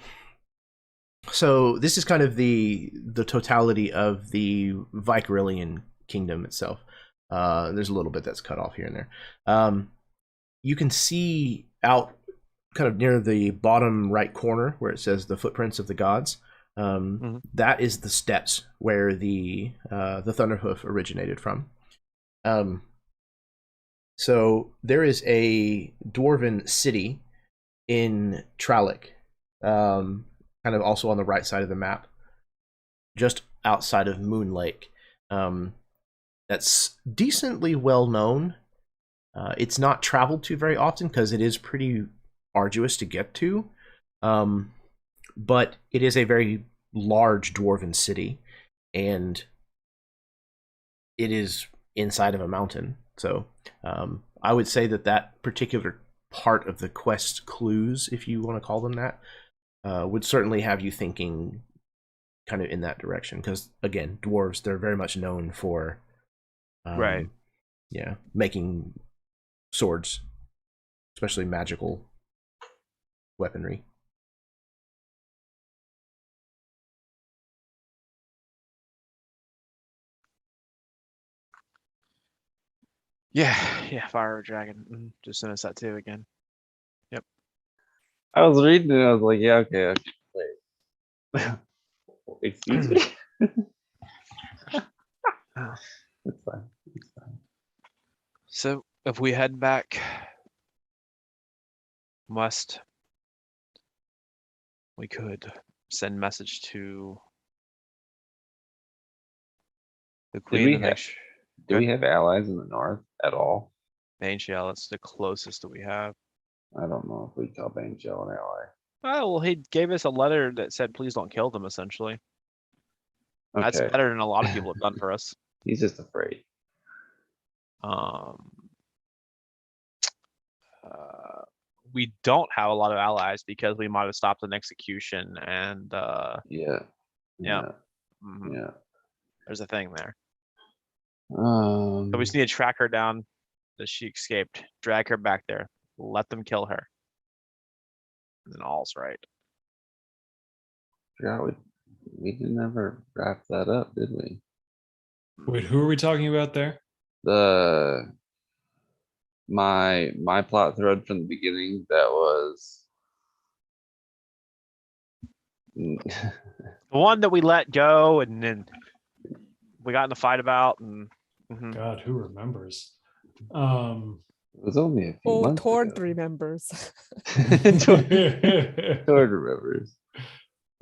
So this is kind of the totality of the Vykarilian kingdom itself. There's a little bit that's cut off here and there. You can see out kind of near the bottom right corner where it says the footprints of the gods. That is the steppes where the Thunderhoof originated from. So there is a dwarven city in Trallic, kind of also on the right side of the map, just outside of Moon Lake. That's decently well known. It's not traveled to very often because it is pretty arduous to get to, but it is a very large dwarven city, and it is inside of a mountain. So I would say that particular part of the quest clues, if you want to call them that, would certainly have you thinking kind of in that direction, because again, dwarves, they're very much known for Right. Yeah, making swords especially magical weaponry. Yeah, fire dragon. Just noticed that too again. I was reading it. I was like, yeah, okay. Wait. Excuse me. It's fine. It's fine. So if we head back west, we could send message to the queen we to make have- sure. Do we have allies in the north at all? Baneshell, it's the closest that we have. I don't know if we call Baneshell an ally. Oh, well, he gave us a letter that said, please don't kill them, essentially. That's Okay. better than a lot of people have done for us. He's just afraid. Um, we don't have a lot of allies because we might have stopped an execution and Yeah. Yeah. mhm, Yeah. there's a thing there. Um, So we just need to track her down that she escaped, drag her back there, let them kill her. And then all's right. forgot we didn't ever wrap that up, did we? Wait, who are we talking about there? The my plot thread from the beginning that was The one that we let go and then we got in a fight about and mhm. God, who remembers? it was only a few Oh, months Tord ago. remembers. Tord remembers.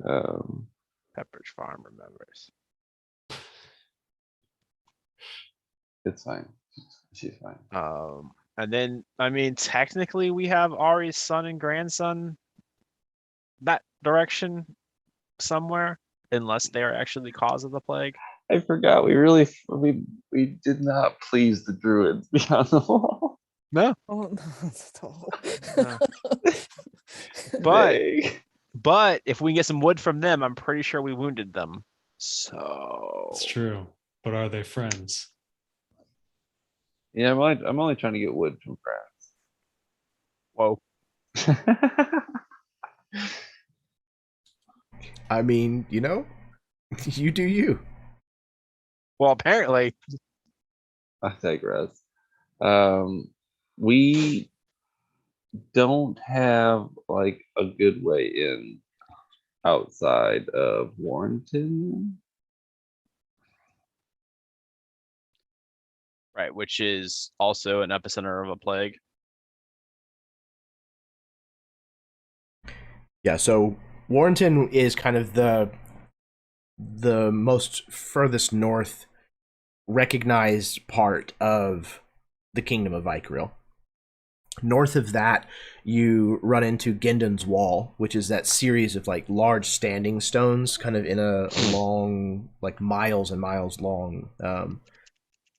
Pepperidge Farm remembers. It's fine. She's fine. And then I mean technically we have Ari's son and grandson that direction somewhere, unless they are actually the cause of the plague. I forgot. We did not please the druids beyond the wall. No. Oh, no, that's all. No. But Dang. but if we get some wood from them, I'm pretty sure we wounded them. So It's true. But are they friends? Yeah, I'm only trying to get wood from whoa. France. I mean, you know, you do you. Well, apparently. I digress. We don't have like a good way in outside of Warrington. Right, which is also an epicenter of a plague. Yeah, so Warrington is kind of the most furthest north recognized part of the kingdom of Vykaril. North of that, you run into Gendon's Wall, which is that series of like large standing stones, kind of in a long, like miles and miles long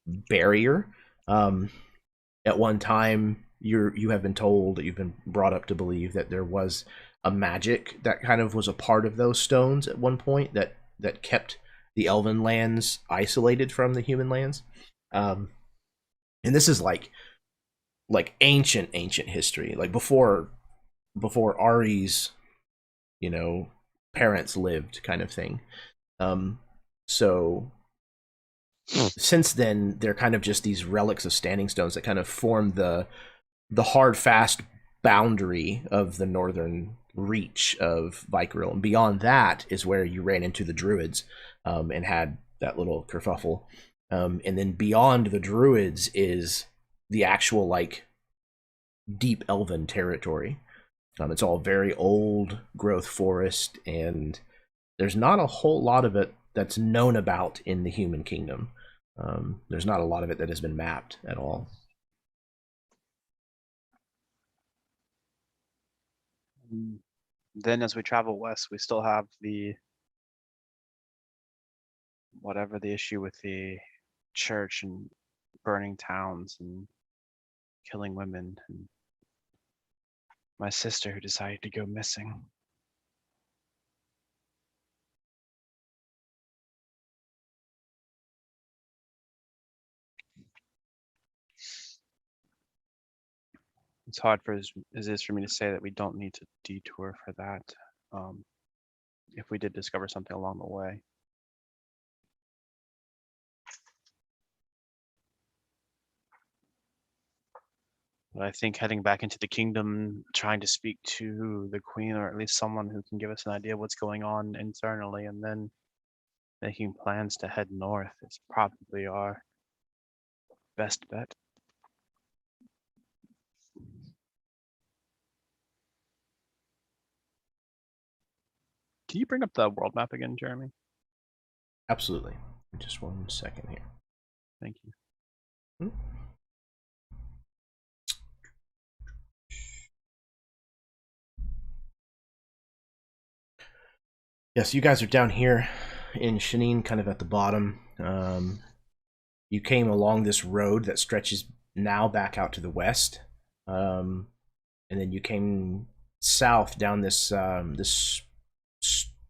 barrier. At one time, you have been told, that you've been brought up to believe that there was a magic that kind of was a part of those stones at one point that kept the elven lands isolated from the human lands. And this is like ancient history, like before Ari's, you know, parents lived, kind of thing. So since then, they're kind of just these relics of standing stones that kind of form the hard, fast boundary of the northern reach of Vykaril. And beyond that is where you ran into the druids and had that little kerfuffle. And then beyond the druids is the actual like deep elven territory. It's all very old growth forest, and there's not a whole lot of it that's known about in the human kingdom. There's not a lot of it that has been mapped at all. Then as we travel west, we still have the whatever the issue with the church and burning towns and killing women and my sister who decided to go missing. It's hard as it is for me to say that we don't need to detour for that. If we did discover something along the way. But I think heading back into the kingdom, trying to speak to the queen, or at least someone who can give us an idea of what's going on internally, and then making plans to head north is probably our best bet. Can you bring up the world map again, Jeremy? Absolutely. Just 1 second here. Thank you. Hmm? Yes, you guys are down here in Shanine, kind of at the bottom. You came along this road that stretches now back out to the west, and then you came south down this this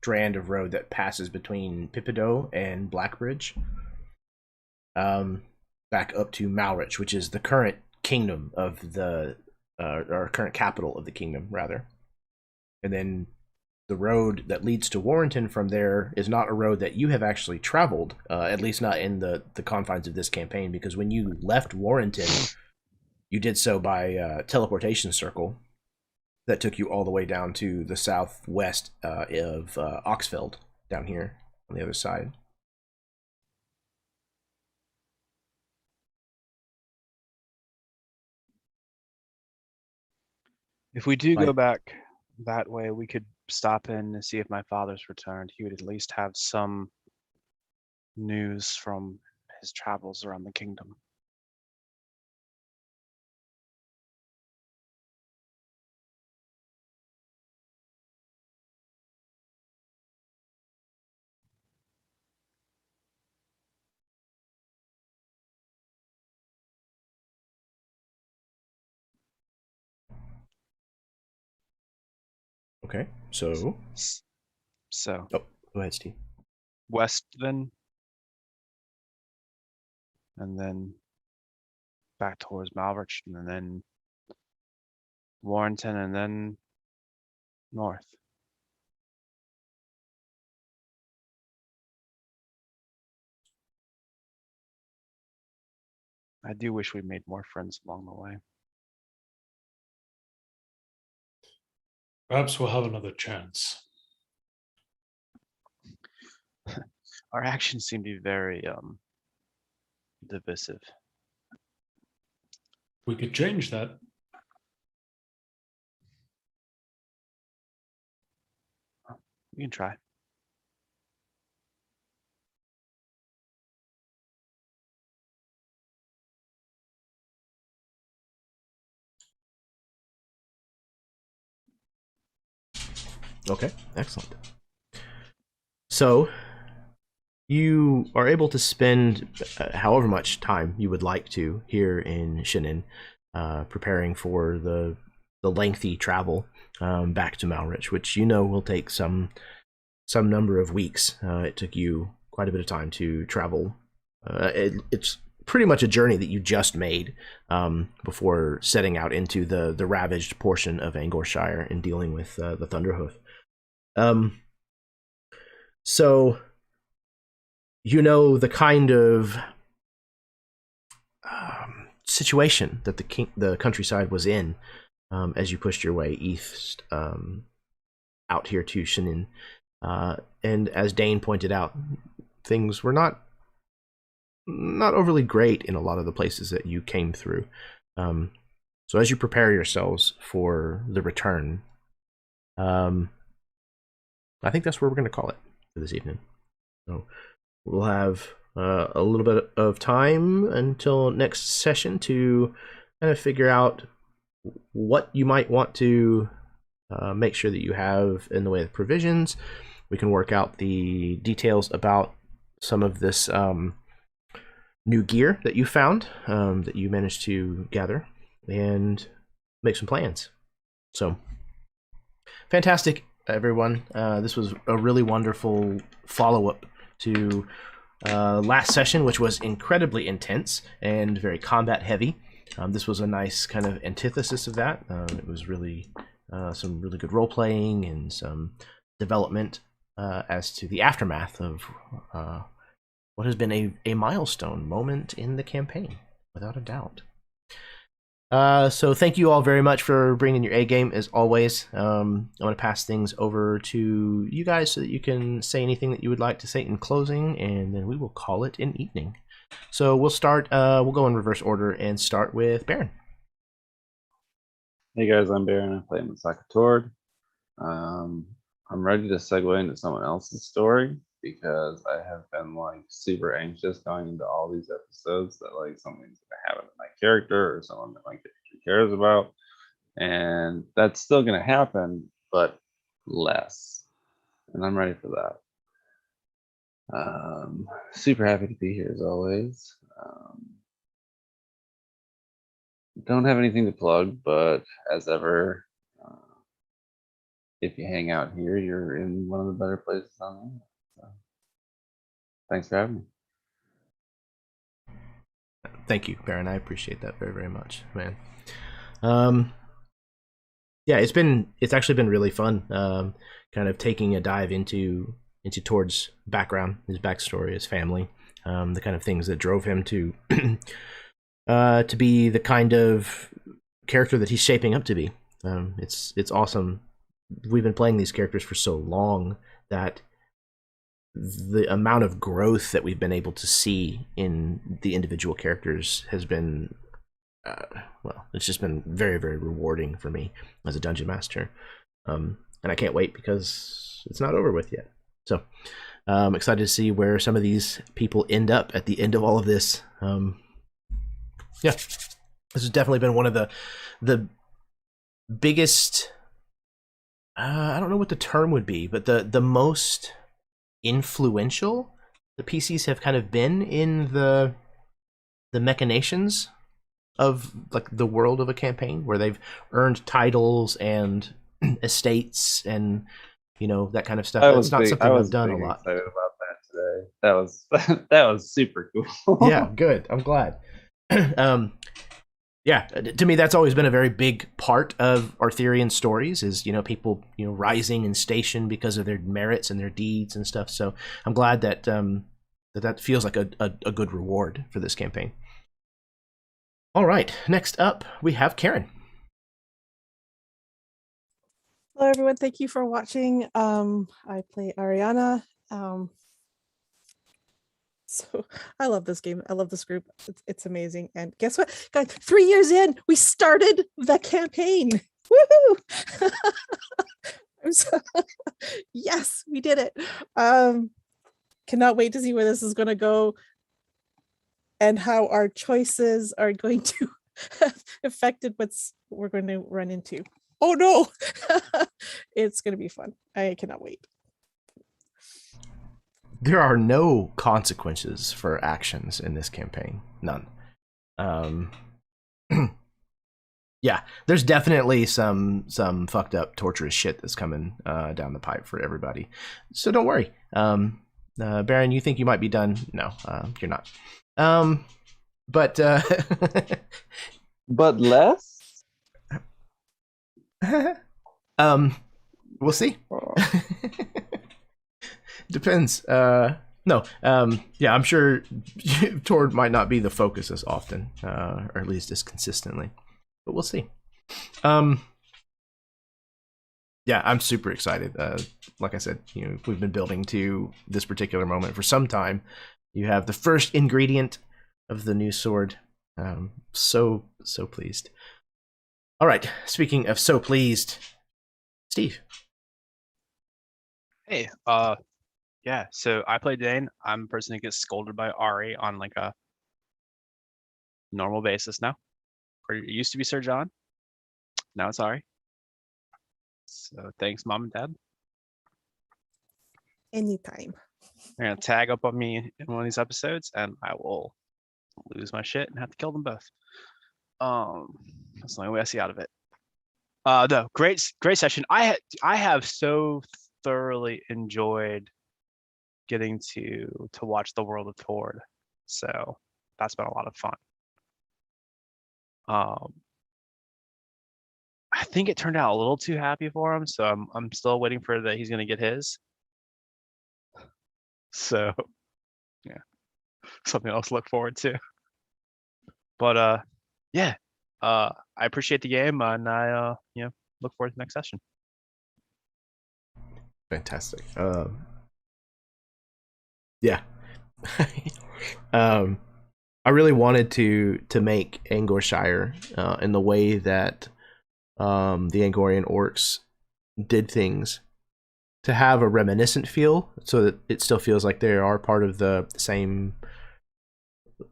strand of road that passes between Pipido and Blackbridge, back up to Malrich, which is the current kingdom of the or current capital of the kingdom, rather. And then the road that leads to Warrenton from there is not a road that you have actually traveled, at least not in the confines of this campaign, because when you left Warrenton, you did so by teleportation circle that took you all the way down to the southwest of Oxfeld, down here on the other side. If we do Right. go back that way, we could stop in and see if my father's returned. He would at least have some news from his travels around the kingdom. Okay, so So, oh, go ahead, Steve. west then, and then back towards Malrich, and then Warrenton, and then north. I do wish we made more friends along the way. Perhaps we'll have another chance. Our actions seem to be very divisive. We could change that. We can try. Okay, excellent. So you are able to spend however much time you would like to here in Shinin, preparing for the lengthy travel back to Malrich, which you know will take some number of weeks. It took you quite a bit of time to travel. It's pretty much a journey that you just made before setting out into the ravaged portion of Angorshire and dealing with the Thunderhoof. So you know the kind of situation that the countryside was in as you pushed your way east out here to Shinin. And as Dane pointed out, things were not overly great in a lot of the places that you came through. So as you prepare yourselves for the return, I think that's where we're going to call it for this evening. So we'll have a little bit of time until next session to kind of figure out what you might want to make sure that you have in the way of provisions. We can work out the details about some of this new gear that you found, that you managed to gather, and make some plans. So, fantastic, everyone. This was a really wonderful follow-up to last session, which was incredibly intense and very combat heavy. This was a nice kind of antithesis of that. It was really some really good role playing and some development as to the aftermath of what has been a milestone moment in the campaign, without a doubt. So thank you all very much for bringing your A game, as always. I want to pass things over to you guys so that you can say anything that you would like to say in closing, and then we will call it an evening. So we'll start, we'll go in reverse order and start with Baron. Hey guys, I'm Baron. I play Masaka. I'm ready to segue into someone else's story because I have been like super anxious going into all these episodes that like something's gonna happen to my character or someone that my character cares about, and that's still gonna happen, but less. And I'm ready for that. Super happy to be here as always. Don't have anything to plug, but as ever, if you hang out here, you're in one of the better places on the internet. So, thanks for having me. Thank you, Baron. I appreciate that very, very much, man. Yeah, it's actually been really fun. Kind of taking a dive into Tord's background, his backstory, his family, the kind of things that drove him to be the kind of character that he's shaping up to be. It's awesome. We've been playing these characters for so long that the amount of growth that we've been able to see in the individual characters has been well, it's just been very, very rewarding for me as a dungeon master, and I can't wait because it's not over with yet. So I'm excited to see where some of these people end up at the end of all of this. Yeah, this has definitely been one of the biggest, I don't know what the term would be, but the most influential the PCs have kind of been in the machinations of like the world of a campaign, where they've earned titles and estates and that kind of stuff. That's not something I've done a lot. Excited about that today. That was super cool. Yeah, good. I'm glad. Yeah, to me that's always been a very big part of Arthurian stories is people rising in station because of their merits and their deeds and stuff. So I'm glad that that feels like a good reward for this campaign. All right, next up we have Karen. Hello everyone, thank you for watching. I play Ariana. So I love this game. I love this group. It's amazing. And guess what, guys? 3 years in, we started the campaign. Woohoo! Yes, we did it. Cannot wait to see where this is going to go and how our choices are going to have affected what we're going to run into. Oh no! It's going to be fun. I cannot wait. There are no consequences for actions in this campaign. None. Yeah, there's definitely some fucked up, torturous shit that's coming down the pipe for everybody. So don't worry. Baron, you think you might be done? No, you're not. But but less. We'll see. Depends. No. Yeah, I'm sure Tord might not be the focus as often, or at least as consistently. But we'll see. Yeah, I'm super excited. Like I said, we've been building to this particular moment for some time. You have the first ingredient of the new sword. So pleased. All right. Speaking of so pleased, Steve. Hey, yeah, so I play Dane. I'm a person who gets scolded by Ari on like a normal basis now. It used to be Sir John. Now it's Ari. So thanks, Mom and Dad. Anytime. They're gonna tag up on me in one of these episodes, and I will lose my shit and have to kill them both. That's the only way I see out of it. No, great session. I have so thoroughly enjoyed getting to watch the world of Tord. So that's been a lot of fun. Um, I think it turned out a little too happy for him, so I'm still waiting for that he's gonna get his. So yeah, something else to look forward to. But yeah, I appreciate the game, and I look forward to the next session. Fantastic. Yeah. I really wanted to make Angorshire in the way that the Angorian orcs did things, to have a reminiscent feel, so that it still feels like they are part of the same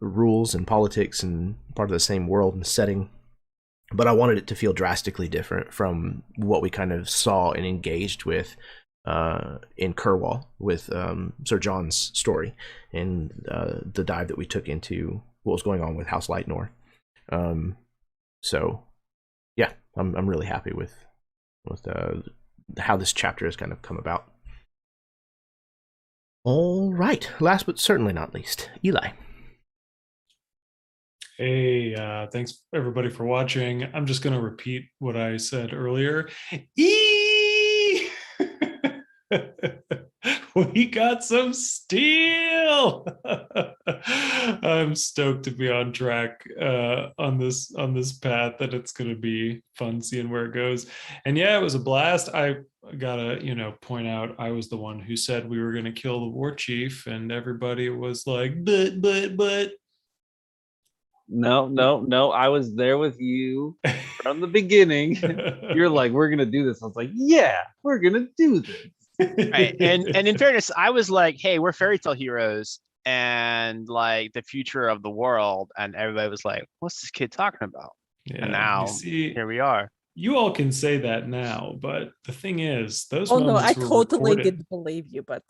rules and politics and part of the same world and setting. But I wanted it to feel drastically different from what we kind of saw and engaged with in Kerwall with Sir John's story and the dive that we took into what was going on with House Lightnor. So yeah, I'm really happy with how this chapter has kind of come about. All right, last but certainly not least, Eli. Hey, thanks everybody for watching. I'm just going to repeat what I said earlier. Eee! We got some steel. I'm stoked to be on track on this path, that it's going to be fun seeing where it goes. And yeah, it was a blast. I gotta point out, I was the one who said we were going to kill the war chief, and everybody was like, but No. I was there with you from the beginning. You're like, we're gonna do this. I was like, yeah, we're gonna do this. Right. And in fairness, I was like, hey, we're fairy tale heroes and like the future of the world, and everybody was like, what's this kid talking about? Yeah, and now here we are. You all can say that now, but the thing is, those Oh no, I moments were totally recorded. didn't believe you, but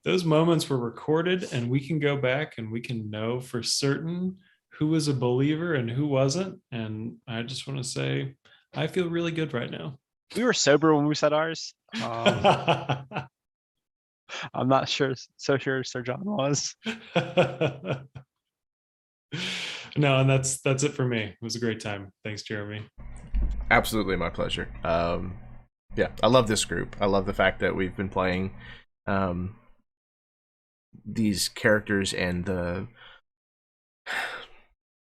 Those moments were recorded, and we can go back and we can know for certain who was a believer and who wasn't. And I just want to say, I feel really good right now. We were sober when we said ours. I'm not so sure Sir John was. No, and that's it for me. It was a great time. Thanks, Jeremy. Absolutely, my pleasure. Yeah, I love this group. I love the fact that we've been playing these characters and the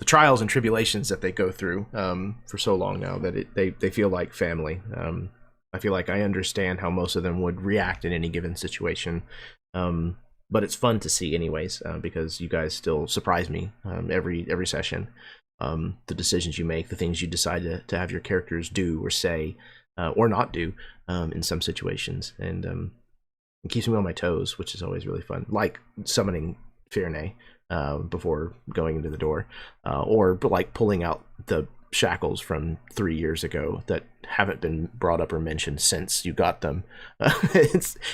trials and tribulations that they go through for so long now, that they feel like family. I feel like I understand how most of them would react in any given situation, but it's fun to see anyways, because you guys still surprise me every session. The decisions you make, the things you decide to have your characters do or say or not do in some situations, and it keeps me on my toes, which is always really fun, like summoning Fearnay before going into the door, or like pulling out the shackles from 3 years ago that haven't been brought up or mentioned since you got them,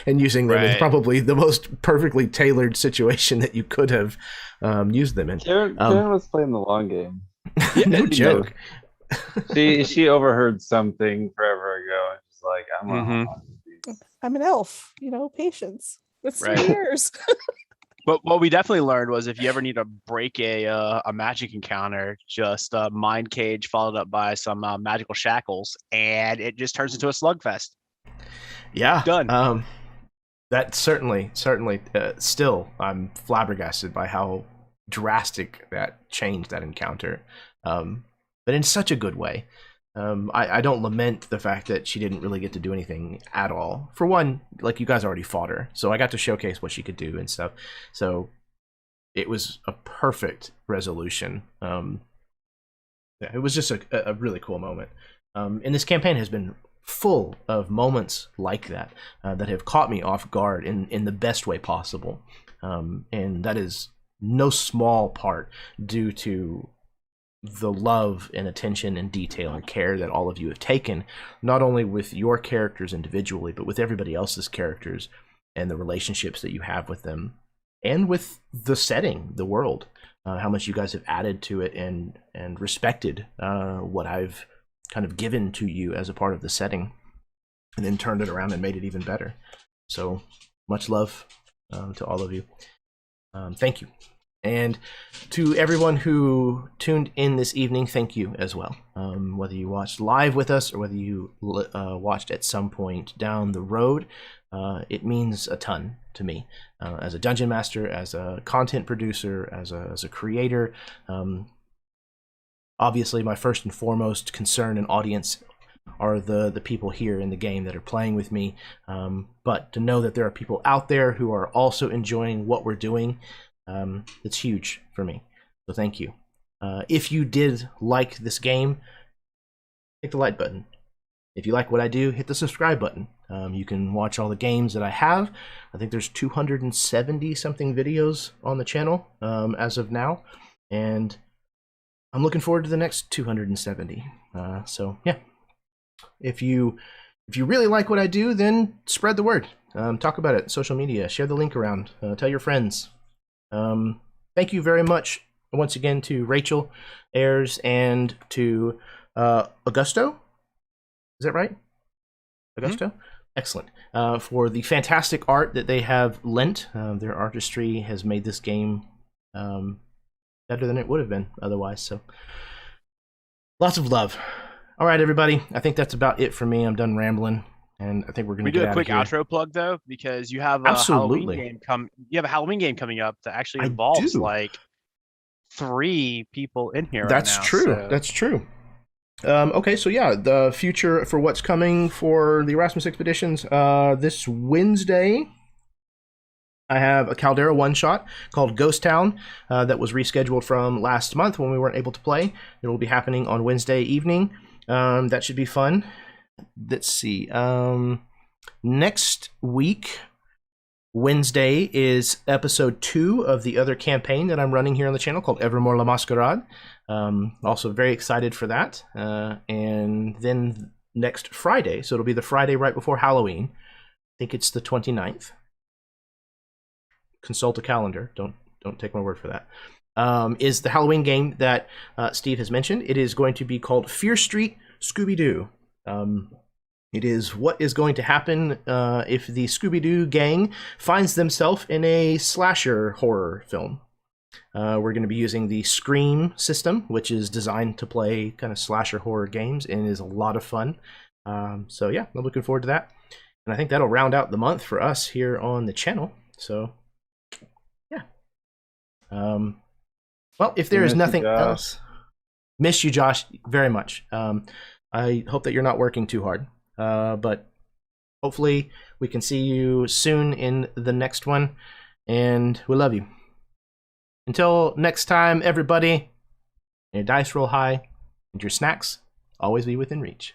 and using them in probably the most perfectly tailored situation that you could have used them in. Karen was playing the long game. Yeah, no joke. She overheard something forever ago, and she's like, I'm an elf, patience. It's 3 years. But what we definitely learned was, if you ever need to break a magic encounter, just mind cage followed up by some magical shackles, and it just turns into a slugfest. Yeah, done. That certainly. Still, I'm flabbergasted by how drastic that changed that encounter, but in such a good way. I don't lament the fact that she didn't really get to do anything at all. For one, like, you guys already fought her, so I got to showcase what she could do and stuff. So it was a perfect resolution. Yeah, it was just a really cool moment. And this campaign has been full of moments like that that have caught me off guard in the best way possible. And that is no small part due to the love and attention and detail and care that all of you have taken, not only with your characters individually, but with everybody else's characters and the relationships that you have with them, and with the setting, the world, how much you guys have added to it and respected what I've kind of given to you as a part of the setting, and then turned it around and made it even better. So much love to all of you. Thank you. And to everyone who tuned in this evening, thank you as well. Whether you watched live with us or whether you watched at some point down the road, it means a ton to me. As a dungeon master, as a content producer, as a creator, obviously my first and foremost concern and audience are the people here in the game that are playing with me. But to know that there are people out there who are also enjoying what we're doing, it's huge for me. So thank you. If you did like this game, hit the like button. If you like what I do, hit the subscribe button. You can watch all the games that I have. I think there's 270 something videos on the channel as of now, and I'm looking forward to the next 270. So yeah, if you really like what I do, then spread the word. Talk about it, social media, share the link around, tell your friends. Thank you very much once again to Rachel Ayers and to Augusto. Is that right? Augusto? Mm-hmm. Excellent. For the fantastic art that they have lent. Their artistry has made this game better than it would have been otherwise. So lots of love. All right, everybody. I think that's about it for me. I'm done rambling. And I think we're going to do a quick outro plug though, because you have a Halloween game You have a Halloween game coming up that actually involves like 3 people in here. That's right now, true. so. That's true. Okay, so yeah, the future for what's coming for the Erasmus Expeditions. This Wednesday, I have a Caldera one-shot called Ghost Town that was rescheduled from last month when we weren't able to play. It will be happening on Wednesday evening. That should be fun. Let's see. Next week, Wednesday, is episode 2 of the other campaign that I'm running here on the channel called Evermore La Masquerade. Also very excited for that. And then next Friday, so it'll be the Friday right before Halloween. I think it's the 29th. Consult a calendar. Don't take my word for that. Is the Halloween game that Steve has mentioned. It is going to be called Fear Street Scooby-Doo. It is what is going to happen if the Scooby-Doo gang finds themselves in a slasher horror film. We're going to be using the Scream system, which is designed to play kind of slasher horror games and is a lot of fun. So yeah, I'm looking forward to that. And I think that'll round out the month for us here on the channel. So yeah. Well, if there is nothing else, miss you, Josh, very much. I hope that you're not working too hard. But hopefully we can see you soon in the next one, and we love you. Until next time, everybody, your dice roll high, and your snacks always be within reach.